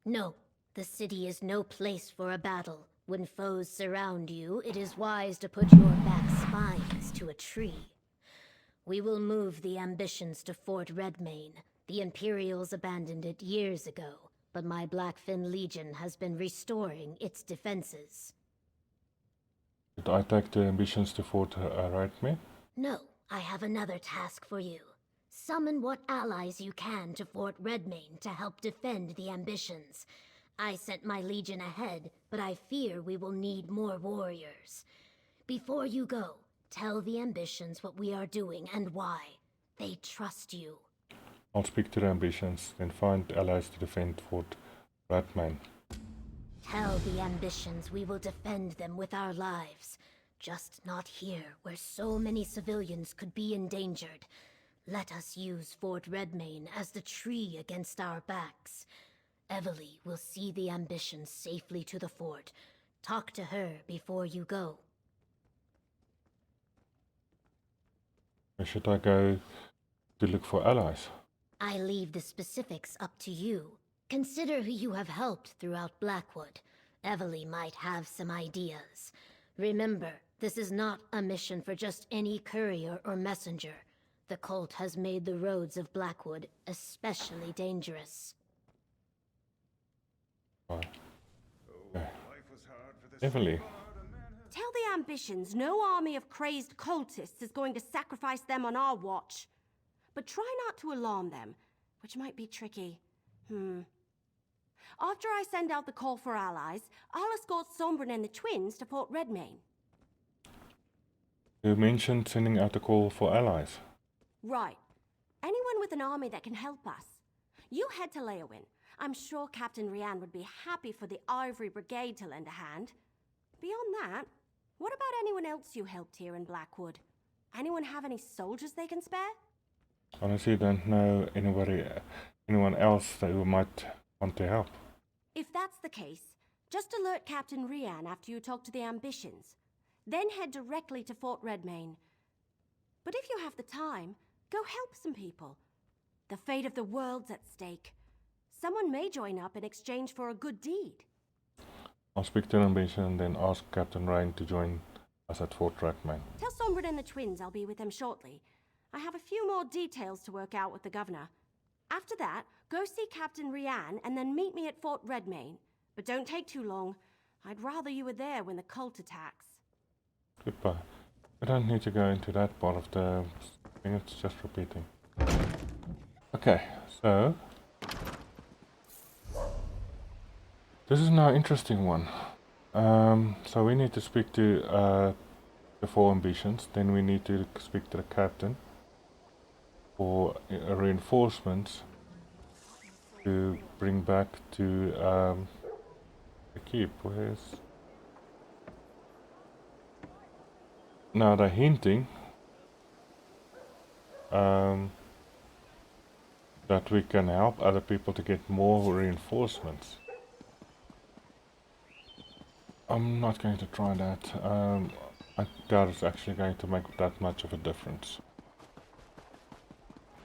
No, the city is no place for a battle. When foes surround you, it is wise to put your back spines to a tree. We will move the ambitions to Fort Redmayne. The Imperials abandoned it years ago, but my Blackfin Legion has been restoring its defenses. Did I take the ambitions to Fort Redmayne? No, I have another task for you. Summon what allies you can to Fort Redmayne to help defend the ambitions. I sent my legion ahead, but I fear we will need more warriors. Before you go, tell the ambitions what we are doing and why. They trust you. I'll speak to the ambitions, then find allies to defend Fort Redmayne. Tell the ambitions we will defend them with our lives. Just not here, where so many civilians could be endangered. Let us use Fort Redmayne as the tree against our backs. Evely will see the ambitions safely to the fort. Talk to her before you go. Where should I go to look for allies? I leave the specifics up to you. Consider who you have helped throughout Blackwood. Evely might have some ideas. Remember, this is not a mission for just any courier or messenger. The cult has made the roads of Blackwood especially dangerous. Okay. Evely. Tell the ambitions no army of crazed cultists is going to sacrifice them on our watch. But try not to alarm them, which might be tricky. After I send out the call for allies, I'll escort Sombrin and the twins to Fort Redmayne. You mentioned sending out a call for allies. Right. Anyone with an army that can help us. You head to Leowin. I'm sure Captain Rian would be happy for the Ivory Brigade to lend a hand. Beyond that, what about anyone else you helped here in Blackwood? Anyone have any soldiers they can spare? Honestly, don't know anyone else that who might want to help. If that's the case, just alert Captain Rian after you talk to the ambitions. Then head directly to Fort Redmayne. But if you have the time, go help some people. The fate of the world's at stake. Someone may join up in exchange for a good deed. I'll speak to the ambition and then ask Captain Ryan to join us at Fort Redmayne. Tell Sombrin and the twins I'll be with them shortly. I have a few more details to work out with the governor. After that, go see Captain Rian and then meet me at Fort Redmayne. But don't take too long. I'd rather you were there when the cult attacks. Goodbye. I don't need to go into that part of the thing, it's just repeating. Okay, so this is now an interesting one. So we need to speak to the 4 ambitions, then we need to speak to the captain for reinforcements to bring back to the keep. Where's... Now they're hinting that we can help other people to get more reinforcements. I'm not going to try that. I doubt it's actually going to make that much of a difference.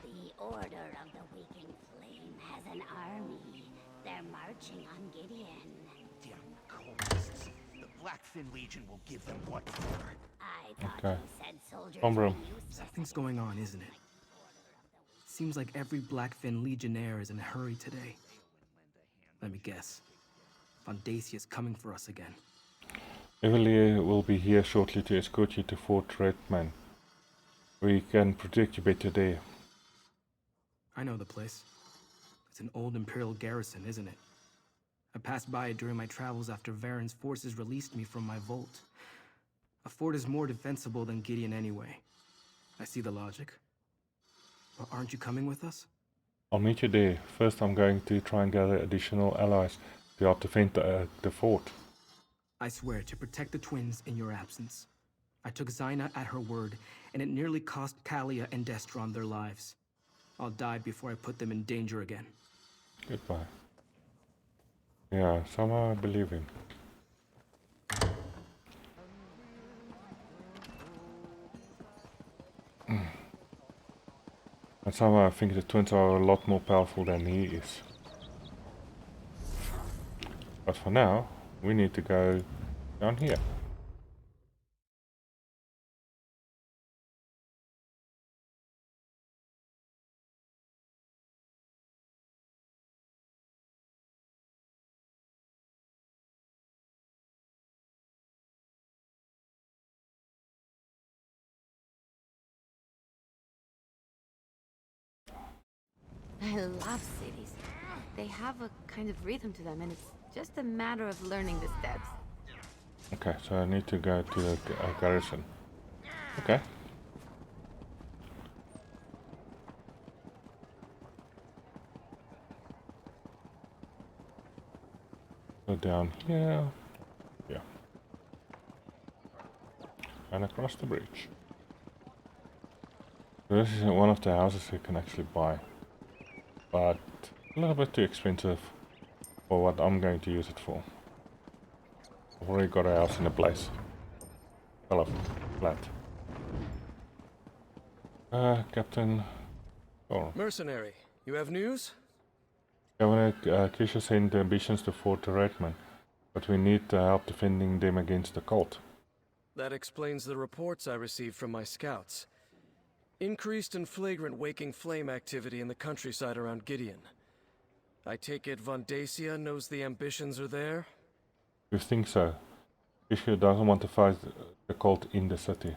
The Order of the Waking Flame has an army. They're marching on Gideon. Damn cultists. The Blackfin Legion will give them what for. I thought Okay. you said soldiers Homeroom. were useless. Something's going on, isn't it? Seems like every Blackfin Legionnaire is in a hurry today. Let me guess. Von Dacia is coming for us again. Evely will be here shortly to escort you to Fort Redmayne. We can protect you better there. I know the place. It's an old Imperial garrison, isn't it? I passed by it during my travels after Varen's forces released me from my vault. A fort is more defensible than Gideon anyway. I see the logic. But aren't you coming with us? I'll meet you there. First I'm going to try and gather additional allies to help defend the fort. I swear to protect the twins in your absence. I took Zaina at her word, and it nearly cost Kalia and Destron their lives. I'll die before I put them in danger again. Goodbye. Yeah, somehow I believe him. And somehow I think the twins are a lot more powerful than he is. But for now, we need to go down here. I love cities. They have a kind of rhythm to them, and it's just a matter of learning the steps. Okay, so I need to go to the garrison. Okay. Go down here. Yeah. And across the bridge. So this is one of the houses you can actually buy. But a little bit too expensive for what I'm going to use it for. I've already got a house in a place. Fell off flat. Captain. Oh. Mercenary, you have news? Governor Kisha sent ambitions to Fort Redman, but we need help defending them against the cult. That explains the reports I received from my scouts. Increased and flagrant waking flame activity in the countryside around Gideon. I take it Vondacia knows the ambitions are there? We think so. Kisha doesn't want to fight the cult in the city.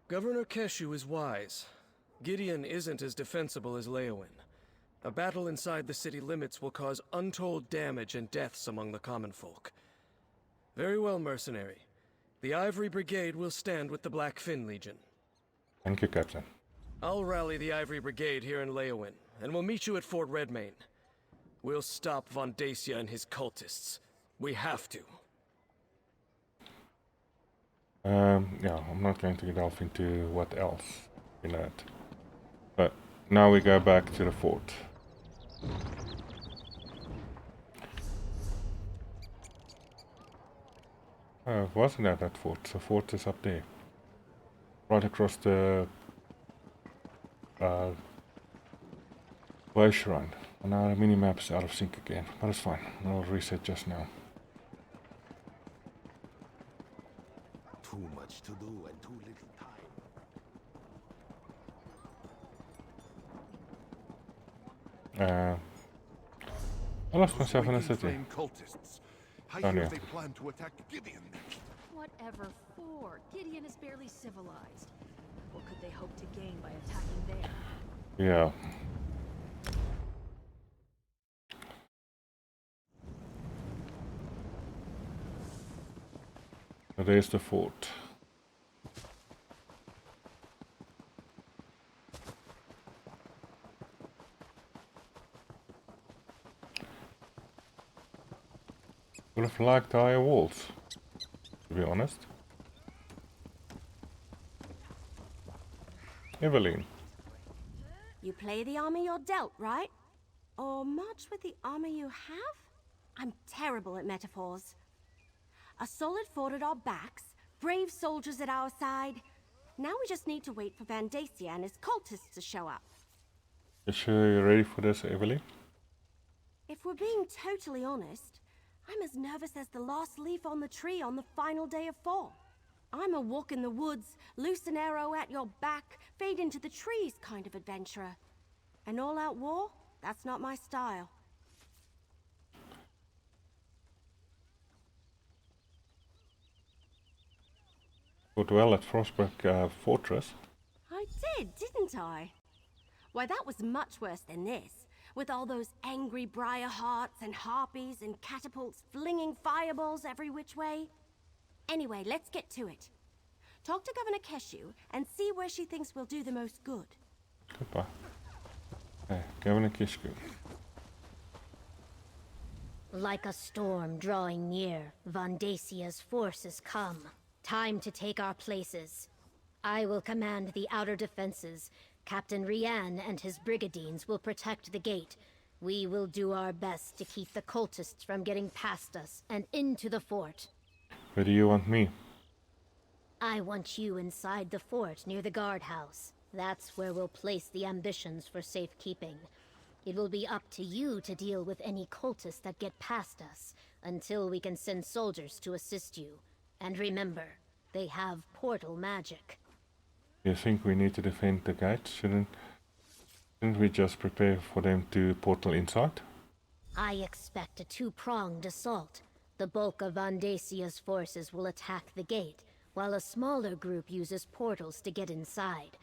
Governor Keshu is wise. Gideon isn't as defensible as Leowin. A battle inside the city limits will cause untold damage and deaths among the common folk. Very well, mercenary. The Ivory Brigade will stand with the Black Fin Legion. Thank you, Captain. I'll rally the Ivory Brigade here in Leowin, and we'll meet you at Fort Redmayne. We'll stop Vondacia and his cultists. We have to. Yeah, I'm not going to delve into what else in that. But now we go back to the fort. It wasn't at that fort. The fort is up there. Right across the way shrine. And now the mini-map's out of sync again. But it's fine. I'll reset just now. Too much to do and too little time. I lost myself in a city. I hear they plan to attack Gideon. Whatever for? Gideon is barely civilized. What could they hope to gain by attacking there? Yeah. There's the fort. Would have liked higher walls, to be honest. Evelyn. You play the army you're dealt, right? Or march with the armor you have? I'm terrible at metaphors. A solid fort at our backs, brave soldiers at our side. Now we just need to wait for Vondacia and his cultists to show up. You sure you're ready for this, Evelyn? If we're being totally honest, I'm as nervous as the last leaf on the tree on the final day of fall. I'm a walk in the woods, loose an arrow at your back, fade into the trees kind of adventurer. An all-out war? That's not my style. Fought well at Frostburg Fortress. I Ain't I? Why, that was much worse than this, with all those angry briar hearts and harpies and catapults flinging fireballs every which way. Anyway, let's get to it. Talk to Governor Keshu and see where she thinks will do the most good. Goodbye. Hey, Governor Keshu. Like a storm drawing near, Vandasia's forces come. Time to take our places. I will command the outer defenses. Captain Rian and his brigadines will protect the gate. We will do our best to keep the cultists from getting past us and into the fort. Where do you want me? I want you inside the fort near the guardhouse. That's where we'll place the ambitions for safekeeping. It will be up to you to deal with any cultists that get past us, until we can send soldiers to assist you. And remember, they have portal magic. You think we need to defend the gate? Shouldn't we just prepare for them to portal inside? I expect a two-pronged assault. The bulk of Vandasia's forces will attack the gate, while a smaller group uses portals to get inside.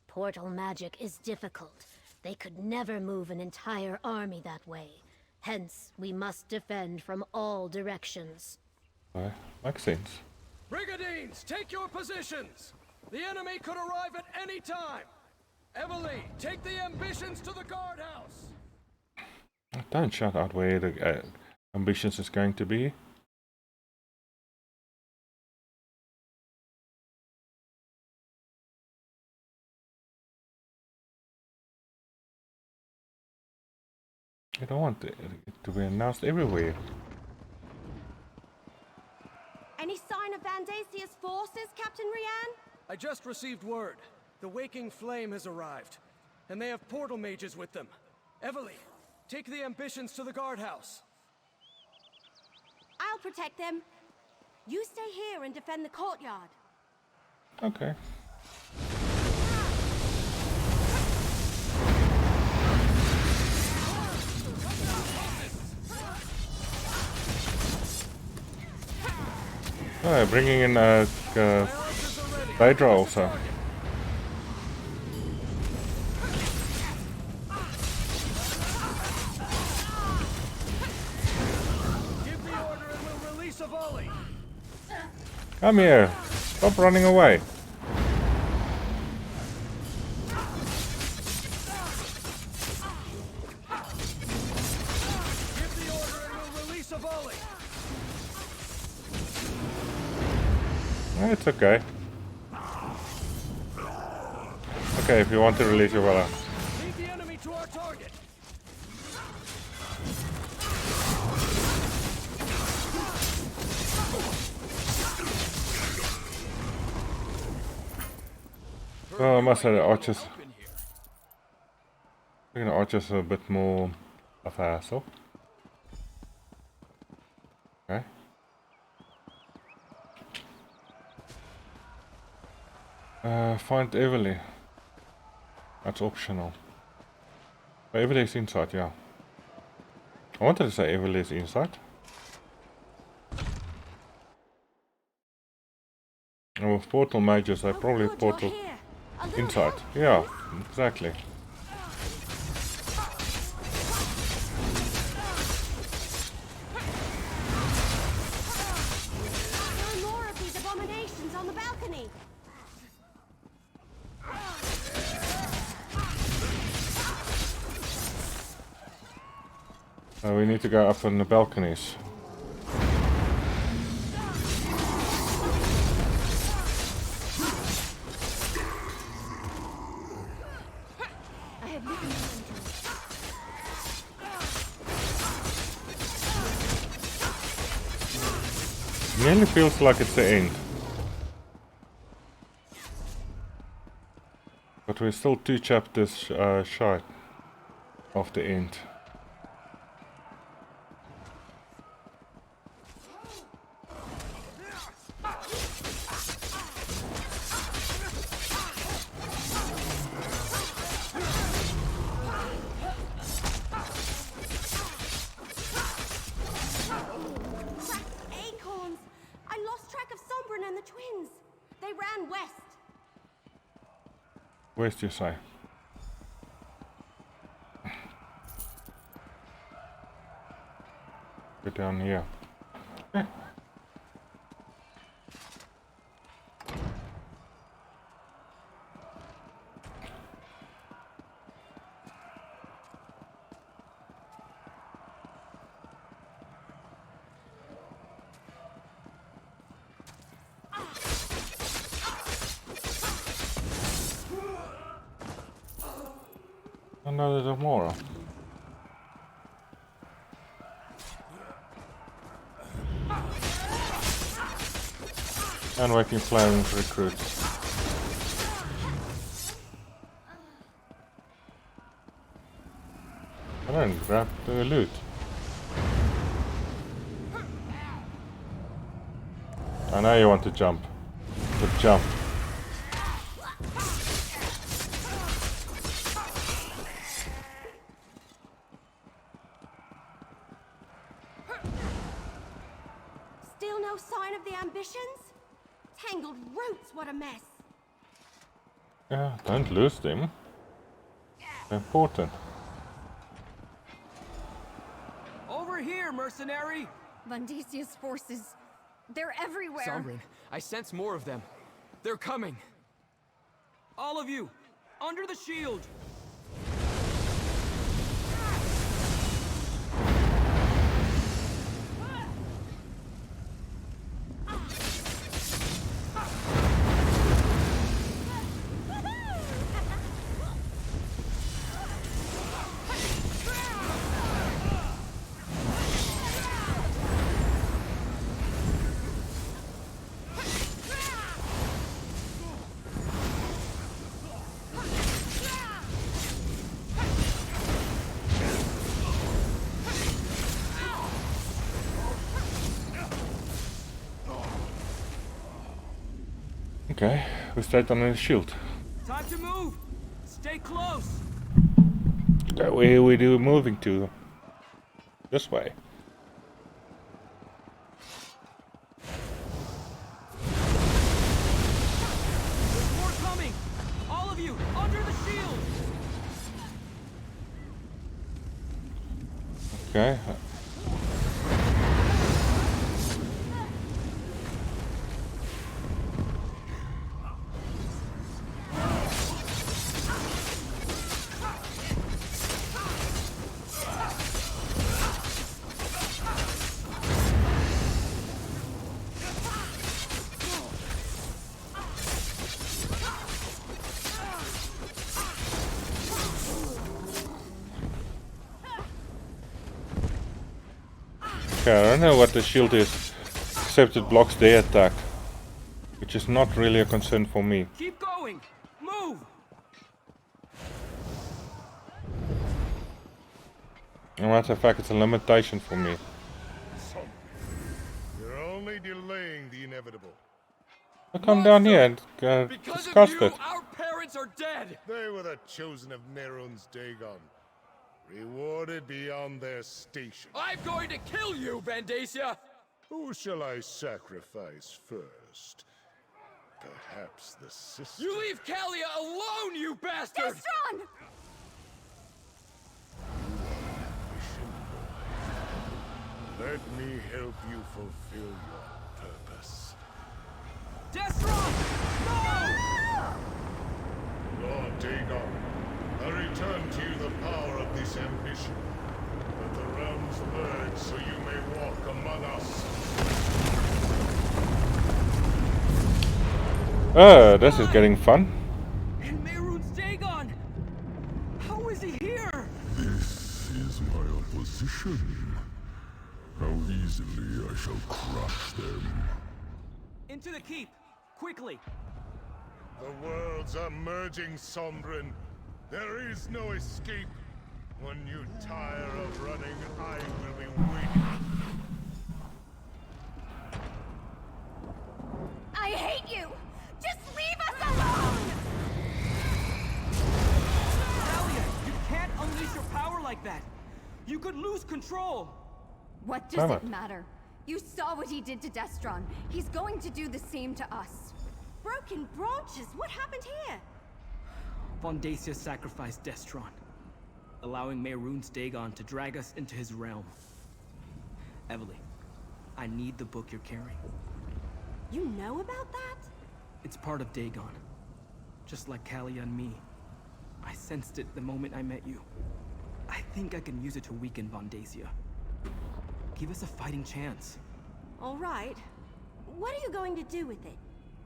Portal magic is difficult. They could never move an entire army that way. Hence, we must defend from all directions. Makes sense. Brigadines, take your positions! The enemy could arrive at any time! Emily, take the ambitions to the guardhouse! Don't shout out where the ambitions is going to be. I don't want it to be announced everywhere. Any sign of Vandasia's forces, Captain Rian? I just received word. The Waking Flame has arrived, and they have portal mages with them. Evely, take the ambitions to the guardhouse. I'll protect them. You stay here and defend the courtyard. Okay. Oh, bringing in Daedra also. Give the order and we'll release a volley. Come here. Stop running away. Give the order and we'll release a volley. It's okay. Okay, if you want to release your volley. Lead the enemy to our target. Oh, I must say the archers. I think the archers are a bit more of a hassle. Okay. Find Everly. That's optional. But Everly is inside, yeah. I wanted to say Everly is inside. And with portal mages, I probably portal inside. Yeah, exactly. There are more of these abominations on the balcony. We need to go up on the balconies. Nearly feels like it's the end. But we're still 2 chapters shy of the end. Acorns! I lost track of Sombrin and the twins. They ran west. West, you say? Go down here. No, there's more. And waking flaming recruits. I don't grab the loot. I know you want to jump. But jump. Still no sign of the ambitions? Tangled roots, what a mess. Yeah, don't lose them. They're important. Over here, mercenary! Vandesia's forces. They're everywhere. Sombrin, I sense more of them. They're coming. All of you, under the shield! Okay, we start on the shield. Time to move! Stay close! That way we do moving to. This way. There's more coming! All of you, under the shield! Okay. Okay, I don't know what the shield is, except it blocks their attack, which is not really a concern for me. Keep going! Move! As a matter of fact, it's a limitation for me. You're only delaying the inevitable. I'll come down here and discuss it. Our parents are dead! They were the chosen of Nerun's Dagon, rewarded beyond their station. I'm going to kill you, Vandacia! Who shall I sacrifice first? Perhaps the sister. You leave Kalia alone, you bastard! Destron! Let me help you fulfill your purpose. Destron! No! Lord Dagon, I return to you the power of this ambition. Let the realms merge so you may walk among us. This is getting fun. And Mehrunes Dagon! How is he here? This is my opposition. How easily I shall crush them. Into the keep, quickly! The worlds are merging, Sombrin. There is no escape. When you tire of running, I will be waiting. I hate you! Just leave us alone! Kalia, you can't unleash your power like that! You could lose control! What does it matter? You saw what he did to Destron. He's going to do the same to us. Broken branches, what happened here? Vondacia sacrificed Destron, allowing Mehrunes Dagon to drag us into his realm. Evely, I need the book you're carrying. You know about that? It's part of Dagon. Just like Kalia and me. I sensed it the moment I met you. I think I can use it to weaken Vondacia. Give us a fighting chance. All right. What are you going to do with it?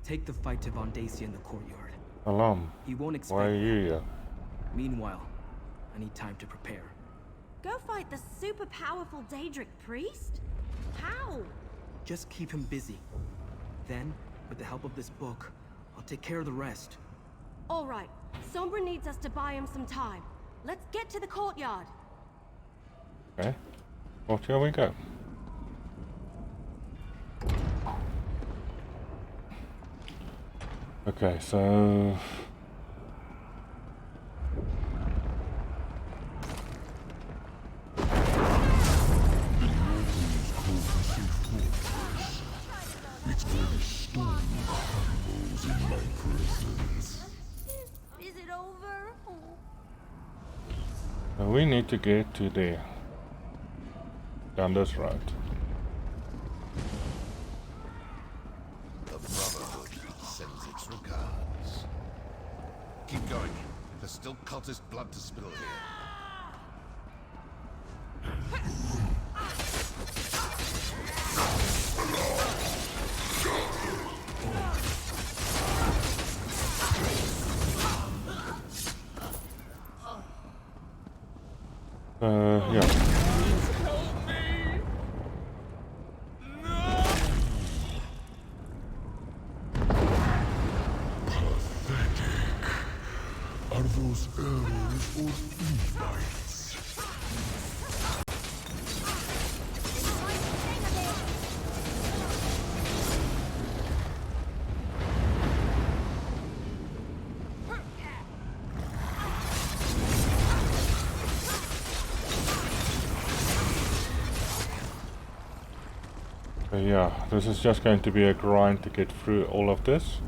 Take the fight to Vondacia in the courtyard. Alarm. He won't expect Why are you here? Meanwhile, I need time to prepare. Go fight the super powerful Daedric priest? How? Just keep him busy. Then, with the help of this book, I'll take care of the rest. All right. Sombra needs us to buy him some time. Let's get to the courtyard. Okay. Well, here we go. Okay, so... Its very stone trembles in my presence. Is it over? So we need to get to there. Down this road. The Brotherhood sends its regards. Keep going. There's still cultist blood to spill here. Yeah. Pathetic. Are those arrows or flea bites? So yeah, this is just going to be a grind to get through all of this.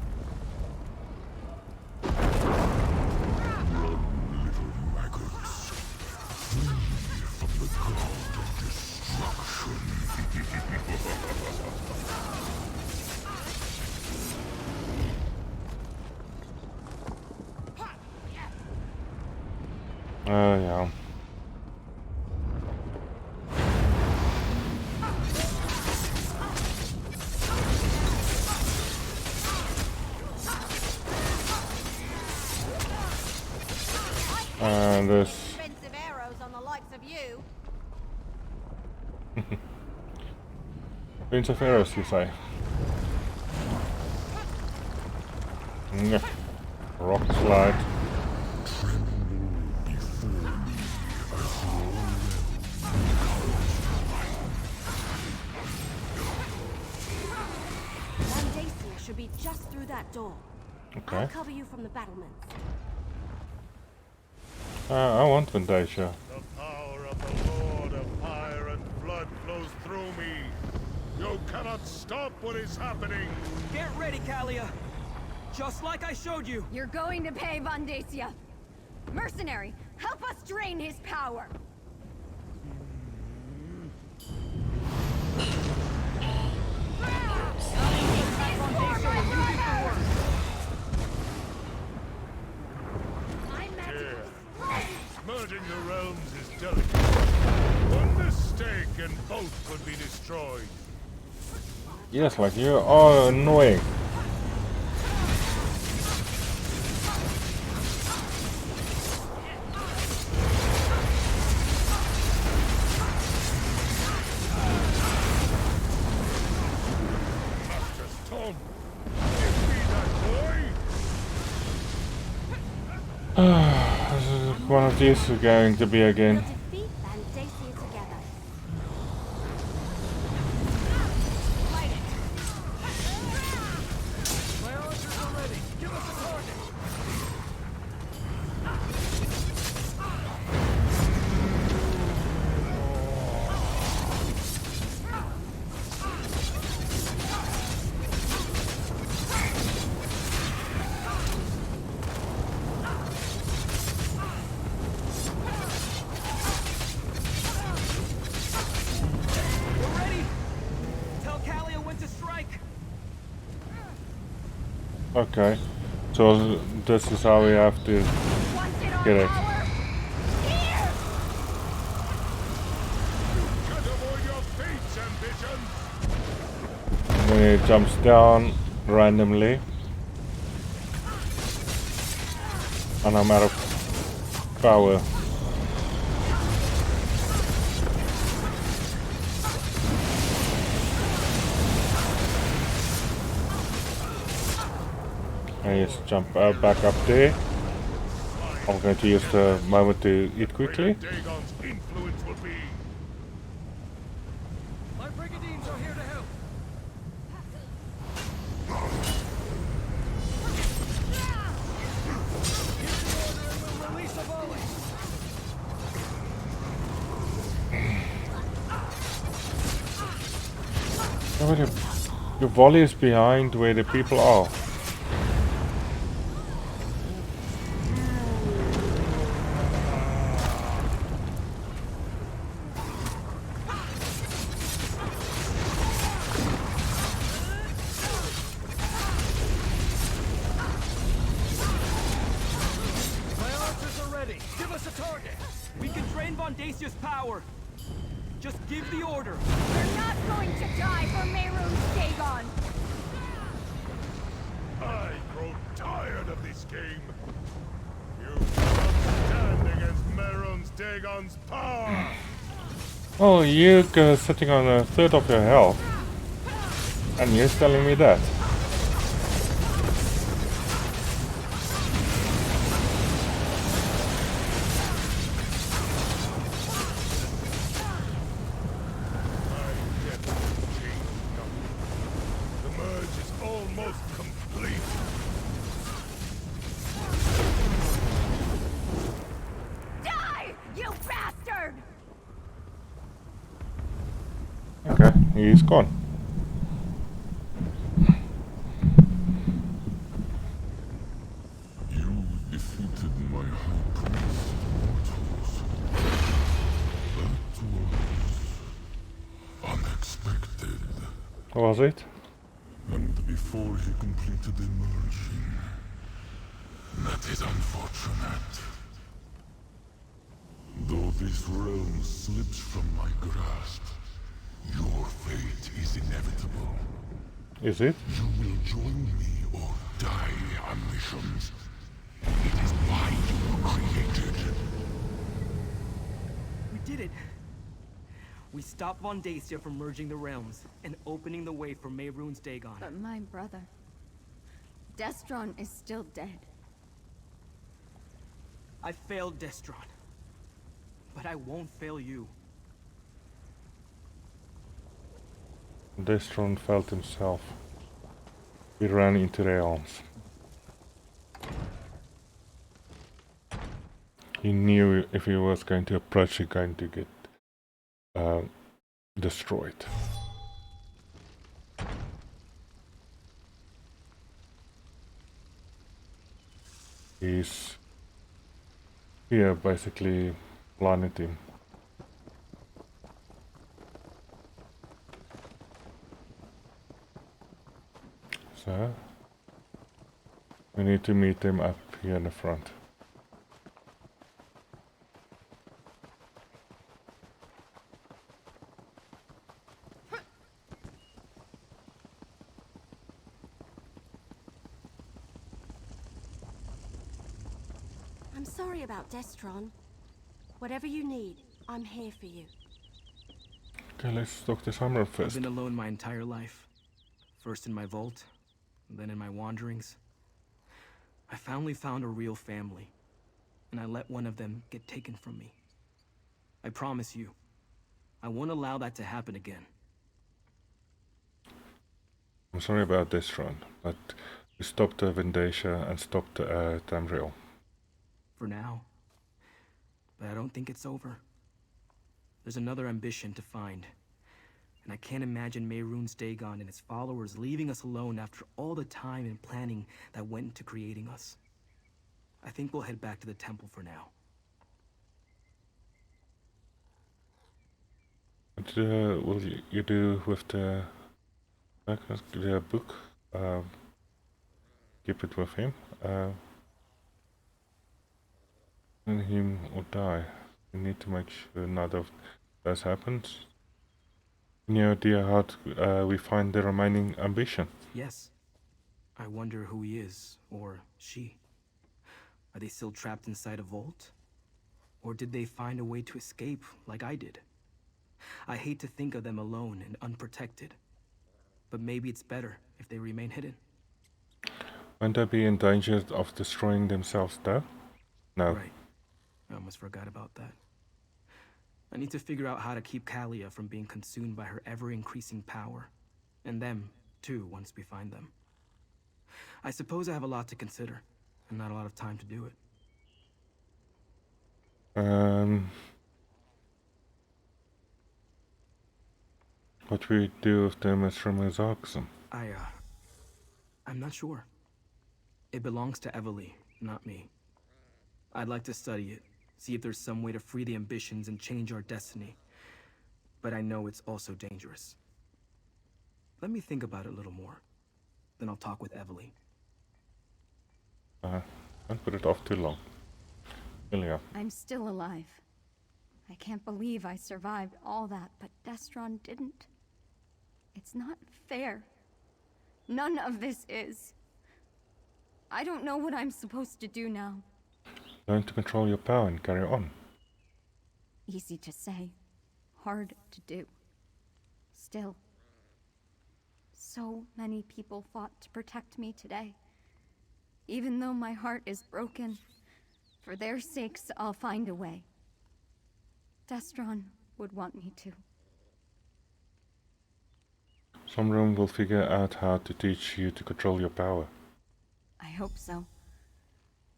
Yeah. And this Expensive arrows on the likes of you. Prince of Arrows, you say? Yeah. Rock slide. Vondacia should be just through that door. Okay. I'll cover you from the battlements. I want Vandacia. The power of the Lord of Fire and Blood flows through me. You cannot stop what is happening. Get ready, Kalia. Just like I showed you. You're going to pay, Vondacia. Mercenary, help us drain his power. Merging the realms is delicate. One mistake and both would be destroyed. Yes, like you are annoying. Master Storm, give me that boy. One of these is going to be again. Defeat Vandacia together. My archers are ready. Give us a target. moment to strike. Okay, so this is how we have to get it. When it jumps down randomly, and I'm out of power. I just jump back up there. I'm going to use the moment to eat quickly. My brigandines are here to help. Release a volley. Your volley is behind where the people are. Just give the order. We're not going to die for Mehrunes Dagon. I grow tired of this game. You cannot stand against Mehrunes Dagon's power. Oh, you're sitting on a third of your health, and you're telling me that. Okay, he's gone. You defeated my high priest, mortals. That was unexpected. Was it? And before he completed emerging, that is unfortunate. Though this realm slips from my grasp, your fate is inevitable. Is it? You will join me or die on missions. It is why you were created. We did it. We stopped Vondacia from merging the realms and opening the way for Mehrunes Dagon. But my brother, Destron, is still dead. I failed Destron, but I won't fail you. Destron felt himself. He ran into their arms. He knew if he was going to approach, he's going to get destroyed. His fear basically blinded him. So, we need to meet them up here in the front. I'm sorry about Destron. Whatever you need, I'm here for you. Okay, let's talk to Summer first. I've been alone my entire life. First in my vault, then in my wanderings. I finally found a real family, and I let one of them get taken from me. I promise you, I won't allow that to happen again. I'm sorry about this run, but we stopped Vendacia and stopped Tamriel. For now. But I don't think it's over. There's another ambition to find. And I can't imagine Mehrunes Dagon and his followers leaving us alone after all the time and planning that went into creating us. I think we'll head back to the temple for now. What will you do with the The book. Keep it with him. And him or die. We need to make sure none of this happens. Any idea how we find the remaining ambition? Yes. I wonder who he is, or she. Are they still trapped inside a vault? Or did they find a way to escape, like I did? I hate to think of them alone and unprotected. But maybe it's better if they remain hidden. Won't they be in danger of destroying themselves, though? No. Right. I almost forgot about that. I need to figure out how to keep Kalia from being consumed by her ever-increasing power. And them, too, once we find them. I suppose I have a lot to consider, and not a lot of time to do it. What we do with them is from his oxen. I'm not sure. It belongs to Evely, not me. I'd like to study it, see if there's some way to free the ambitions and change our destiny. But I know it's also dangerous. Let me think about it a little more. Then I'll talk with Evely. Don't put it off too long. Julia. I'm still alive. I can't believe I survived all that, but Destron didn't. It's not fair. None of this is. I don't know what I'm supposed to do now. Learn to control your power and carry on. Easy to say, hard to do. Still, so many people fought to protect me today. Even though my heart is broken, for their sakes, I'll find a way. Destron would want me to. Some room will figure out how to teach you to control your power. I hope so.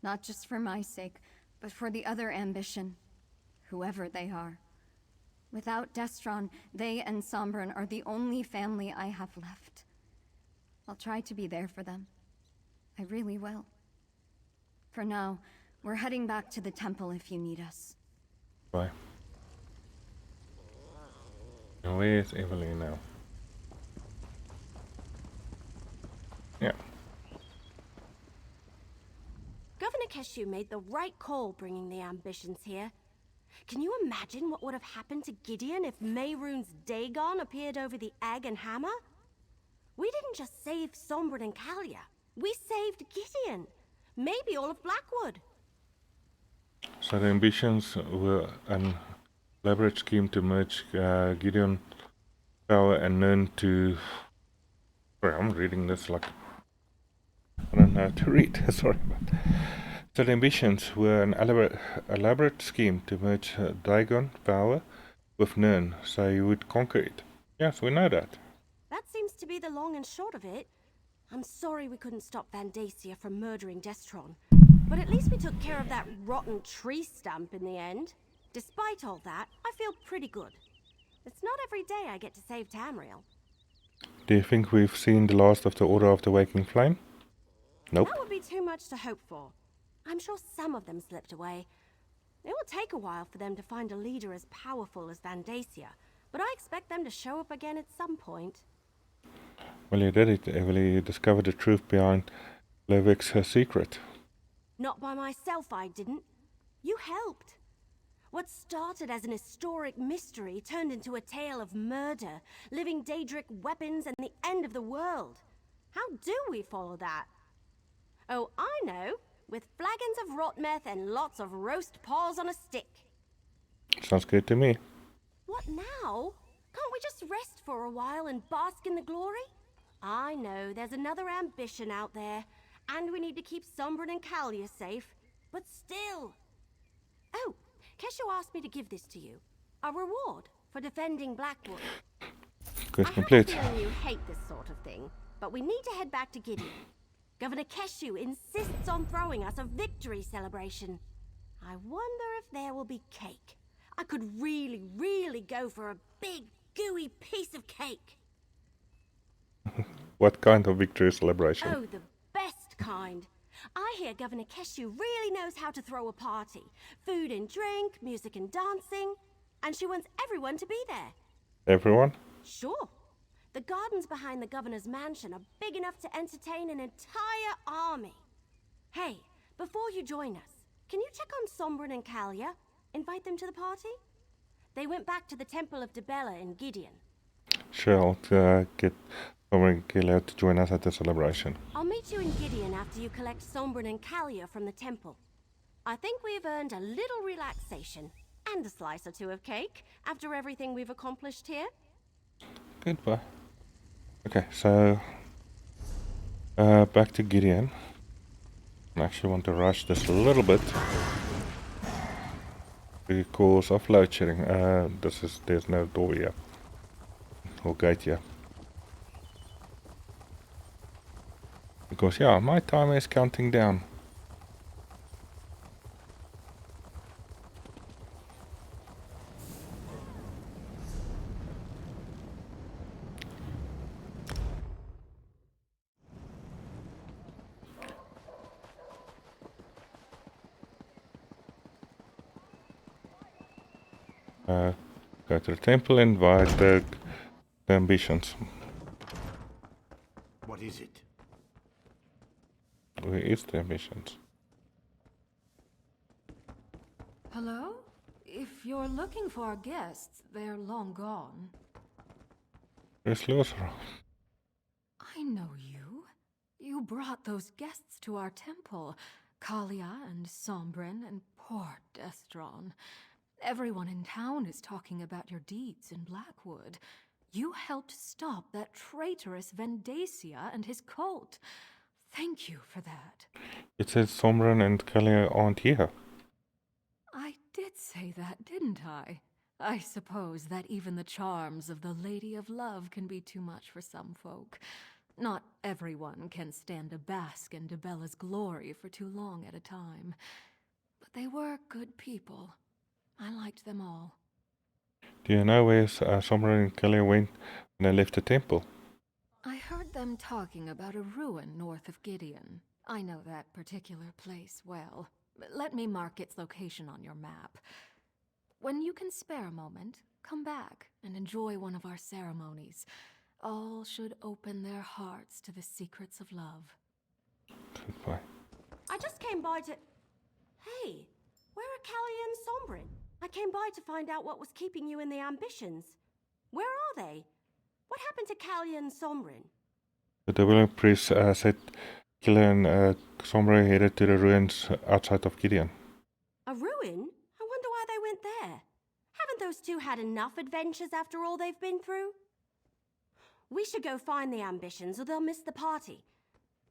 Not just for my sake, but for the other ambition, whoever they are. Without Destron, they and Sombran are the only family I have left. I'll try to be there for them. I really will. For now, we're heading back to the temple if you need us. Bye. And where is Evelyn now? Yeah. Governor Keshu made the right call bringing the ambitions here. Can you imagine what would have happened to Gideon if Mehrunes Dagon appeared over the egg and hammer? We didn't just save Sombran and Kalia. We saved Gideon. Maybe all of Blackwood. So the ambitions were an elaborate scheme to merge Gideon power and Nern to... Sorry, I'm reading this like... I don't know how to read, sorry about that. So the ambitions were an elaborate scheme to merge Dagon power with Nern, so you would conquer it. Yes, we know that. That seems to be the long and short of it. I'm sorry we couldn't stop Vandacia from murdering Destron, but at least we took care of that rotten tree stump in the end. Despite all that, I feel pretty good. It's not every day I get to save Tamriel. Do you think we've seen the last of the Order of the Waking Flame? Nope. That would be too much to hope for. I'm sure some of them slipped away. It will take a while for them to find a leader as powerful as Vandacia, but I expect them to show up again at some point. Well, you did it, Evely. You discovered the truth behind Levik's secret. Not by myself, I didn't. You helped. What started as an historic mystery turned into a tale of murder, living Daedric weapons, and the end of the world. How do we follow that? Oh, I know. With flagons of rot meth and lots of roast paws on a stick. Sounds good to me. What now? Can't we just rest for a while and bask in the glory? I know there's another ambition out there, and we need to keep Sombran and Kalia safe, but still. Oh, Keshu asked me to give this to you. A reward for defending Blackwood. Quest complete. I have a feeling you hate this sort of thing, but we need to head back to Gideon. Governor Keshu insists on throwing us a victory celebration. I wonder if there will be cake. I could really, really go for a big, gooey piece of cake. What kind of victory celebration? Oh, the best kind. I hear Governor Keshu really knows how to throw a party. Food and drink, music and dancing. And she wants everyone to be there. Everyone? Sure. The gardens behind the governor's mansion are big enough to entertain an entire army. Hey, before you join us, can you check on Sombren and Kalia? Invite them to the party? They went back to the Temple of Dibella in Gideon. Sure, I'll get someone to join us at the celebration. I'll meet you in Gideon after you collect Sombren and Kalia from the temple. I think we've earned a little relaxation and a slice or two of cake after everything we've accomplished here. Goodbye. Okay, so back to Gideon. I actually want to rush this a little bit because of load shedding. There's no door here or gate here. Because yeah, my timer is counting down. Go to the temple and invite the ambitions. What is it? Where is the ambitions? Hello? If you're looking for our guests, they're long gone. Where's Lothar? I know you. You brought those guests to our temple. Kalia and Sombren and poor Destron. Everyone in town is talking about your deeds in Blackwood. You helped stop that traitorous Vendacia and his cult. Thank you for that. It says Sombren and Kalia aren't here. I did say that, didn't I? I suppose that even the charms of the Lady of Love can be too much for some folk. Not everyone can stand to bask in Dibella's glory for too long at a time. But they were good people. I liked them all. Do you know where Sombren and Kalia went when they left the temple? I heard them talking about a ruin north of Gideon. I know that particular place well. Let me mark its location on your map. When you can spare a moment, come back and enjoy one of our ceremonies. All should open their hearts to the secrets of love. Goodbye. I just came by to... Hey, where are Kalia and Sombren? I came by to find out what was keeping you in the ambitions. Where are they? What happened to Kalia and Sombren? The Dublin priest said Kalia and Sombren headed to the ruins outside of Gideon. A ruin? I wonder why they went there. Haven't those two had enough adventures after all they've been through? We should go find the ambitions or they'll miss the party.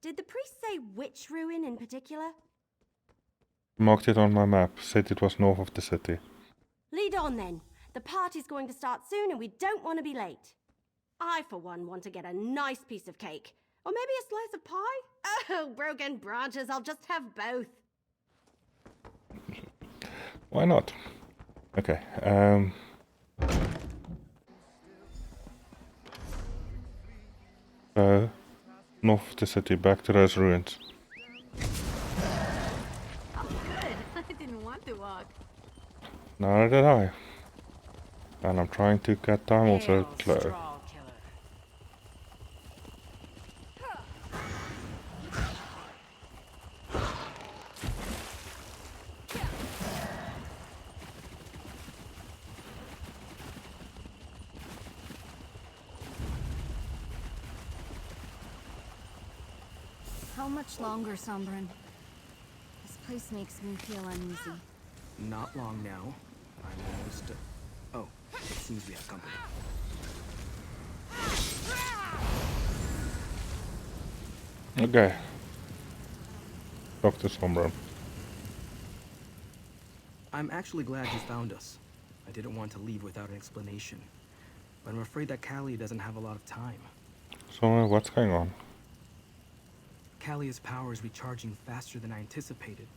Did the priest say which ruin in particular? Marked it on my map, said it was north of the city. Lead on then. The party's going to start soon and we don't want to be late. I, for one, want to get a nice piece of cake. Or maybe a slice of pie? Oh, broken branches, I'll just have both. Why not? Okay, so, north of the city, back to those ruins. Oh, good. I didn't want to walk. Neither did I. And I'm trying to cut time also slow. How much longer, Sombren? This place makes me feel uneasy. Not long now. I'm almost... Oh, it seems we have company. Okay. Dr. Sombren. I'm actually glad you found us. I didn't want to leave without an explanation. But I'm afraid that Kalia doesn't have a lot of time. So, what's going on? Kalia's power is recharging faster than I anticipated.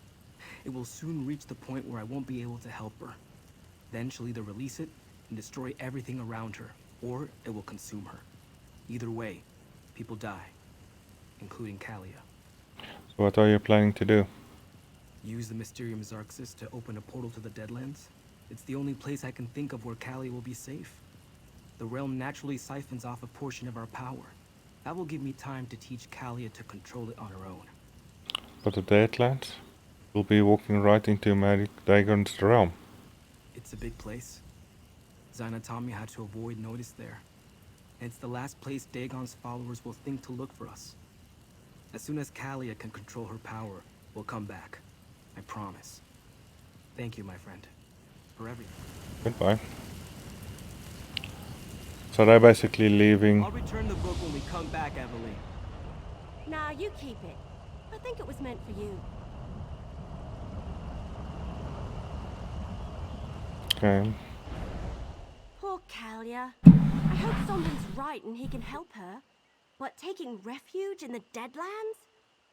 It will soon reach the point where I won't be able to help her. Then she'll either release it and destroy everything around her, or it will consume her. Either way, people die, including Kalia. So what are you planning to do? Use the Mysterium Xarxis to open a portal to the Deadlands. It's the only place I can think of where Kalia will be safe. the realm naturally siphons off a portion of our power. That will give me time to teach Kalia to control it on her own. But the Deadlands? We'll be walking right into Dagon's realm. It's a big place. Zainatami had to avoid notice there. And it's the last place Dagon's followers will think to look for us. As soon as Kalia can control her power, we'll come back. I promise. Thank you, my friend, for everything. Goodbye. So they're basically leaving. I'll return the book when we come back, Evelyn. Nah, you keep it. I think it was meant for you. Okay. Poor Kalia. I hope Sombrin's right and he can help her. But taking refuge in the Deadlands?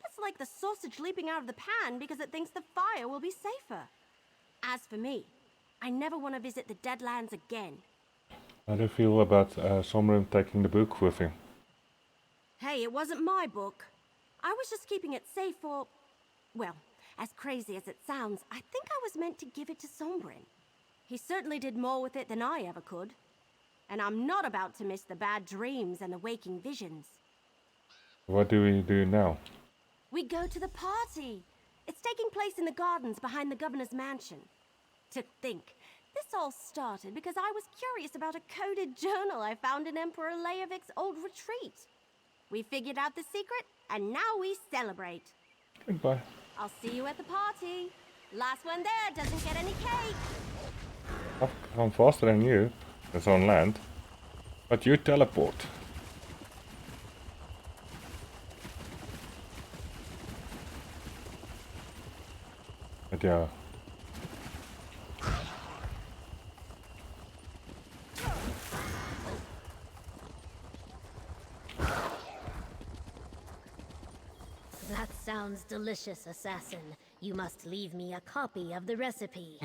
That's like the sausage leaping out of the pan because it thinks the fire will be safer. As for me, I never want to visit the Deadlands again. How do you feel about Sombrin taking the book with him? Hey, it wasn't my book. I was just keeping it safe for... Well, as crazy as it sounds, I think I was meant to give it to Sombrin. He certainly did more with it than I ever could. And I'm not about to miss the bad dreams and the waking visions. What do we do now? We go to the party. It's taking place in the gardens behind the governor's mansion. To think, this all started because I was curious about a coded journal I found in Emperor Leovik's old retreat. We figured out the secret, and now we celebrate. Goodbye. I'll see you at the party. Last one there doesn't get any cake. I've come faster than you. It's on land. But you teleport. But yeah. That sounds delicious, assassin. You must leave me a copy of the recipe.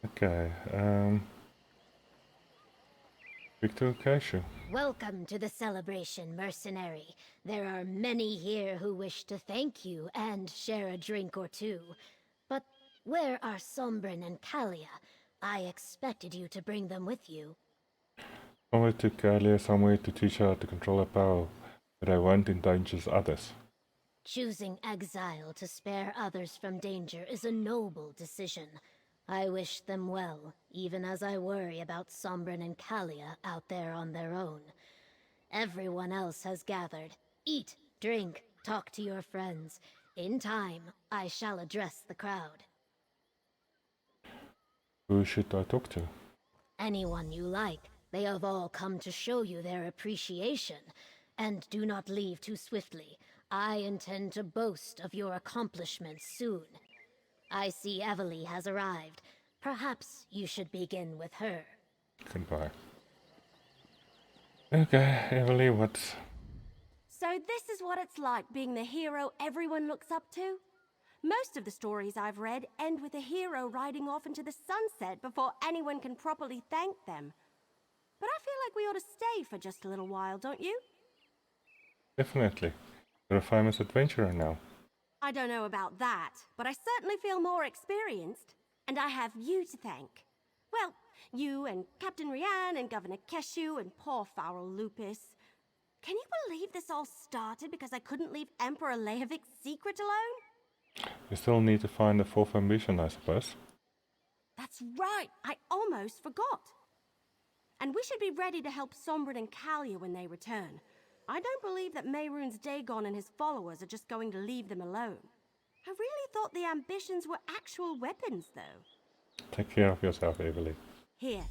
Okay, Victor Cashew. Welcome to the celebration, mercenary. There are many here who wish to thank you and share a drink or two. But where are Sombrin and Kalia? I expected you to bring them with you. Somewhere to Kalia, somewhere to teach her how to control her power, but I won't endanger others. Choosing exile to spare others from danger is a noble decision. I wish them well, even as I worry about Sombrin and Kalia out there on their own. Everyone else has gathered. Eat, drink, talk to your friends. In time, I shall address the crowd. Who should I talk to? Anyone you like. They have all come to show you their appreciation. And do not leave too swiftly. I intend to boast of your accomplishments soon. I see Evely has arrived. Perhaps you should begin with her. Goodbye. Okay, Evely, what's... So this is what it's like being the hero everyone looks up to? Most of the stories I've read end with a hero riding off into the sunset before anyone can properly thank them. But I feel like we ought to stay for just a little while, don't you? Definitely. You're a famous adventurer now. I don't know about that, but I certainly feel more experienced. And I have you to thank. Well, you and Captain Rian and Governor Keshu and poor Farrell Lupus. Can you believe this all started because I couldn't leave Emperor Leovik's secret alone? You still need to find the fourth ambition, I suppose. That's right, I almost forgot. And we should be ready to help Sombrin and Kalia when they return. I don't believe that Mehrunes Dagon and his followers are just going to leave them alone. I really thought the ambitions were actual weapons, though. Take care of yourself, Evely. Here,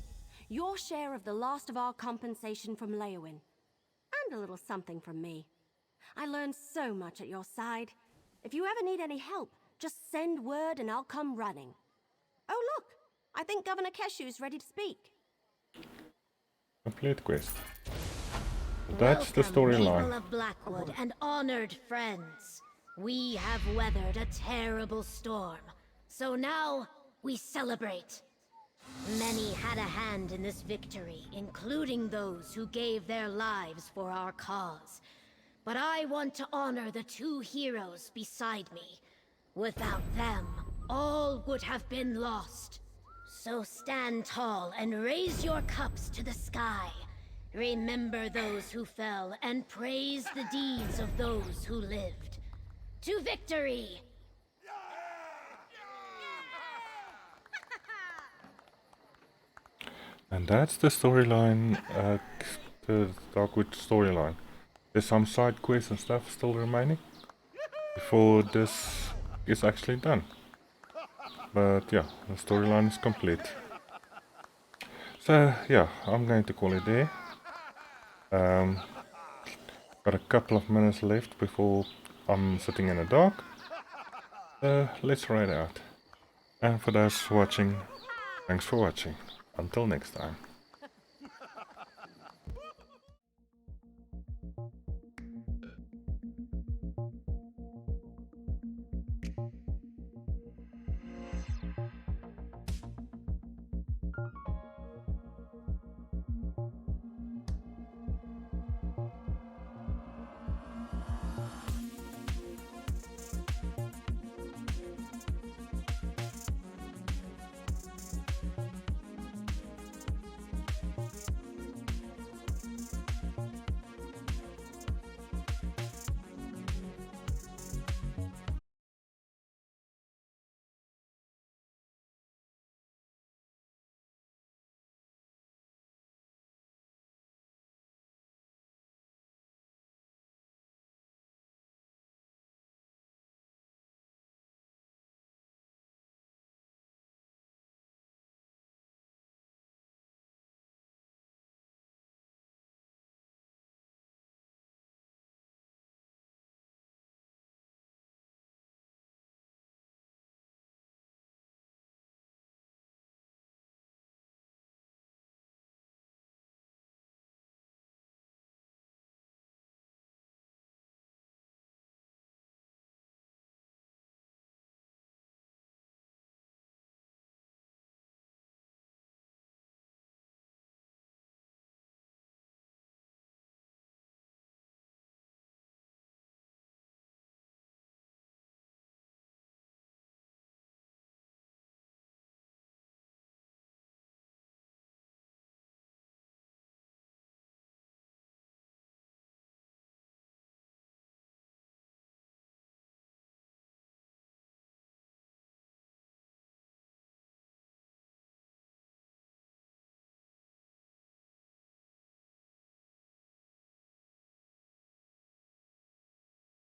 your share of the last of our compensation from Leowin. And a little something from me. I learned so much at your side. If you ever need any help, just send word and I'll come running. Oh look, I think Governor Keshu's ready to speak. Complete quest. That's the storyline. People of Blackwood and honored friends. We have weathered a terrible storm. So now, we celebrate. Many had a hand in this victory, including those who gave their lives for our cause. But I want to honor the two heroes beside me. Without them, all would have been lost. So stand tall and raise your cups to the sky. Remember those who fell and praise the deeds of those who lived. To victory! And that's the storyline, the Darkwood storyline. There's some side quests and stuff still remaining before this is actually done. But yeah, the storyline is complete. So yeah, I'm going to call it there. Got a couple of minutes left before I'm sitting in the dark. Let's try it out. And for those watching, thanks for watching. Until next time.